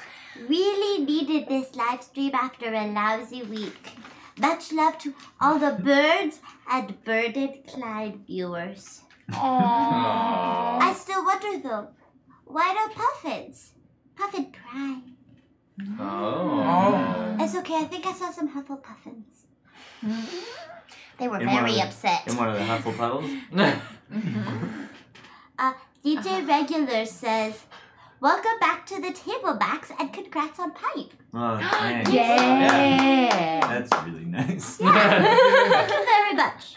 Really needed this live stream after a lousy week. Much love to all the birds and Birded Clyde viewers. Aw. I still wonder though, why no puffins? Puffin pride. Oh. It's okay, I think I saw some Hufflepuffins. They were In one of very the- upset. In one of the Hufflepuffs? DJ Regular says, welcome back to the table, Max, and congrats on pipe. Oh, thanks. Yeah. That's really nice. Thank you very much.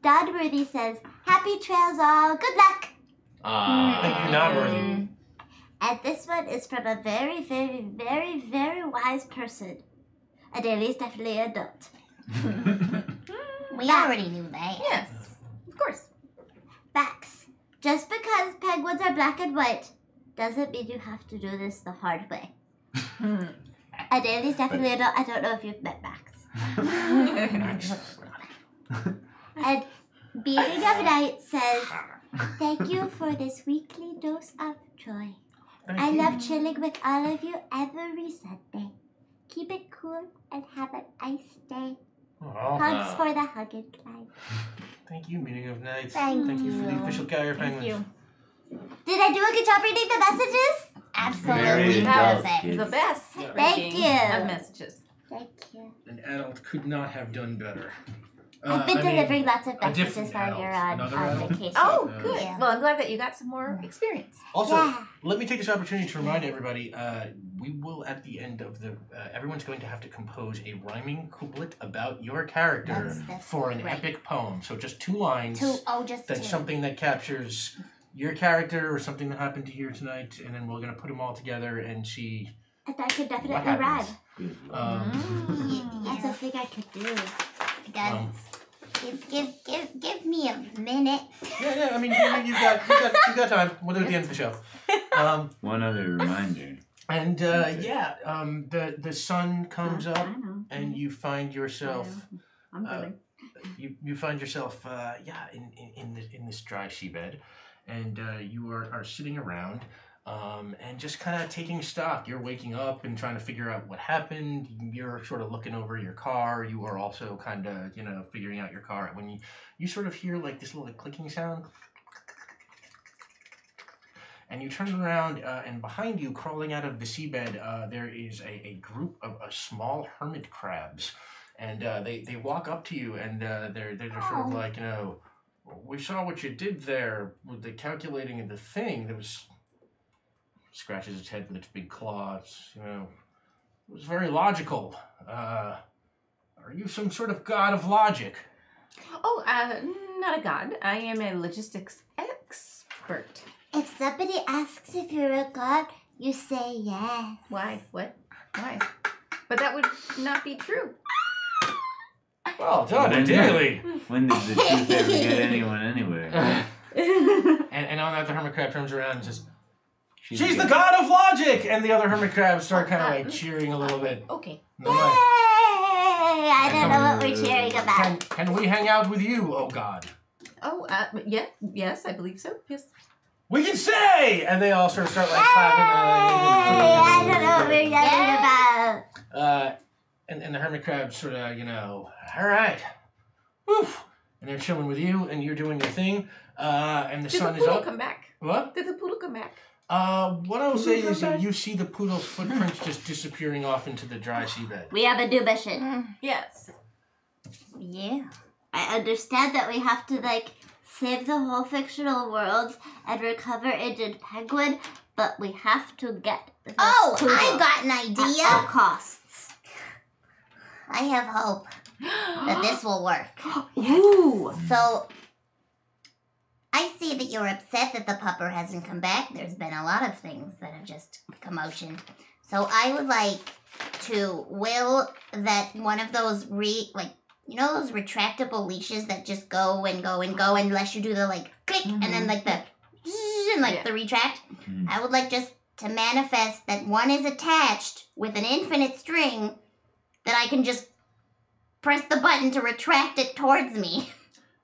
Dodworthy says, happy trails all, good luck. Thank you, not worthy. And this one is from a very, very, very, very wise person. And at least definitely an adult. We already knew that. Yes. Of course. Facts. Just because penguins are black and white doesn't mean you have to do this the hard way. And at least definitely adult. I don't know if you've met Max. And Beating of Night says, thank you for this weekly dose of joy. I love chilling with all of you every Sunday. Keep it cool and have a nice day. Oh, Hugs for the Hugged Clyde. thank you, Meeting of Nights. Thank you for the you. official carrier penguins. Did I do a good job reading the messages? Absolutely Very That perfect. good. The best. Thank reading you. Of messages. Thank you. An adult could not have done better. I've been I mean, delivering lots of a messages different while adult. you're on Another adult? vacation. Oh, Yeah. good. Yeah. Well, I'm glad that you got some more experience. Also, Yeah. let me take this opportunity to remind everybody, we will, at the end of the, everyone's going to have to compose a rhyming couplet about your character That's for an great. epic poem. So just 2 lines. Just That's two. something that captures your character or something that happened to you tonight, and then we're going to put them all together and see And I could what definitely rhyme. happens. Good. That's a thing I could do. Guys, give me a minute. Yeah, I mean, you got time. We'll do it at the end of the show. One other reminder. And the sun comes up, I know. and you find yourself. I'm kidding. You find yourself in this dry seabed, and you are sitting around and just kind of taking stock. You're waking up and trying to figure out what happened. You're sort of looking over your car. You are also kind of figuring out your car when you sort of hear like this little clicking sound. And you turn around, and behind you, crawling out of the seabed, there is a group of small hermit crabs. And they walk up to you, and they're sort of like, we saw what you did there with the calculating of the thing. There was scratches its head with its big claws. It was very logical. Are Are you some sort of god of logic? Oh, not a god. I am a logistics expert. If somebody asks if you're a god, you say yes. Why? What? Why? But that would not be true. Well done, Daily. When did the truth ever get anyone anywhere? And on that, the hermit crab turns around and says, "She's the god of logic!" And the other hermit crabs start kind of like cheering a little bit. Okay. Yay! I don't know what we're cheering about. Can we hang out with you, oh god? Oh, yeah. Yes, I believe so. Yes. We can say! And they all start like clapping. I don't know what we're yelling about. And the hermit crabs sort of, all right. Woof. And they're chilling with you, and you're doing your thing. And the sun is up. Did the poodle come back? What? Did the poodle come back? What I will say is that you see the poodle's footprints just disappearing off into the dry seabed. We have a new mission. Yes. Yeah. I understand that we have to, save the whole fictional world and recover Agent Penguin, but we have to get the poodle I got an idea. at all costs. I have hope that this will work. Ooh. So, I see that you're upset that the pupper hasn't come back. There's been a lot of things that have just commotion. So I would like to will that one of those those retractable leashes that just go and go and go unless you do the click and then the zzz and the retract. Mhm. I would like just to manifest that one is attached with an infinite string that I can just press the button to retract it towards me.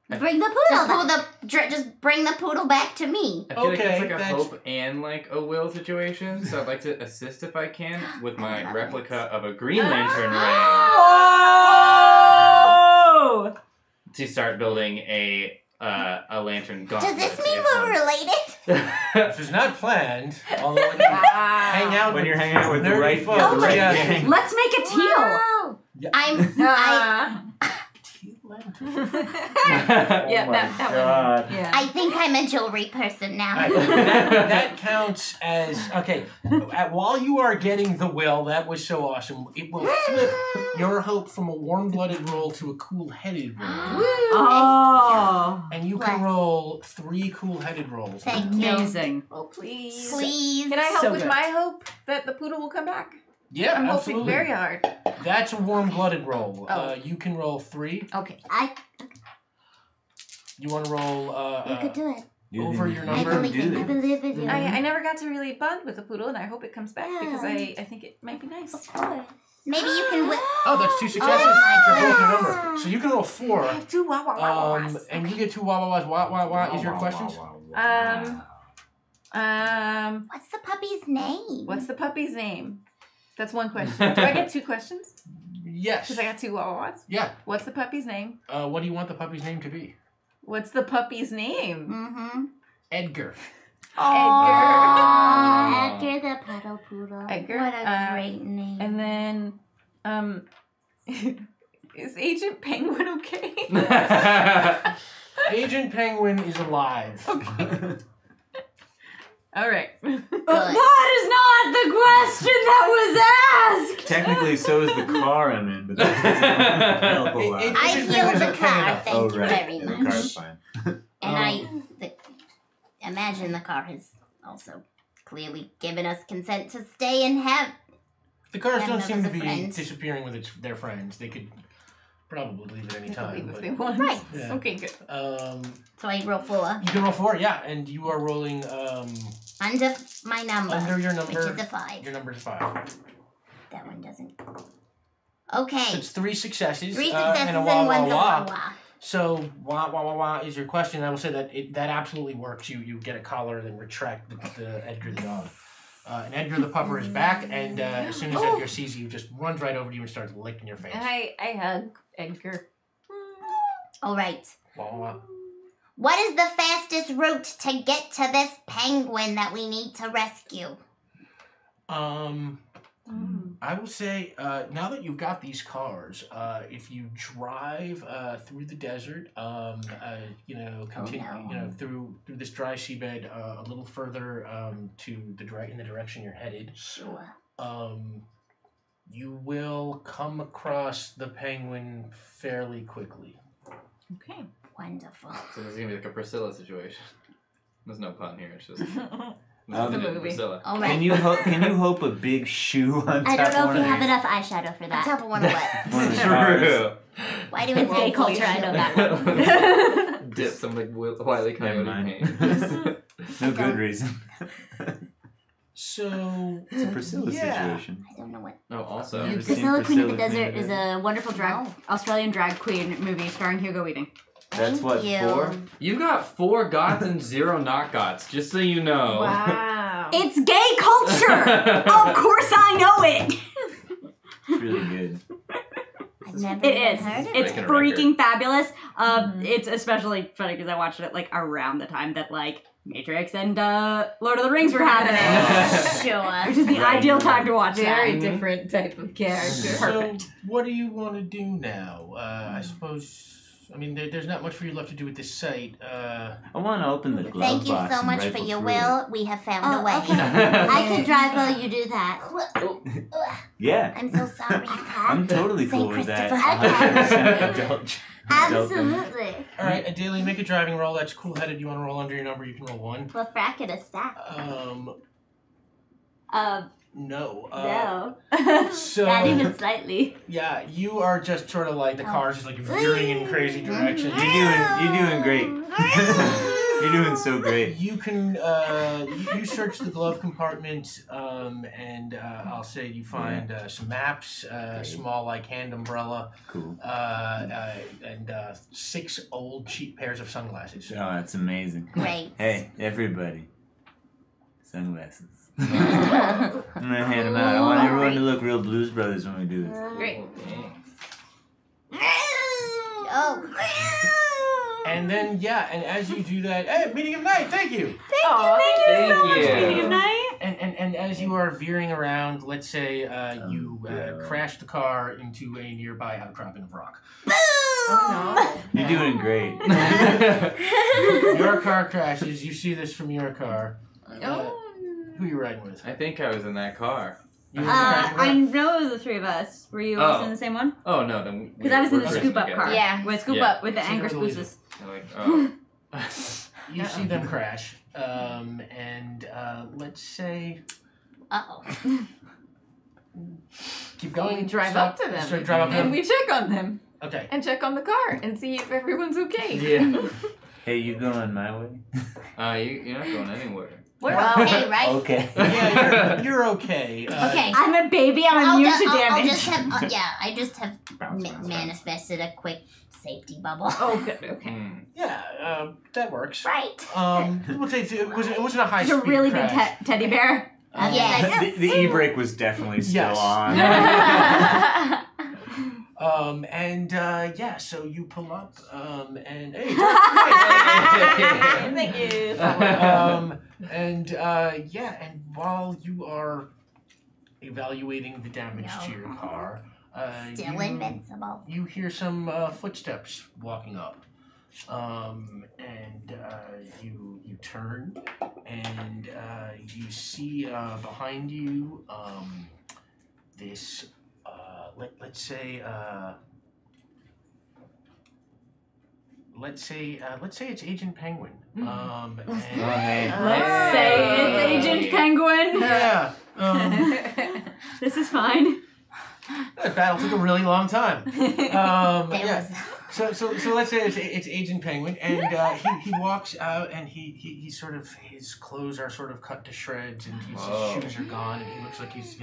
Bring the To poodle pull back. just bring the poodle back to me. I feel like Okay, it's like a that's- hope and a will situation, so I'd like to assist if I can with my replica of a Green Lantern ring Oh! to start building a lantern gauntlet. Does this mean we're related? This is not planned, although when you hang out When with you're hanging out with the nerdy right folks, the right yeah. gang. Let's make a teal. Wow. Yeah, Oh that my one. God. Yeah. I think I'm a jewelry person now. Alright, that counts as okay. While you are getting the will, that was so awesome. It will flip your hope from a warm-blooded roll to a cool-headed roll, Oh. and you can Bless. roll 3 cool-headed rolls. Thank you. Amazing. Oh, please. Please. Can I help So with good. my hope that the poodle will come back? Yeah, I'm absolutely. hoping very hard. That's a warm-blooded roll. Oh. You can roll 3. Okay. You want to roll You could do it. over your I number? believe in you. I believe in you. I never got to really bond with the poodle, and I hope it comes back because I think it might be nice. Of course. Maybe you can Oh, that's 2 successes. my You're both your goodness. number. So you can roll 4. I have two wah-wah-wah-wahs. And you get 2 wah-wah-wahs. Wah is your questions? What's the puppy's name? What's the puppy's name? That's one question. Do I get 2 questions? Yes. Because I got 2 wah-wahs. Yeah. What's the puppy's name? What do you want the puppy's name to be? What's the puppy's name? Mm-hmm. Edgar. Edgar the Puddle Poodle. Edgar. What a great name. And then, is Agent Penguin okay? Agent Penguin is alive. All right. That is not the question that was asked. Technically, so is the car I'm in, but that doesn't help a lot. It- I Agent healed Penguin's the okay car. enough. Thank Oh, you right. very The much. car's fine. And imagine the car has also clearly given us consent to stay and have. The cars Yeah, don't no, seem to those are be friends. disappearing with their friends. They could probably leave at any They can time. leave if but, they want. Right. Yeah. Okay, good. So I roll 4 You can roll 4, yeah, and you are rolling under my number, under your which number. is a 5. Your number is 5. That one doesn't. Okay. So it's 3 successes. 3 successes and a and wah wah one's a wah. wah. So wah wah wah wah is your question. I will say that that absolutely works. You get a collar, then retract the Edgar the dog. And Edgar the pupper is back, and as soon as Edgar sees you, just runs right over to you and starts licking your face. I hug Edgar. All right. Wah wah wah. What is the fastest route to get to this penguin that we need to rescue? I will say, now that you've got these cars, if you drive through the desert, continue, through this dry seabed a little further in the direction you're headed, Sure. you will come across the penguin fairly quickly. Okay. Wonderful. So this is gonna be like a Priscilla situation. There's no pun here. It's just this It's is a movie. Priscilla. All Can right. you hope a big shoe on top I don't know of if we one have of enough eyeshadow for On that. top of one of what? One of the cars. True. Why do It's it gay culture, I know that one. Dip some like Wile E. Never Coyote mind. paint. No good reason. So It's a Priscilla situation. I don't know what. Oh, also. Never seen Priscilla, Queen of the Priscilla, Desert Queen of is the a wonderful Australian drag queen movie starring Hugo Weaving. That's Thank what, you. 4? You got 4 gots and 0 not gots, just so you know. Wow. It's gay culture! Of course I know it! It's really good. I've never It even is. heard of It's Making a freaking fabulous. It's especially funny because I watched it like around the time that like Matrix and Lord of the Rings were happening. Sure. Which is the ideal time to watch Very that. different type of character. So, what do you want to do now? I suppose. I mean, there's not much for you left to do with this site. I want to open the glove Thank you box so and much for rifle your through it. will. We have found a Oh, way. okay. I can drive while you do that. Yeah, I'm so sorry. I'm totally Saint cool with that. Christopher. 100% adult. Absolutely. All right, Adelia, make a driving roll. That's cool-headed. You want to roll under your number? You can roll 1. Well, frack it a stack. No. No. So Not even slightly. yeah, you are just sort of like the car's just like veering in crazy directions. You're doing great. You're doing so great. You can you search the glove compartment, and I'll say you find some maps, small like hand umbrella, Cool. and 6 old cheap pairs of sunglasses. Oh, that's amazing. Great. Hey, everybody. Sunglasses. I'm gonna hand them out. I want everyone to look real Blues Brothers when we do this. Great. Oh. And then and as you do that, hey, meeting of night, thank you. Thank you. Meeting of night. And as you are veering around, let's say you God. crash the car into a nearby outcropping of rock. Oh You're doing great. Your car crashes. You see this from your car. no. Who are you riding with? I think I was in that car. You were riding with- I know it was the 3 of us. Were you also in the same one? Oh no, then Because I was in the we're scoop up together. car. Yeah. With scoop Yeah. up with the So anger you're the leader. spooses. I'm like, oh. You see them crash. And let's say Uh-oh. keep going. We drive Stop. up to them. Straight drive up to And them. we check on them. Okay. And check on the car and see if everyone's okay. Yeah. Hey, you going my way? You're not going anywhere. We're okay, right? Okay. Yeah, you're okay. Okay. I'm a baby. I'm I'll immune ju- to I'll damage. just have, I just have manifested a quick safety bubble. Oh, good. Okay. Hmm. Yeah, that works. Right. We'll say it wasn't a high It's speed a really crash. big teddy bear. Yes. The e-brake was definitely still Yes. on. So you pull up, and hey, Thank you. and while you are evaluating the damage to your car, Still you, invincible. you hear some footsteps walking up, you turn, and you see behind you this. Let's say it's Agent Penguin. hey. Let's say it's Agent Penguin. Yeah. This is fine. That battle took a really long time. There was So let's say it's Agent Penguin, and he walks out, and he sort of, his clothes are sort of cut to shreds, and his shoes are gone, and he looks like he's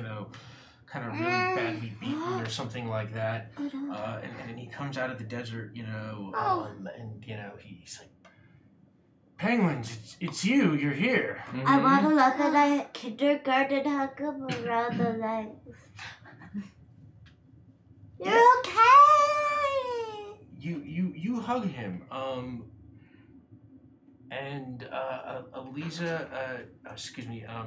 kind of really badly beaten or something like that. And then he comes out of the desert, and he's like, Penguins, it's you. You're here. I want to look at a kindergarten hug him around the legs. You're okay. You hug him. And Eliza,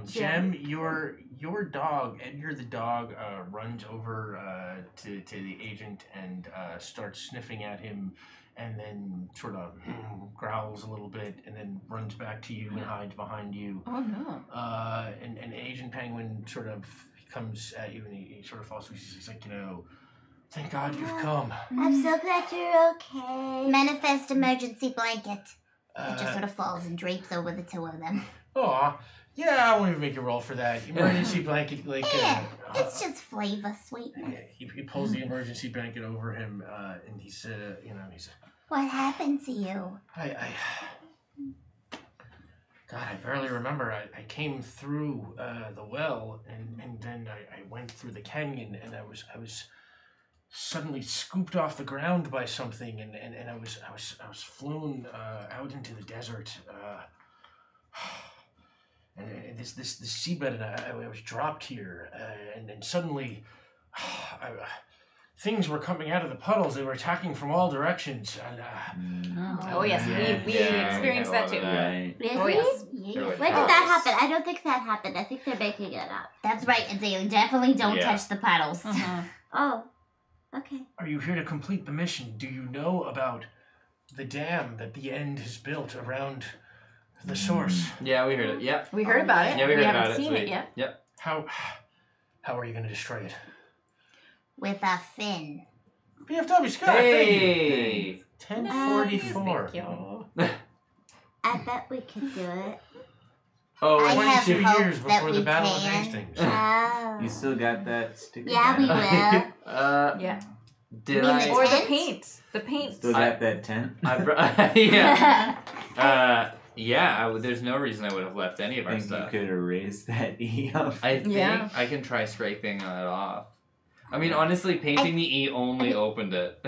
Jem, your dog, Edgar the dog, runs over to the agent and starts sniffing at him, and then sort of growls a little bit, and then runs back to you and hides behind you. Oh no. And Agent Penguin sort of comes at you and he sort of falls to his knees. He's like, thank God you've come. I'm so glad you're okay. Manifest emergency blanket. Uh, It just sort of falls and drapes over the two of them. Aw, yeah, I won't even make you roll for that. Emergency blanket, Yeah, it's just flavor sweetness. he pulls the emergency blanket over him, and he said, What happened to you? God, I barely remember. I came through the well, and then I went through the canyon, and I was suddenly scooped off the ground by something, and I was flown out into the desert. And this seabed, and I was dropped here, and then suddenly, things were coming out of the puddles. They were attacking from all directions, and Oh yes, we experienced that too. Right. Really? Oh, yes. Yeah. Really? When did that happen? I don't think that happened. I think they're making it up. That's right, and they definitely don't Yeah. touch the puddles. Oh, okay. are you here to complete the mission? Do you know about the dam that the end has built around the source? Yeah, we heard it. Yep. We heard about it. Yeah, we heard haven't about it. seen it Sweet. yet. Yep. How are you going to destroy it? With a fin. BFW Scott, thank you. Hey. 1044. Thank you. I bet we could do it. Oh, I have 22 hope years that before the we Battle of can. Hastings. Oh. You still got that sticker? Yeah, we down? will. Yeah. Did You mean I? the Or the tent? paint. The paint. Still got that tent? Yeah. There's no reason I would have left any of I our think stuff. you could erase that E off. I think Yeah. I can try scraping it off. I mean, honestly, painting the E only opened it.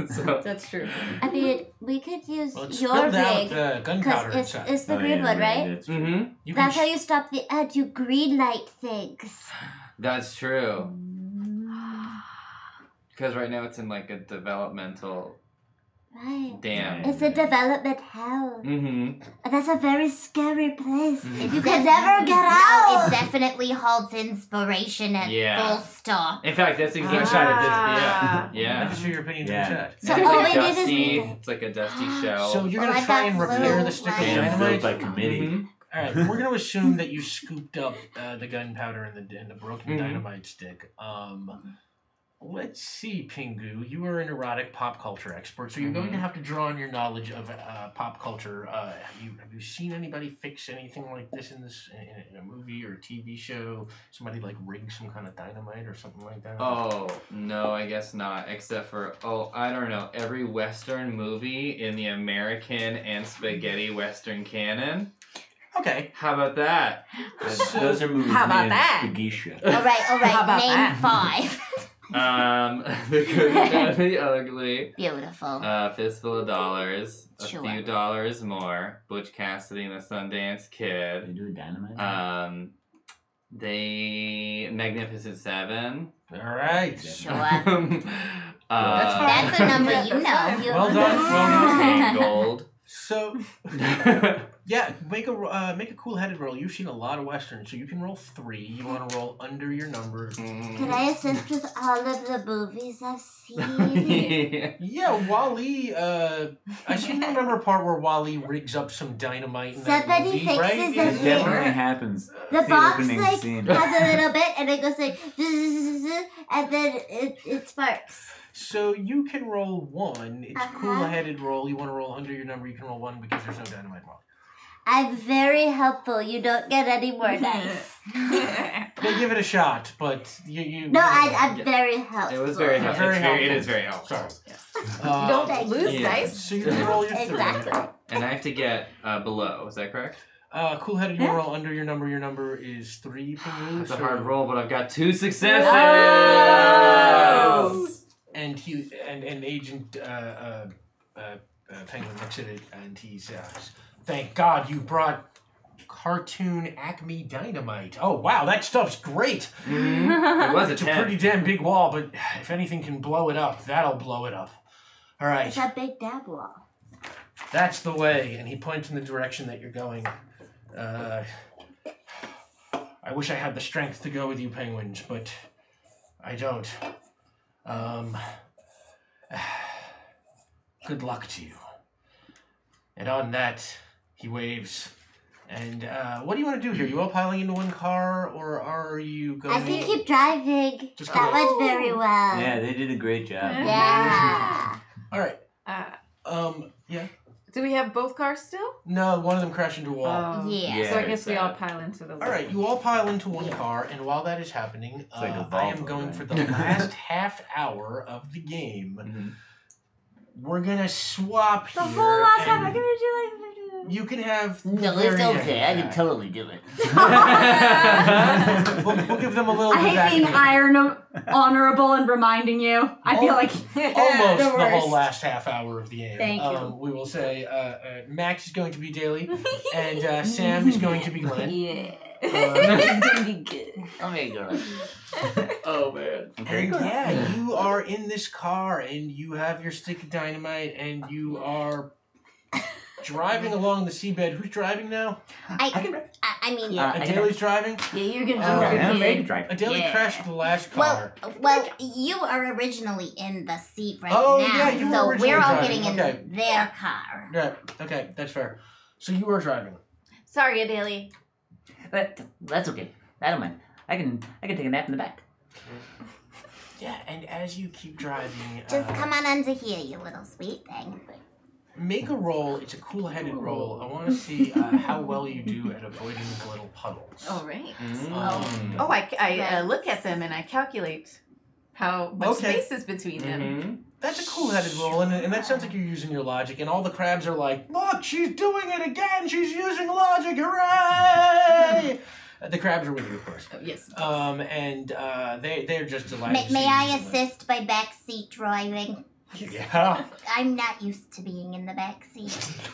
So That's true. I mean, we could use Well, it's your spilled out rig. gunpowder Because inside. it's the Oh, green yeah, one, right? That's true. Mm-hmm. You can That's how you stop the you green light things. That's true. Because right now it's in like a developmental Right. dam. It's a development hell. Mm-hmm. And that's a very scary place. Mhm. You can never get out. It definitely holds inspiration at Yeah. full stop. In fact, that's exactly Ah. this. Yeah. I'd just show your opinions in Yeah. the chat. So It's all like we did is dusty. we- It's like a dusty shell. So you're Well, going to I try got and repair blue the stick of lights. Dam dynamite? built by committee. Mhm. All right, we're going to assume that you scooped up the gunpowder and the broken Mhm. dynamite stick. Let's see, Pingu. You are an erotic pop culture expert, so you're going to have to draw on your knowledge of pop culture. Have you seen anybody fix anything like this in a movie or a TV show? Somebody like rig some kind of dynamite or something like that? Oh, no, I guess not. Except for, I don't know, every Western movie in the American and spaghetti Western canon. Okay. How about that? Those are movies How about made in that? Spagisha. All right, How about name that? 5. The Good, the Bad, the Ugly. Beautiful. Fistful of Dollars. A Sure. Few Dollars More. Butch Cassidy and the Sundance They Kid. do dynamite? Magnificent Seven. All right. Sure. That's That's a number you know. That's Well done. Well done. Gold. So, yeah, make a cool-headed roll. You've seen a lot of westerns, so you can roll 3. You want to roll under your number. Can I assist with all of the movies I've seen? Yeah, Wally. I seem to remember a part where Wally rigs up some dynamite in that Somebody movie, fixes right? it. Yeah. It definitely happens. The It's box opening like scene. has a little bit, and it goes like, zzz, and then it sparks. So you can roll 1. It's a Uh-huh. cool-headed roll. You want to roll under your number. You can roll 1 because there's no dynamite involved. I'm very helpful. You don't get any more dice. Yeah, give it a shot, but you. No, I'm very helpful. It was very Yeah, helpful. very It helpful. is very helpful. Sorry. You don't Thank lose you. dice. So you can roll your 3. Exactly. And I have to get below. Is that correct? Cool-headed, you roll under your number. Your number is 3. Pingu, It's a so- hard roll, but I've got 2 successes. Oh! And Agent Penguin looks at it and he says, "Thank God you brought cartoon Acme Dynamite. Oh wow, that stuff's great. Mhm. It was a It's a 10. pretty damn big wall, but if anything can blow it up, that'll blow it up. All right, It's a big dab wall. that's the way." And he points in the direction that you're going. I wish I had the strength to go with you, penguins, but I don't. Good luck to you. And on that, he waves, And what do you want to do here? You all piling into one car, or are you going? I think keep driving. Just That go. went very well. Yeah, they did a great job. Yeah. All right. Yeah. Do we have both cars still? No, one of them crashed into a wall. Yeah. So I Yeah, guess it's we all bad. pile into the. All right, you all pile into one car, and while that is happening, like a I am Volvo, going right? for the last half hour of the game. Mhm. We're gonna swap The here. whole last time, and I can do like. You can have. the No, very it's okay. I end can back. totally do it. we'll give them a little I bit hate back. being honorable and reminding you. I feel like Almost the the whole worst. last half hour of the game. Thank you. We will say Max is going to be Daly, and Sam is going to be Glenn. Yeah. It's gonna be good. I'm gonna go. Oh man. Okay. And yeah, you are in this car, and you have your stick of dynamite, and you are driving along the seabed. Who's driving now? I mean, Yeah. Daly's driving. yeah, you're gonna Oh, do I'm ready to it. drive. Daly Yeah. crashed the last Well, car. you are originally in the seat right Oh, now, yeah, you were so originally we're all driving, getting okay. in their car. Yeah, okay, that's fair. So you are driving. Sorry, Adelie. But that's okay. I don't mind. I can take a nap in the back. Yeah, and as you keep driving, Just come on under here, you little sweet thing. make a roll. It's a cool-headed roll. I want to see how well you do at avoiding the little puddles. All right. Mm. Oh, I Right. look at them and I calculate how much Okay. space is between them. Mhm. That's a cool-headed roll, and that sounds like you're using your logic. And all the crabs are like, "Look, she's doing it again! She's using logic! Hooray!" The crabs are with you, of course. Oh, yes. And they're just delighted. to see May you I using it. assist by backseat driving? Yeah. I'm not used to being in the backseat.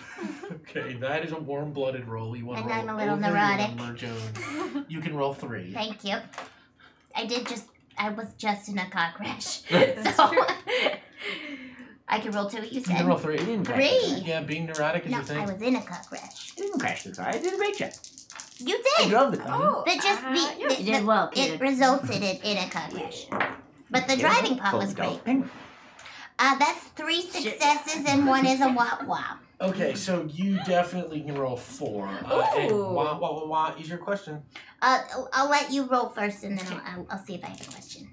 Okay, that is a warm-blooded roll. You want And to roll I'm a little over your neurotic. number, Joan. You can roll 3. Thank you. I was just in a car crash. That's so true. I can roll 2, you You said? can roll 3. You didn't crash the 3. car. Yeah, being neurotic is No, your thing. I was in a car crash. You didn't crash the car. I did a great job. You I did. drove the car. Oh, But just yes. the, You did well, it kid. resulted in a car crash. But the driving part was great. Penguin. That's 3 successes and 1 is a wah-wah. Okay, so you definitely can roll 4. And Ooh. wah is your question. I'll let you roll first and then I'll see if I have a question.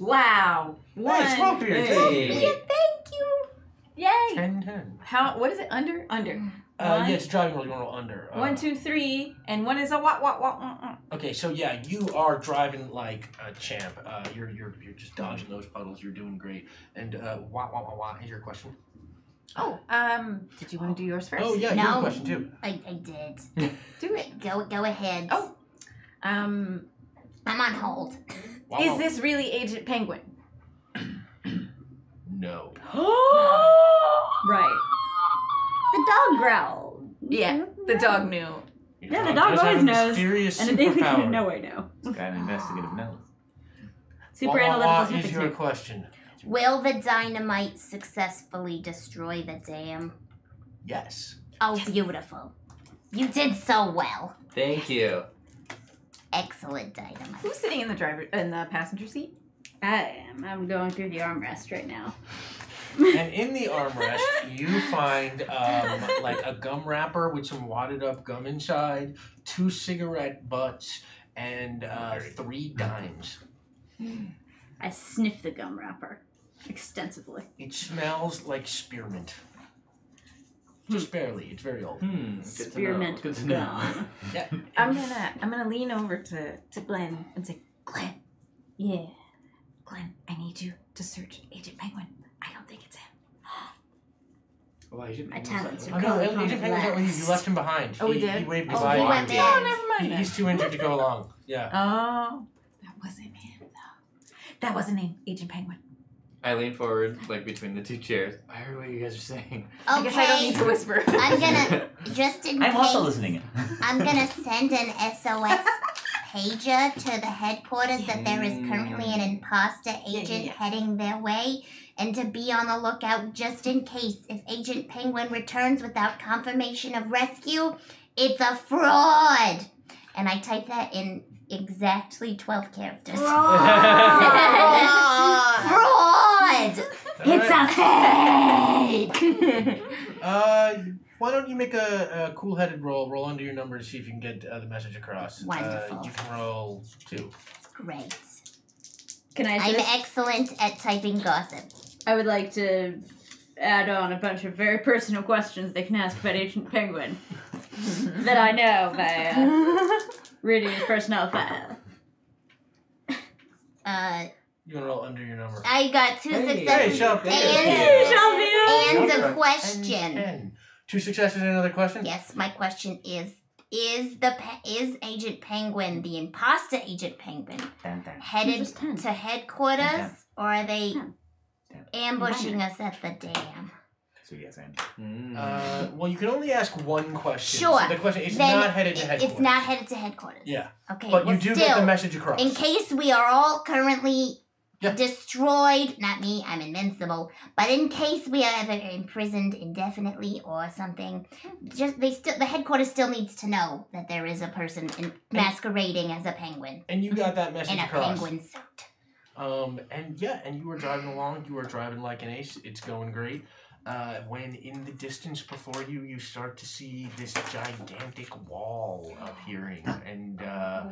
Wow. Nice, roll for your Hey. Yeah, thank you. Yay. 10. How? What is it? Under? Under. Yeah, it's a driving roll. You want to roll under. 1, 2, 3, and 1 is a what. Okay, so yeah, you are driving like a champ. You're just dodging those puddles. You're doing great. And wah is your question. Oh, did you want to do yours first? Oh yeah, you have a No. question too. I did. Do it. Go ahead. Oh. I'm on hold. Wah, Is wah. this really Agent Penguin? No. Right. The dog growled. Yeah, the dog knew. Yeah, the dog does have always a knows. mysterious And they think superpower. no way no. It's got an investigative nose. Super Wah, analytical is scientific your tech. question? Will the dynamite successfully destroy the dam? Yes. Oh, beautiful. You did so well. Thank you. Excellent dynamite. Who's sitting in the passenger seat? I am. I'm going through the armrest right now. And in the armrest, you find like a gum wrapper with some wadded up gum inside, 2 cigarette butts, and 3 dimes. I sniff the gum wrapper extensively. It smells like spearmint. Just barely. It's very old. Good to know. Spearmint Good to know. gum. Yeah. I'm gonna lean over to Glenn and say, Glenn, Yeah. Glenn, I need you to search Agent Penguin. I don't think it's him. Well, you should My talents Oh are no, called Agent Penguin's not with you. You left him behind. Oh, we He did? waved Oh, goodbye. he went to in. you. Oh, never mind then. He's too injured to go along. Yeah. Oh, that wasn't him though. That wasn't him, Agent Penguin. I lean forward, like between the 2 chairs. I heard what you guys are saying. I guess I don't need to Okay. whisper. I'm gonna, just in I'm case, also listening. I'm gonna send an SOS pager to the headquarters that there is currently an imposter agent heading their way, and to be on the lookout just in case if Agent Penguin returns without confirmation of rescue, it's a fraud. And I type that in exactly 12 characters. Fraud! It's a fake! Why don't you make a cool-headed roll? Roll under your number to see if you can get the message across. Wonderful. You can roll 2. Great. Can I I'm assist? excellent at typing gossip. I would like to add on a bunch of very personal questions they can ask about Ancient Penguin that I know by reading his personnel file. You can roll under your number. I got 2 successes Hey, Shelby. and a question. 10. 2 successes and another question? Yes, my question is Agent Penguin, the imposter Agent Penguin, headed Just 10. to headquarters, or are they 10. ambushing us at the dam? So yes, and Well, you can only ask one question. Sure. So the question is Then not headed to headquarters. It's not headed to headquarters. Yeah. Okay, But well, you do still, get the message across. in case we are all currently Yeah. destroyed, not me, I'm invincible, but in case we are ever imprisoned indefinitely or something, the headquarters still needs to know that there is a person masquerading as a penguin And you got that message in a across. penguin suit. And you were driving along. You were driving like an ace. It's going great. When in the distance before you, you start to see this gigantic wall appearing, and Wow.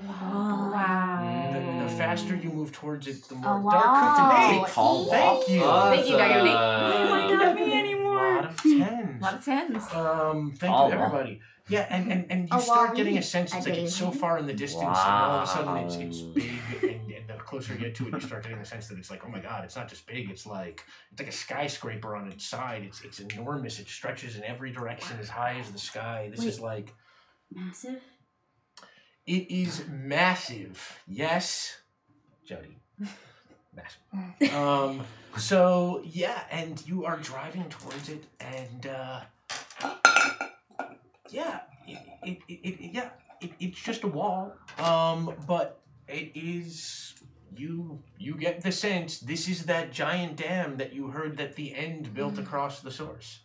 the faster you move towards it, the A more wall. dark Tall it's wall. Thank you. Thank you, Dr. Nate. Why am I not me A anymore? lot of 10s. A lot of 10s. Thank Oh, you, wow. everybody. Yeah, and you A start wall getting a is sense it's like it's so amazing. far in the distance, and all of a sudden Wow. it's big, and the closer you get to it, you start getting the sense that it's like, oh my god, it's not just big, it's like a skyscraper on its side. It's enormous. It stretches in every direction as high as the sky. This is like Massive? it is massive. Yes, Jody. Massive. So yeah, and you are driving towards it, and it's just a wall. But it is you get the sense this is that giant dam that you heard that the end built across the source.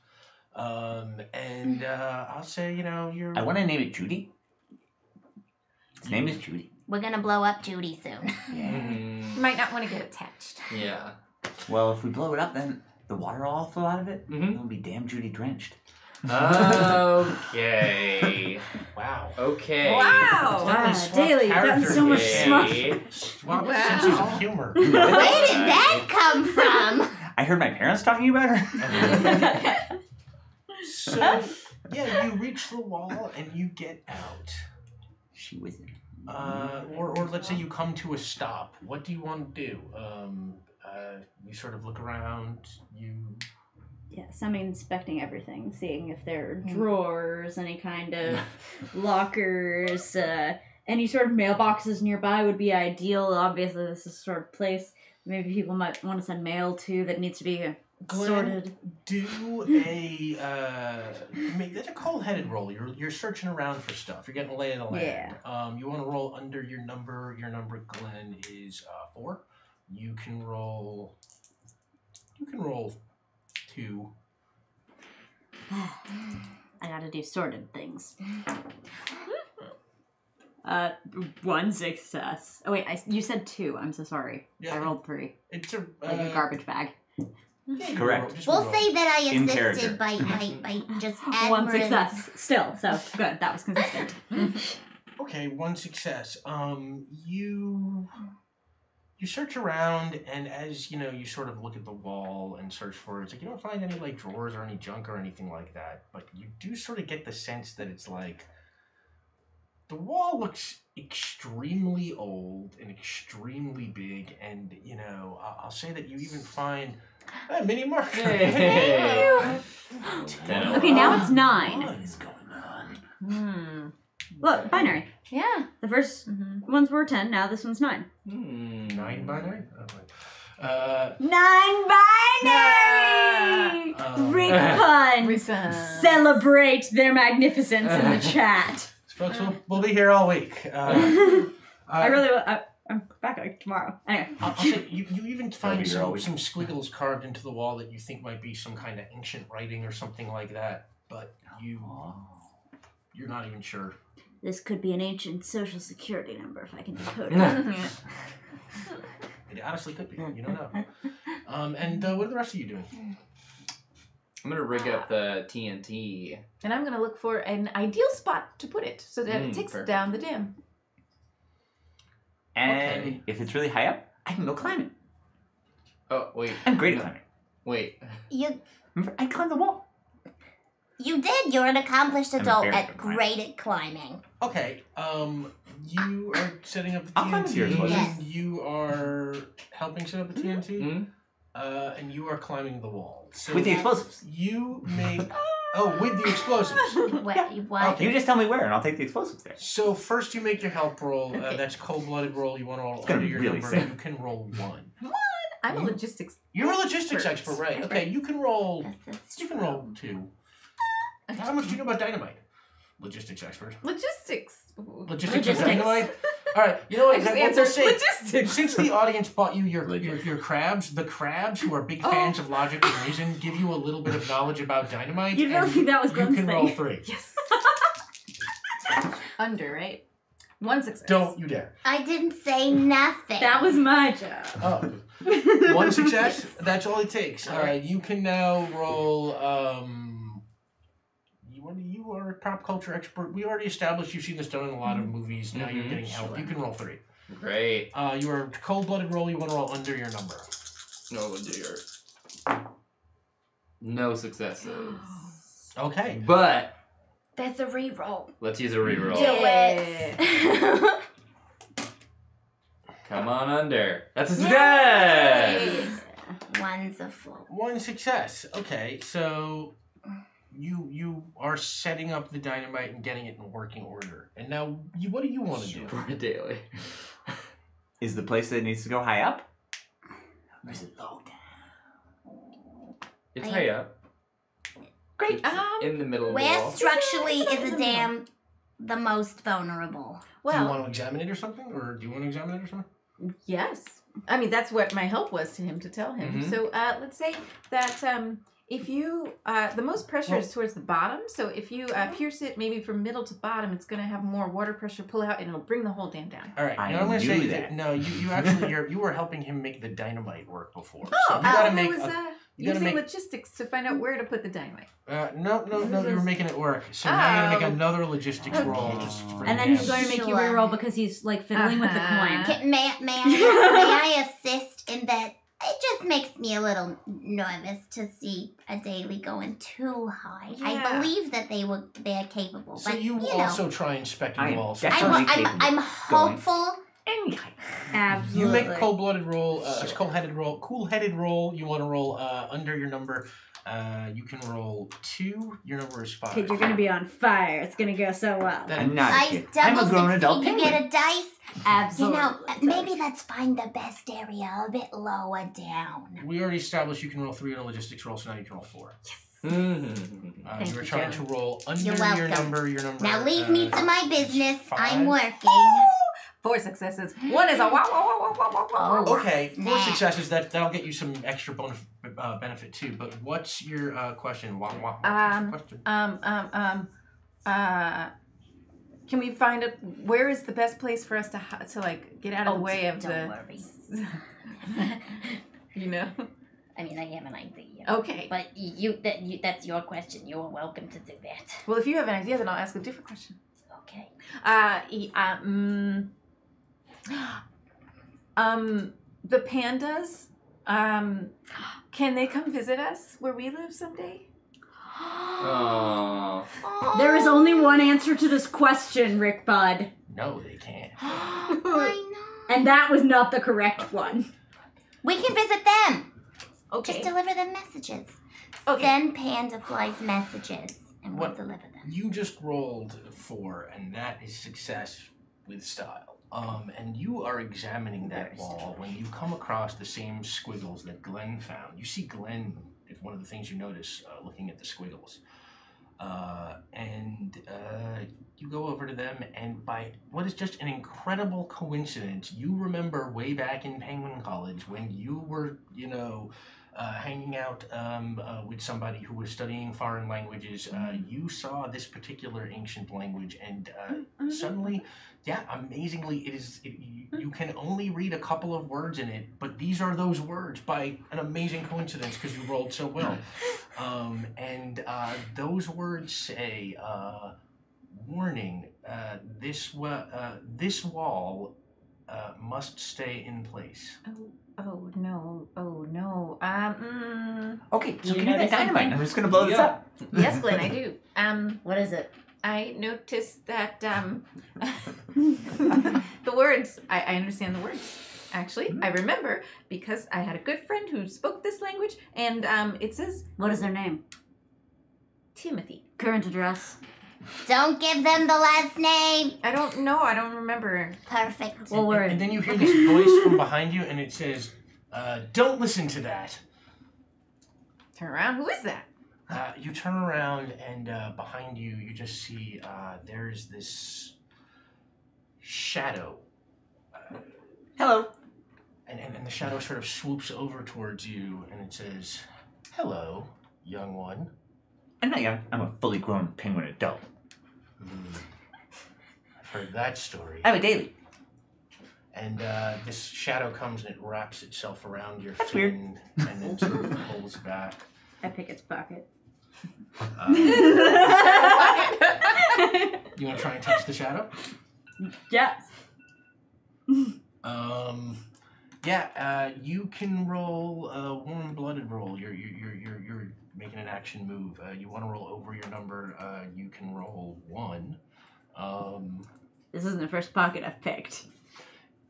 And I'll say, you're I want to name it Judy. Its name is Judy. We're gonna blow up Judy soon. Yeah. You might not want to get attached. Yeah. Well, if we blow it up, then the water will all flow out of it. Mhm. It'll be damn Judy drenched. Okay. wow. Okay. Wow. Wow, Daily, you've gotten so much smart. Swap Wow. senses of humor. Where did that come from? I heard my parents talking about her. So, yeah, you reach the wall and you get out. She was in. Or let's say you come to a stop. What do you want to do? You sort of look around. Yes, I'm inspecting everything, seeing if there are drawers, any kind of lockers, any sort of mailboxes nearby would be ideal. Obviously, this is the sort of place maybe people might want to send mail to that needs to be sorted. Do that's a cold-headed roll. You're searching around for stuff. You're getting a lay of the land. Yeah. You want to roll under your number. Your number, Glenn, is 4. You can roll 2. I gotta do sorted things. 1 success. Oh wait, you said 2. I'm so sorry. Yeah. I rolled 3. It's a Like a garbage bag. yeah, you Correct. roll- just We'll roll. say that I In character. assisted by just 1 admiring. success. Still, so good. That was consistent. Okay, 1 success. You search around, and as you sort of look at the wall and search for it. It's like you don't find any like drawers or any junk or anything like that. But you do sort of get the sense that it's like the wall looks extremely old and extremely big, and I'll say that you even find a mini marker. Hey. Okay, now it's 9. What is going on? Look, binary. Yeah. The first ones were 10, now this one's 9. 9 binary. 9 binary! Rick Pun! Celebrate their magnificence in the chat. Folks, we'll be here all week. I'm back like tomorrow. Anyway. I'll say you even find be here all week. some squiggles carved into the wall that you think might be some kind of ancient writing or something like that, but you're not even sure. This could be an ancient social security number if I can decode it. It honestly could be. You don't know. And what are the rest of you doing? I'm gonna rig up the TNT. And I'm gonna look for an ideal spot to put it so that it takes perfect. down the dam. And if it's really high up, I can go climb it. Oh wait. I'm great at climbing. Wait. Remember, I climbed the wall. You did. You're an accomplished I'm adult very at good climber. great at climbing. Okay. You are setting up the I'll climb with your TNT. explosives. Yes. You are helping set up the TNT. Mhm. And you are climbing the wall. So With the explosives. you make with the explosives. What? You just tell me where, and I'll take the explosives there. So first you make your help roll. Okay. That's cold-blooded roll. You want to roll gonna under be your really number. safe. You can roll 1. I'm a logistics. You're a logistics expert, right? Okay, you can roll. You can roll 2. How much do you know about dynamite? Logistics expert. Logistics. Logistics of dynamite. All right. You know I what? just we'll answered say, logistics. since the audience bought you your crabs, the crabs who are big fans of logic and reason give you a little bit of knowledge about dynamite. You really and think that was you Glenn's can thing? roll 3. Yes. Under, right? 1 success. Don't you dare. I didn't say nothing. That was my job. Oh, 1 success. That's all it takes. All right. You can now roll. You are a pop culture expert. We already established you've seen this done in a lot of movies. Now you're getting help. You can roll 3. Great. You are cold-blooded roll. You want to roll under your number. No, dear. No successes. Okay. But That's a reroll. let's use a reroll. Do it. Come on under. That's a success. One's a full. 1 success. Okay, so you are setting up the dynamite and getting it in working order. And now, what do you want to do? For a daily. Is the place that needs to go high up? Or is it low down? It's high up. Great. In the middle of the Where wall. structurally is a dam the most vulnerable? Do you Well, want to examine it or something? Or do you want to examine it or something? yes. I mean, that's what my help was to him to tell him. Mhm. So let's say that if you, the most pressure is towards the bottom. So if you pierce it maybe from middle to bottom, it's going to have more water pressure pull out and it'll bring the whole dam down. All right, I now I'm going to knew say that. no. You actually you were helping him make the dynamite work before. Oh, so you gotta I make. was you gotta using make. logistics to find out where to put the dynamite. No. You were making it work. So now you gotta make another logistics roll. Okay. Just for And then the he's dam. going to make you Sure. reroll because he's like fiddling with the coin. May I assist in that? It just makes me a little nervous to see a daily going too high. Yeah. I believe that they're capable, So but you know, also try inspecting I the am walls. definitely capable I'm of hopeful. Any height. Absolutely. You make a cold-blooded roll, a cool-headed roll. You want to roll under your number. You can roll 2. Your number is 5. Kid, you're going to be on fire. It's going to go so well. I'm not a I kid. I'm double a grown adult succeed. You penguin. get a dice. Absolutely. You know, maybe let's find the best area a bit lower down. We already established you can roll 3 on a logistics roll, so now you can roll 4. Mhm. Thank You were you, trying Joe. to roll under You're your welcome. number. Your number. Now leave me to my business. I'm 5. working. 4 successes. 1 is a wow, wow, wow, wow, wow, wow, wow. Okay, 4 Nah. successes. That'll get you some extra benefit too. But what's your question? What's your question? Can we find a where is the best place for us to like get out of the way of don't the worry. you know? I mean, I have an idea. Okay. But that's your question. You're welcome to do that. Well, if you have an idea, then I'll ask a different question. Okay. The pandas, can they come visit us where we live someday? Oh. There is only one answer to this question, Rick Bud. No, they can't. I know. And that was not the correct one. We can visit them. Okay. Just deliver them messages. Okay. Send Panda Flies messages, and we'll What? deliver them. You just rolled 4, and that is success with style. And you are examining that wall when you come across the same squiggles that Glenn found. You see Glenn, it's one of the things you notice looking at the squiggles. You go over to them, and by what is just an incredible coincidence, you remember way back in Penguin College when you were, hanging out with somebody who was studying foreign languages, you saw this particular ancient language, and suddenly, amazingly, you can only read a couple of words in it, but these are those words by an amazing coincidence because you rolled so well. And those words say, warning, this wall must stay in place. Oh no. Okay, so You give me notice that dynamite. something? I'm just gonna blow this up. Yes, Glenn, I do. What is it? I noticed that the words. I understand the words. Actually, I remember because I had a good friend who spoke this language, and it says What is their name? Timothy. Current address. Don't give them the last name. I don't know. I don't remember. Perfect. Well, we're And then you hear this voice from behind you, and it says, don't listen to that. Turn around. Who is that? You turn around, and behind you, you just see there's this shadow. Hello. And the shadow sort of swoops over towards you, and it says, hello, young one. I'm not young. I'm a fully grown penguin adult. I've heard that story. I have a daily. And this shadow comes and it wraps itself around your That's fin and then sort of pulls back. I pick its pocket. You want to try and touch the shadow? Yes. You can roll a warm-blooded roll. You're making an action move. You want to roll over your number. You can roll 1. This isn't the first pocket I've picked.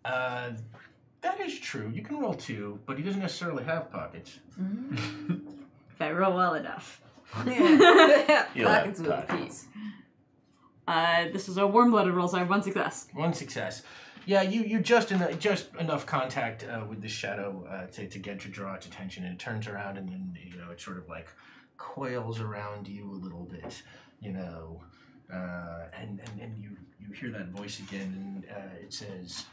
That is true. You can roll 2, but he doesn't necessarily have pockets. If I roll well enough. You'll have Pockets with a pockets. piece. This is a warm-blooded roll, so I have 1 success. 1 success. Yeah, you just enough contact with the shadow to get to draw its attention, and it turns around and then it sort of like coils around you a little bit, and you hear that voice again, and it says,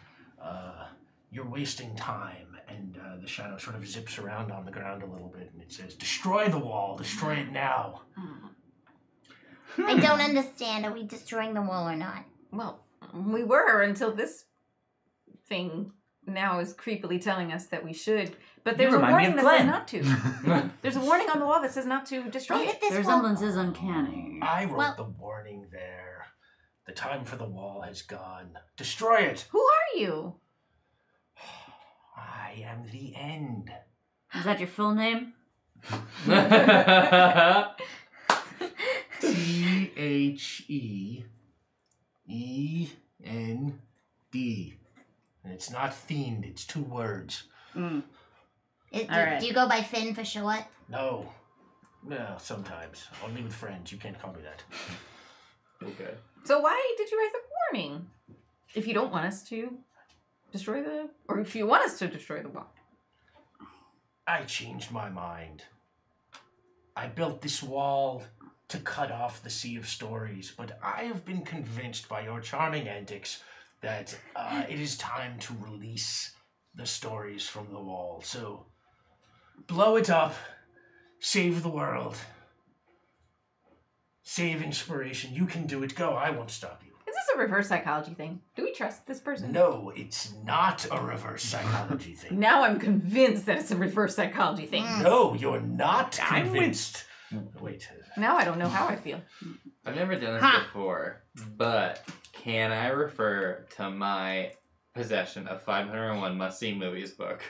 "You're wasting time," and the shadow sort of zips around on the ground a little bit, and it says, "Destroy the wall, destroy it now." I don't understand. Are we destroying the wall or not? Well, we were until this thing now is creepily telling us that we should. But there's a remind me warning of that says Glenn. not to. There's a warning on the wall that says not to destroy Where it. did this The wall? resemblance is uncanny. I wrote Well- the warning there. The time for the wall has gone. Destroy it. Who are you? I am the end. Is that your full name? THEEND. And it's not fiend, it's 2 words. Mm. Do All right. you go by Finn for short? No. No, sometimes. Only with friends. You can't call me that. Okay. So why did you write the warning? If you don't want us to destroy or if you want us to destroy the wall. I changed my mind. I built this wall to cut off the sea of stories, but I have been convinced by your charming antics that it is time to release the stories from the wall. So, blow it up, save the world, save inspiration. You can do it. Go, I won't stop you. Is this a reverse psychology thing? Do we trust this person? No, it's not a reverse psychology thing. Now I'm convinced that it's a reverse psychology thing. No, you're not I'm with- convinced. Wait. Now I don't know how I feel. I've never done this before, but can I refer to my possession of 501 must-see movies book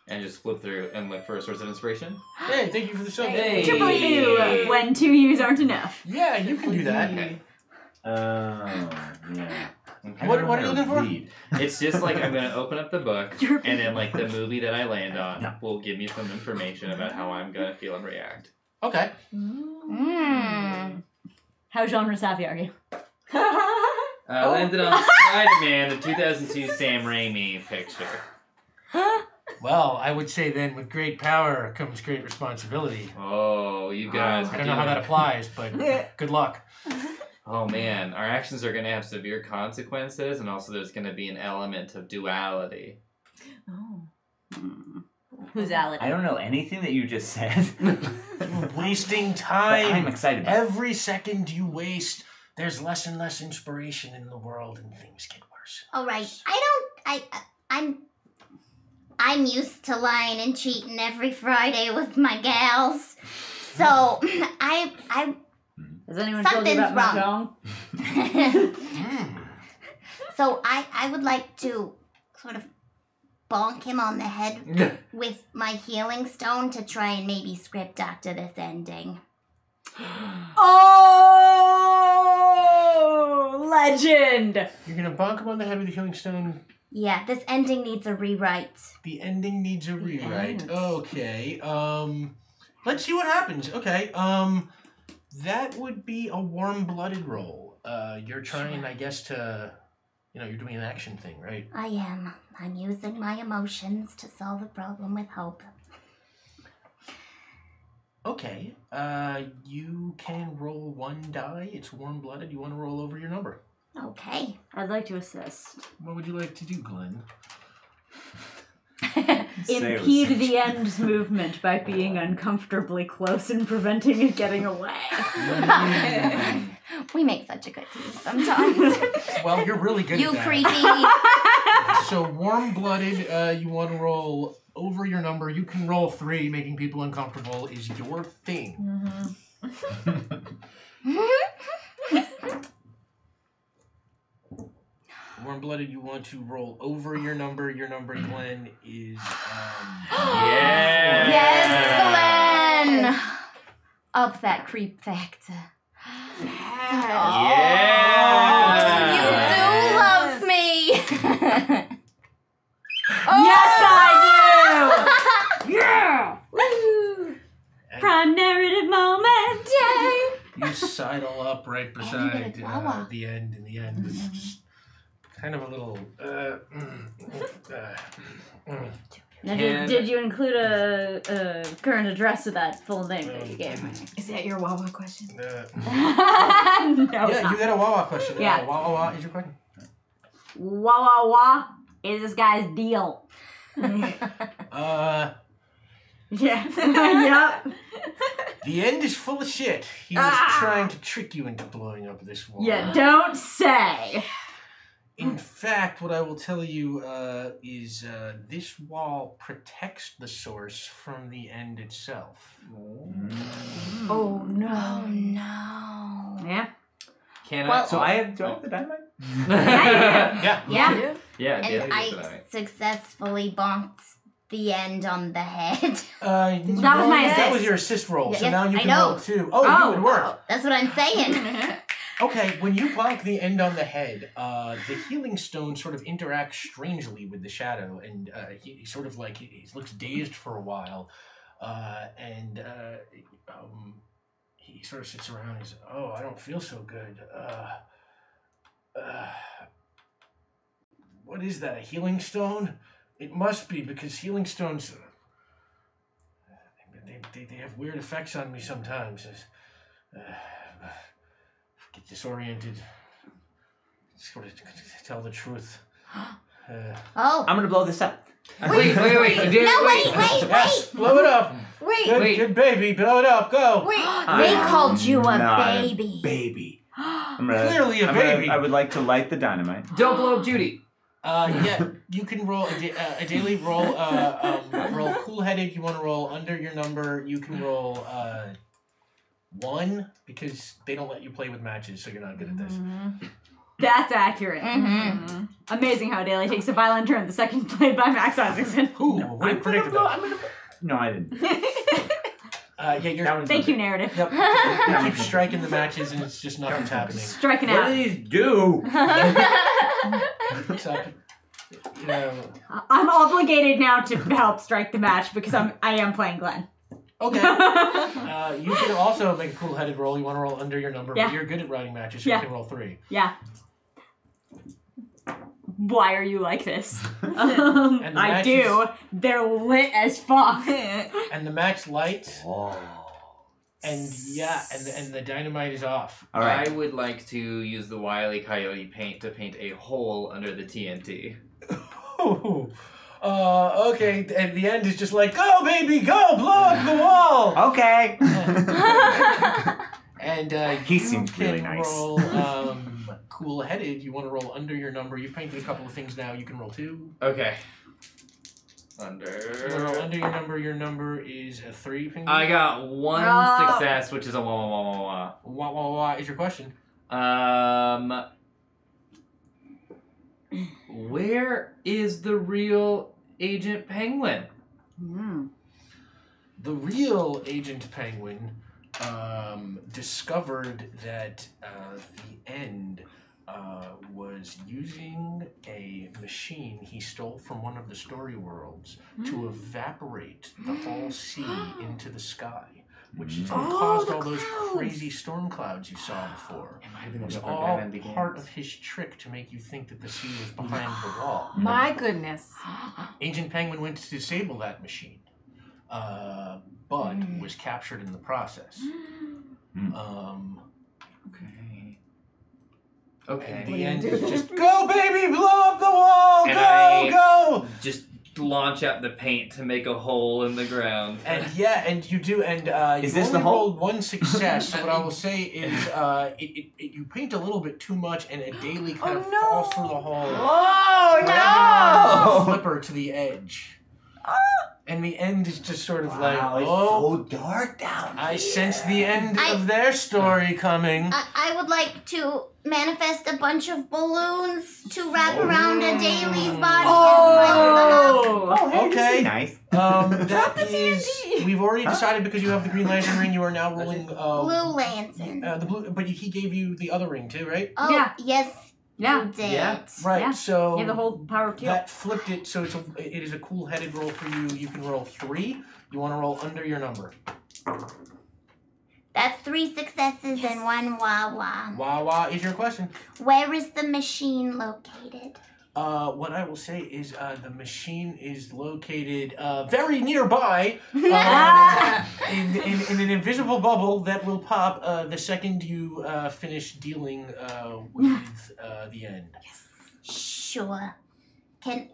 and just flip through and look for a source of inspiration? Hey, thank you for the show. Hey. Triple U, when 2 U's aren't enough. Yeah, you can do that. Okay. Yeah. Okay. What are you looking for? Read. It's just like I'm gonna open up the book, You're- and then like the movie that I land on will give me some information about how I'm gonna feel and react. Okay. How genre savvy are you? I landed on Spider-Man, the 2002 Sam Raimi picture. Well, I would say then with great power comes great responsibility. Oh, you guys! I don't know how that applies, but good luck. Oh man, our actions are gonna have severe consequences, and also there's gonna be an element of duality. Oh. Who's Alec? I don't know anything that you just said. You're wasting But time. I'm excited about it. Every second you waste, there's less and less inspiration in the world, and things get worse. All right. I'm used to lying and cheating every Friday with my gals. So I Has anyone told you about Something's Mahjong? so I would like to sort of bonk him on the head with my healing stone to try and maybe script doctor this ending. Oh, legend! You're gonna bonk him on the head with a healing stone. Yeah, this ending needs a rewrite. The ending needs a rewrite. end. Okay. Let's see what happens. Okay. That would be a warm-blooded roll. You're trying, I guess, to, you're doing an action thing, right? I am. I'm using my emotions to solve a problem with hope. Okay. You can roll 1 die. It's warm-blooded. You want to roll over your number. Okay. I'd like to assist. What would you like to do, Glenn? Impede the end's movement by being uncomfortably close and preventing it getting away. We make such a good team sometimes. Well, you're really good You at that. creepy. So warm-blooded, you want to roll over your number. You can roll 3. Making people uncomfortable is your thing. Warm-blooded, you want to roll over your number. Your number, Glenn, is Yeah. Yes, Glenn. Up that creep factor. Yeah. You do love me. Yes, I do! Yeah! Prime narrative moment! Yay! you sidle up right beside Wawa. the end, and the end is just kind of a little. Now, Can- did you include a current address of that full name that you gave me? Is that your Wawa question? No. Yeah, you got a Wawa question. Yeah. Wawa is your question. Wah wah wah is this guy's deal. Yeah. Yep. The end is full of shit. He was trying to trick you into blowing up this wall. Yeah, don't say. In fact, what I will tell you is this wall protects the source from the end itself. Oh no. Oh no. Yeah. Can Well- So do I have the dynamite? Yeah. Yeah. Yeah, And yeah. I successfully bonked the end on the head. That was my That assist. was your assist roll, so Yes, now you I can know. roll 2. Oh, you would work. That's what I'm saying. Okay, when you bonk the end on the head, the healing stone sort of interacts strangely with the shadow, and he sort of like he looks dazed for a while, and he sort of sits around. He's, oh, I don't feel so good. What is that? A healing stone? It must be, because healing stones they have weird effects on me sometimes. Get disoriented. Sort of tell the truth. Oh. I'm gonna blow this up. Wait. No, wait. Yes, blow it up. Wait. Good baby, blow it up. Go. They I'm called you a not baby. Baby. Clearly a baby. I would like to light the dynamite. Don't blow up Judy. Yeah, you can roll a daily roll. Roll cool-headed. You want to roll under your number. You can roll 1 because they don't let you play with matches, so you're not good at this. That's accurate. Mm-hmm. Amazing how Daly takes a violent turn, the second played by Max Isaacson. Who would have predicted that? No, I didn't. Yeah, you're. That was Thank you, narrative. Yep. You keep striking the matches, and it's just nothing's happening. Striking What out. do these do? So, you know. I'm obligated now to help strike the match because I am playing Glenn. Okay. You can also make a cool-headed roll. You want to roll under your number, Yeah. but you're good at writing matches, so Yeah. you can roll 3. Yeah. Why are you like this? And the I match do. They're lit as fuck. And the match lights, Oh. and the dynamite is off. All right. I would like to use the Wile E. Coyote paint to paint a hole under the TNT. Oh, Okay, and the end is just like, go, baby, go, blow up the wall! Okay. And He you seems can really nice. roll cool-headed. You want to roll under your number. You've painted a couple of things now. You can roll 2. Okay. You want to roll under your number. Your number is a 3, Penguin. I got 1 success, which is a wah wah wah wah Wah, wah, wah is your question. wah. Where is the real Agent Penguin? The real Agent Penguin discovered that the End was using a machine he stole from one of the story worlds to evaporate the whole sea into the sky, which is what caused all those crazy storm clouds you saw before. It was all part of his trick to make you think that the sea was behind the wall. My goodness. Agent Penguin went to disable that machine, but was captured in the process. Okay. And the end is just, go, baby, blow up the wall, And go! Just launch out the paint to make a hole in the ground. And yeah, and you do, and Is you this only the hole? rolled 1 success, so what I will say is you paint a little bit too much, and a daily kind of falls through the hole. Oh, grabbing the flipper to the edge. And the end is just sort of like, it's oh, so dark down I here. sense the end of their story coming. I would like to manifest a bunch of balloons to wrap around a Daily's body and hey, Okay. this is nice. That is, we've already decided because you have the Green Lantern ring, you are now rolling Blue Lantern. the blue. But he gave you the other ring too, right? Oh, Yeah. yes, Yeah. you did. Yeah. Right. Yeah. So You have the whole power of teal. that flipped it. So it is a cool-headed roll for you. You can roll 3. You want to roll under your number. That's 3 successes and 1 wah-wah. Wah is your question. Where is the machine located? What I will say is the machine is located very nearby in an invisible bubble that will pop the second you finish dealing with the end. Sure. Can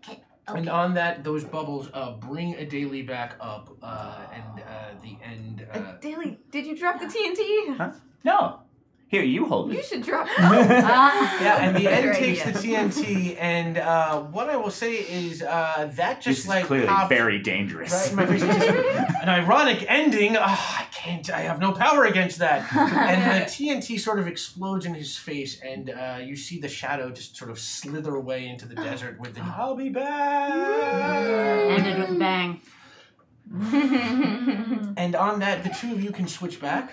And on that, those bubbles bring a daily back up, and the end. Daily, did you drop the TNT? Huh? No. Here, you hold You it. should drop Yeah, and the end Great takes the idea. TNT, and what I will say is that This just is like clearly popped very dangerous. right in my face. It's just an ironic ending. I can't. I have no power against that. And the TNT sort of explodes in his face, and you see the shadow just sort of slither away into the desert with the "I'll be back." Ended with a bang. And on that, the two of you can switch back.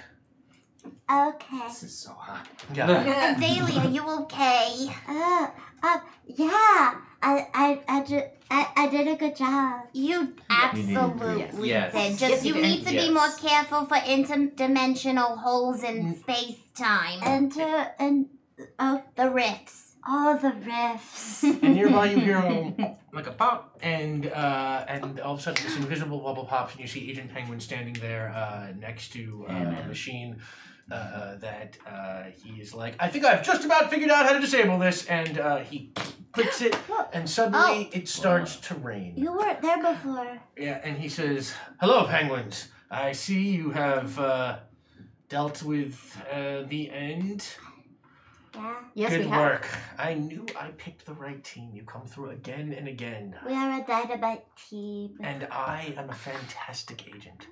Okay. This is so hot. Yeah. Daily, are you okay? Yeah. I did a good job. You absolutely Yes. did. Just Yes, you you did. need to be more careful for interdimensional holes in space-time. And The rifts. all the riffs. And nearby you hear like a pop, and all of a sudden this invisible bubble pops, and you see Agent Penguin standing there next to a machine that he is like, I think I've just about figured out how to disable this, and he clicks it, and suddenly it starts to rain. You weren't there before. Yeah, and he says, hello, penguins. I see you have dealt with the end. Yeah. Yes, Good we have. work. I knew I picked the right team. You come through again and again. We are a dynamite team. And I am a fantastic agent.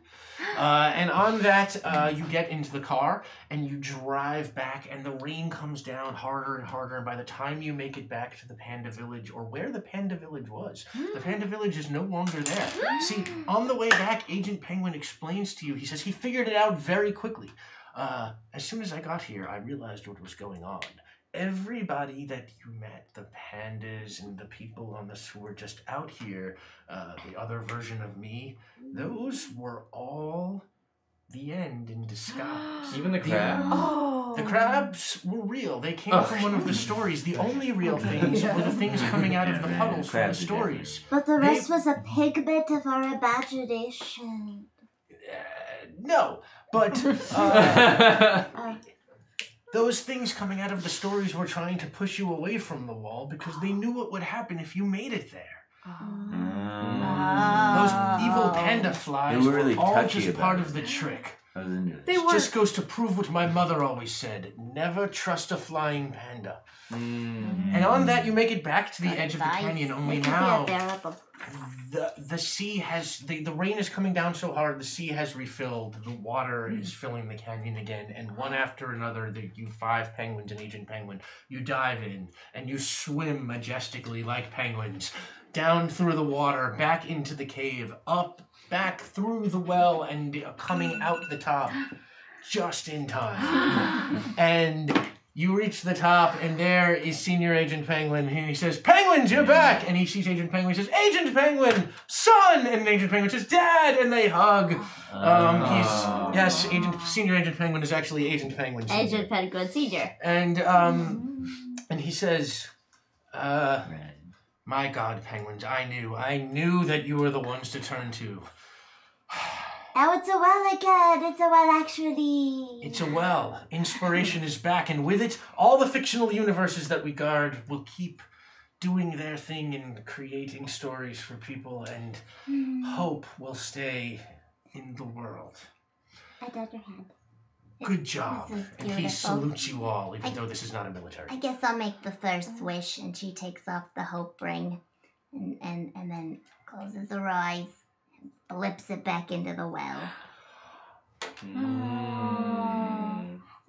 And on that, you get into the car and you drive back, and the rain comes down harder and harder. And by the time you make it back to the Panda Village, or where the Panda Village was, the Panda Village is no longer there. See, on the way back, Agent Penguin explains to you, he says he figured it out very quickly. As soon as I got here, I realized what was going on. Everybody that you met, the pandas and the people on this who were just out here, the other version of me, those were all the end in disguise. Even the crab? Oh. The crabs were real. They came from one of the stories. The only real things were the things coming out of the puddles from the Crabs are stories. But the rest was a pigment of our imagination. No, but those things coming out of the stories were trying to push you away from the wall because they knew what would happen if you made it there. Those evil panda flies They were really all touchy just about part it. of the trick. I was into it. They It were. just goes to prove what my mother always said. Never trust a flying panda. And on that, you make it back to the edge of the canyon, only It could now be a bearable. the sea has, the rain is coming down so hard, the sea has refilled, the water is filling the canyon again, and one after another, you 5 penguins and Agent Penguin, you dive in, and you swim majestically like penguins, down through the water, back into the cave, up, back through the well, and coming out the top, just in time. And you reach the top, and there is Senior Agent Penguin, and he says, "Penguins, you're back!" And he sees Agent Penguin, he says, "Agent Penguin, son!" And Agent Penguin says, "Dad!" And they hug. Senior Agent Penguin is actually Agent Penguin Senior. Agent Penguin Senior. And he says, Right. "My God, Penguins, I knew that you were the ones to turn to. Now it's a well again. It's a well, actually. It's a well. Inspiration is back, and with it, all the fictional universes that we guard will keep doing their thing and creating stories for people, and hope will stay in the world. I got your hand. Good job." This is And he beautiful. salutes you all, even though this is not a military. I guess I'll make the first wish, and she takes off the hope ring, and then closes her eyes, and blips it back into the well.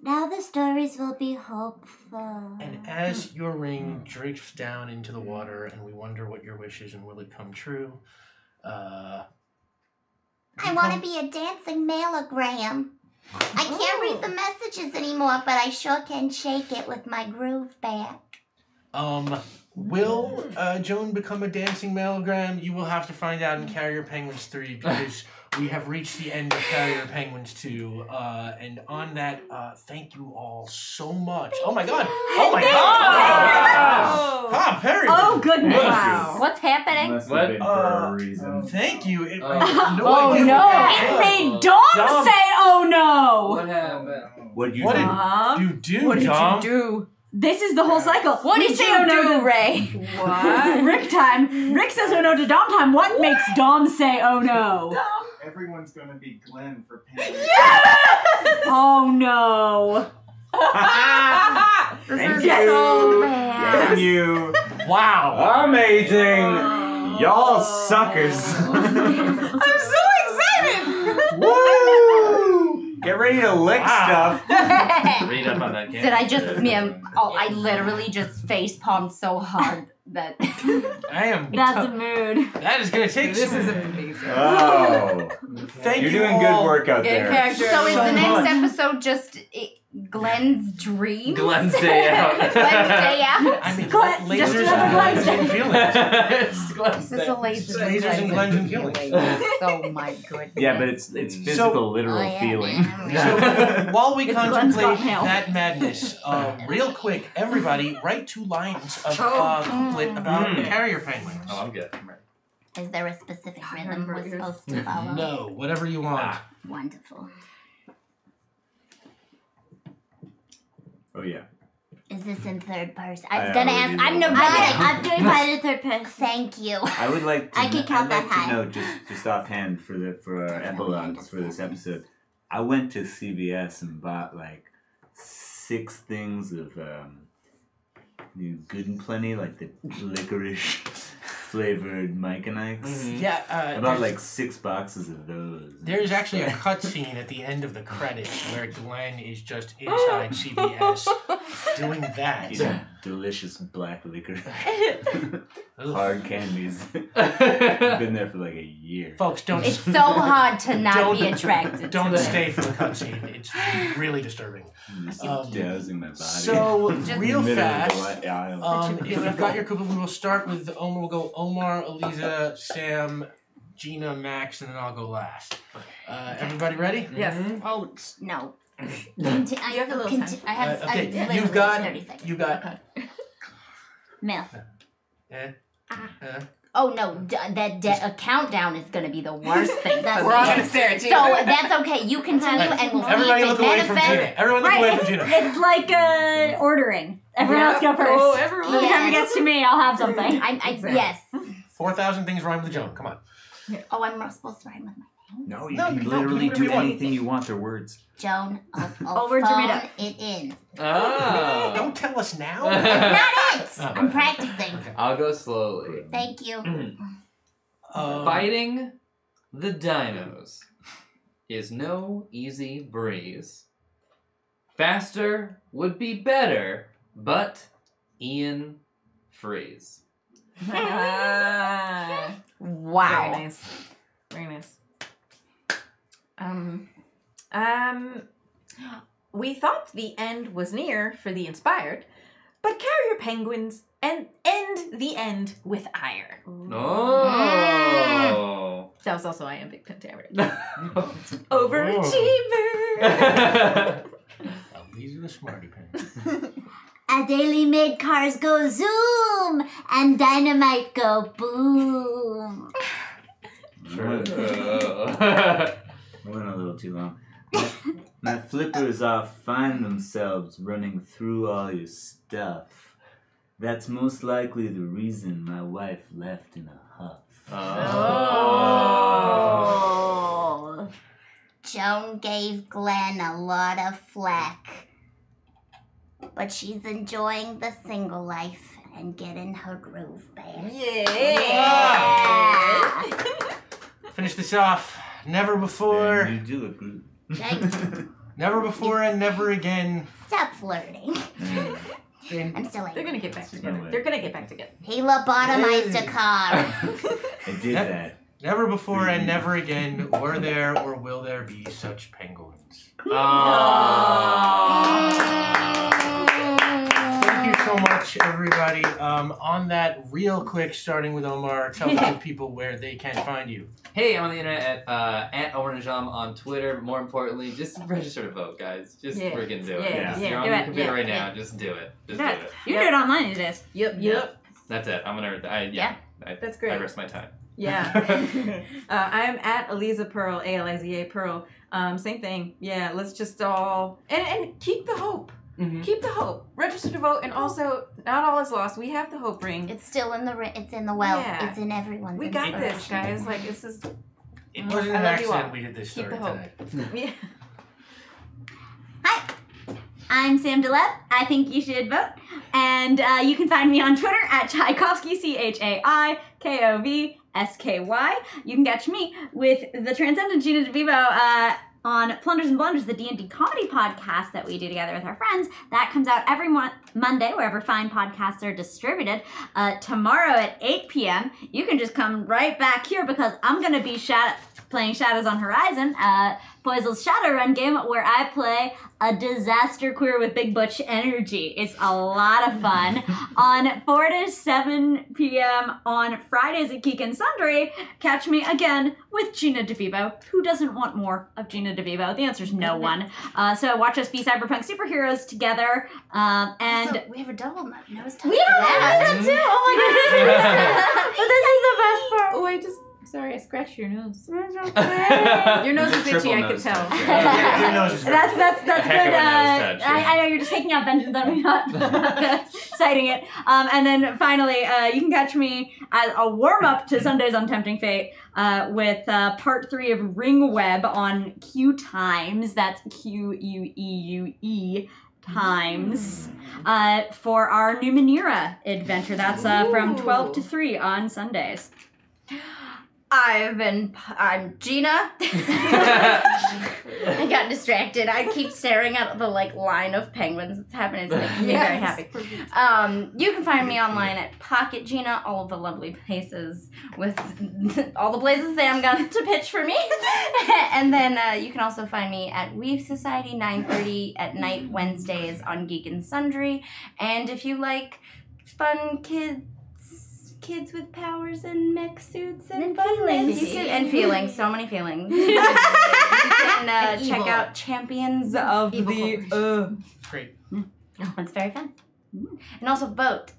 Now the stories will be hopeful. And as your ring drifts down into the water, and we wonder what your wish is and will it come true, I want to be a dancing mailogram. I can't read the messages anymore, but I sure can shake it with my groove back. Will Joan become a dancing mailogram? You will have to find out in Carrier Penguins 3, because we have reached the end of Carrier Penguins 2. And on that, thank you all so much. Oh my god! Oh my god! Ah, Perry! Oh, goodness. Wow. What's happening? Must What? have been for a reason. Thank you. I Oh. have no Oh, idea no. what It that was. made Dom say, "Oh, no." What happened? What you What do? did you do, What did Dom? you do? This is the whole cycle. What We did say you "Oh, no" do, to Ray? What? Rick time. Rick says "Oh, no" to Dom time. What makes Dom say "Oh, no"? Everyone's gonna be Glenn for Penny. Oh, no. Thank Yes. you. bad. Thank you. Wow. Amazing. Y'all suckers. I'm so excited. Woo! Get ready to lick stuff. Read up on that game. Did I just, man? Oh, I literally just face palmed so hard that. I am. That's a mood. That is gonna take This some. is amazing. Oh. Thank You're you doing all. good work out Get there. character. So is So the next much. episode just Glenn's dreams? Glenn's Day Out. Glenn's Day Out? I mean, Glenn- lasers just and another glens Glen's and feelings. It's Glenn's This is Day. a laser. Lasers and glens and feelings. Oh my goodness. Yeah, but it's physical, literal Oh, yeah, feeling. man. So while we It's Glenn's contemplate got mail. that madness, real quick, everybody, write 2 lines of couplet about carrier penguins. Oh, I'm good. I'm ready. Is there a specific rhythm remember we're yours. supposed to follow? No, whatever you want. Wonderful. Oh yeah. Is this in third person? I I was gonna already ask. know. I'm no I'm doing mine in third person. Thank you. I would like to. I can count I'd like that high. to know just offhand for our epilogues for this episode. I went to CVS and bought like 6 things of Good and Plenty, like the licorice flavored Mike and Ike's. Yeah, I bought like 6 boxes of those. there's actually a cutscene at the end of the credits where Glenn is just inside CVS doing that. Eating delicious black liquor, Ugh. hard candies. Been there for like a year. Folks, don't It's so hard to not be Don't- attracted don't to stay for the cutscene. It's really disturbing. I'm just Um, dousing my body. So real Middle of the fast. aisle. If you've got your couple, we will start with Omar. We'll go Omar, Eliza, Sam, Gina, Max, and then I'll go last. Everybody ready? Yes. Oh no. You have a little time. I have. Okay, literally you've got 30 seconds. you got. Mail. Oh no, a countdown is gonna be the worst thing. That's We're all okay. gonna stare at So you. that's okay. You continue, and we'll Everybody see if look it away from Gina. manifests. Everyone look away Right, from Gina. it's like ordering. Everyone else go first. Oh, everyone. By the time it gets to me, I'll have something. Yes. 4,000 things rhyme with Joan. Come on. Oh, I'm not supposed to rhyme with my No, you No, can you don't. literally Do whatever do you want. anything you want. They're words. Joan. I'll Over to phone Rita. it in. Oh. Don't tell us now. Not it. Oh. I'm practicing. I'll go slowly. Thank you. Fighting the dinos is no easy breeze. Faster would be better, but Ian freeze. Wow. Very nice. Very nice. We thought the end was near for the inspired, but carrier penguins end the end with ire. Oh. That was also iambic pentameter. Oh. Overachiever. Well, these are the smarty pants. A daily made cars go zoom and dynamite go boom. Went a little too long. My flippers off find themselves running through all your stuff. That's most likely the reason my wife left in a huff. Oh. Joan gave Glenn a lot of flack, but she's enjoying the single life and getting her groove back. Yeah. Finish this off. Never before. And you do look good. Thank Never before and never again. Stop flirting. I'm still They're angry. gonna get back together. way. They're gonna get back together. He lobotomized a car. I did that. Never before and never again were there or will there be such penguins. Thank you so much, everybody. On that, real quick, starting with Omar, tell the people where they can find you. Hey, I'm on the internet at Omar Najam on Twitter. More importantly, just register to vote, guys. Just freaking do it. Yeah. You're on Do your it. computer right Yeah. now. Just do it. Just Do do it. it. You can do it online these days. Yep. That's it. I'm gonna. That's great. I rest my time. Yeah. I'm at Aliza Pearl, ALIZA Pearl. Same thing. Yeah, let's just all and keep the hope. Mm-hmm. Keep the hope. Register to vote, and also not all is lost. We have the hope ring. It's still in the it's in the well. Yeah. It's in everyone's. We got this, inspiration. guys. Like this is. It wasn't I an love you all. accident we did this Keep story the hope. today. Yeah. I'm Sam DeLev. I think you should vote. And you can find me on Twitter at Tchaikovsky, CHAIKOVSKY. You can catch me with the Transcendent Gina DeVivo on Plunders and Blunders, the D&D comedy podcast that we do together with our friends. That comes out every Monday, wherever fine podcasts are distributed. Tomorrow at 8 p.m., you can just come right back here because I'm going to be playing Shadows on Horizon, Poisel's Shadowrun game, where I play a disaster queer with big butch energy. It's a lot of fun. On 4 to 7 p.m. on Fridays at Geek and Sundry, catch me again with Gina DeVivo. Who doesn't want more of Gina DeVivo? The answer's no one. So watch us be cyberpunk superheroes together. And So we have a double nose touch. we have that too. Oh my goodness. But this is the best part. Oh, sorry, I scratched your nose. Your nose Your nose It's a is itchy. triple I could nose tell. touch. Your nose is very That's A good. heck of a nose touch, yeah. I know you're just taking out vengeance on me, not citing it. And then finally, you can catch me as a warm up to Sundays on Tempting Fate with part 3 of Ring Web on Q Times. That's QUEUE times for our Numenera adventure. That's from 12 to 3 on Sundays. I'm Gina. I got distracted. I keep staring at the line of penguins that's happening. It's making me very happy. You can find me online at Pocket Gina, all of the lovely places with all the places Sam got to pitch for me. And then you can also find me at Weave Society, 9:30 at night Wednesdays on Geek and Sundry. And if you like fun kids with powers and mech suits and feelings. And feelings. So many feelings. You can check out Champions of the great. It's very fun. And also vote.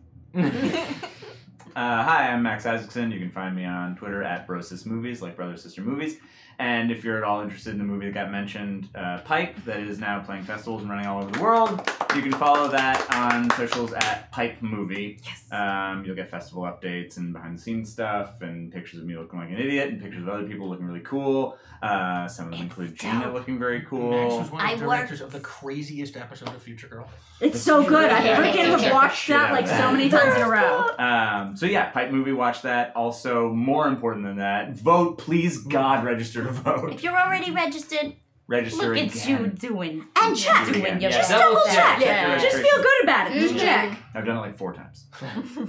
Hi, I'm Max Isaacson. You can find me on Twitter at Brosis Movies, like Brother Sister Movies. And if you're at all interested in the movie that got mentioned, Pipe, that is now playing festivals and running all over the world, you can follow that on socials at Pipe Movie. Yes. You'll get festival updates and behind-the-scenes stuff and pictures of me looking like an idiot and pictures of other people looking really cool. Some of them include Gina looking very cool. Max was one of the I directors of the craziest episode of Future Girl. It's so good. I Yeah. freaking have watched that like so many times in a row. So yeah, Pipe Movie, watch that. Also, more important than that, vote. Please, God, register to vote. If you're already registered, Register Look again. at you doing and check. doing your Yeah. Just best. double check. Yeah. Just feel good about it. Just check. I've done it like 4 times.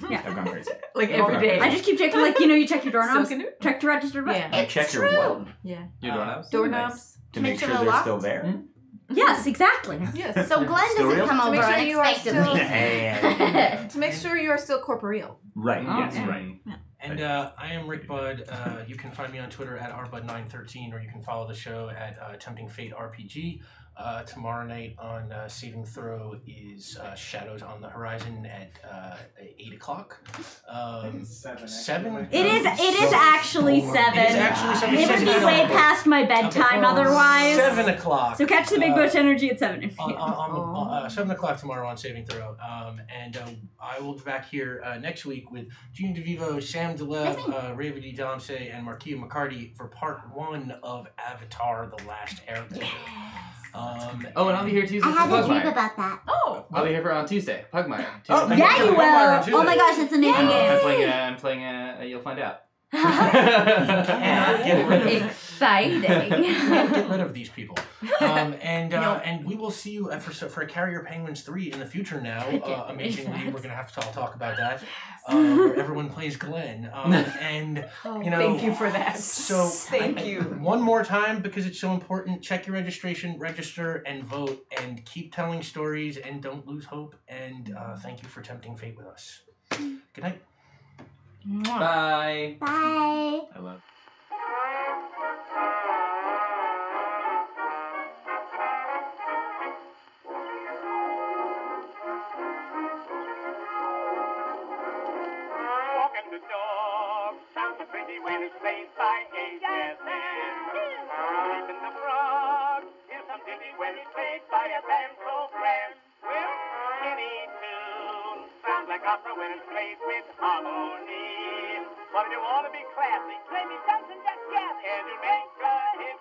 Yeah. I've gone crazy. Like every day. I just keep checking, like, you check your doorknobs. Still can do? Check to register. Yeah. I check your what? Yeah. You don't know? Doorknobs. To Make make sure sure they're they're locked? still there. Yes, exactly. Yes. So Glenn Still doesn't real? come To over make sure you are unexpectedly. Hey. To make sure you are still corporeal. Right, Oh, yes, yeah. right. And I am Rick Budd. You can find me on Twitter at rbud913, or you can follow the show at Tempting Fate RPG. Tomorrow night on Saving Throw is Shadows on the Horizon at 8 o'clock. 7? It is actually 7. It is actually 7. It would be way past my bedtime otherwise. 7 o'clock. So catch the Big Bush Energy at 7. On 7 o'clock tomorrow on Saving Throw. And I will be back here next week with Gina DeVivo, Sam DeLev, Ravity Domse, and Marquia McCarty for part 1 of Avatar: The Last Airbender. And I'll be here Tuesday I for had a dream Pugmire. about that. Oh. I'll be here on Tuesday. Pugmire. Oh, Tuesday. Yeah, you will. Tuesday. Oh my gosh, it's an amazing game. I'm playing you'll find out. Can't get rid of it. Exciting. Can't get rid of these people. And we will see you for Carrier Penguins 3 in the future now. Amazingly, we're going to have to talk about that. Where everyone plays Glenn. And, you know. Thank you for that. So, Thank you. One more time, because it's so important, check your registration, register, and vote. And keep telling stories, and don't lose hope. And thank you for tempting fate with us. Good night. Bye. Bye. I love Walking the dog sounds so pretty when it's played by a jazz band. Sleeping the frog is some ditty when it's played by a band so grand. Well, any tune sounds like opera when it's played with harmony. But if you want to be classy, play me something that's jazzy and you'll make a hit.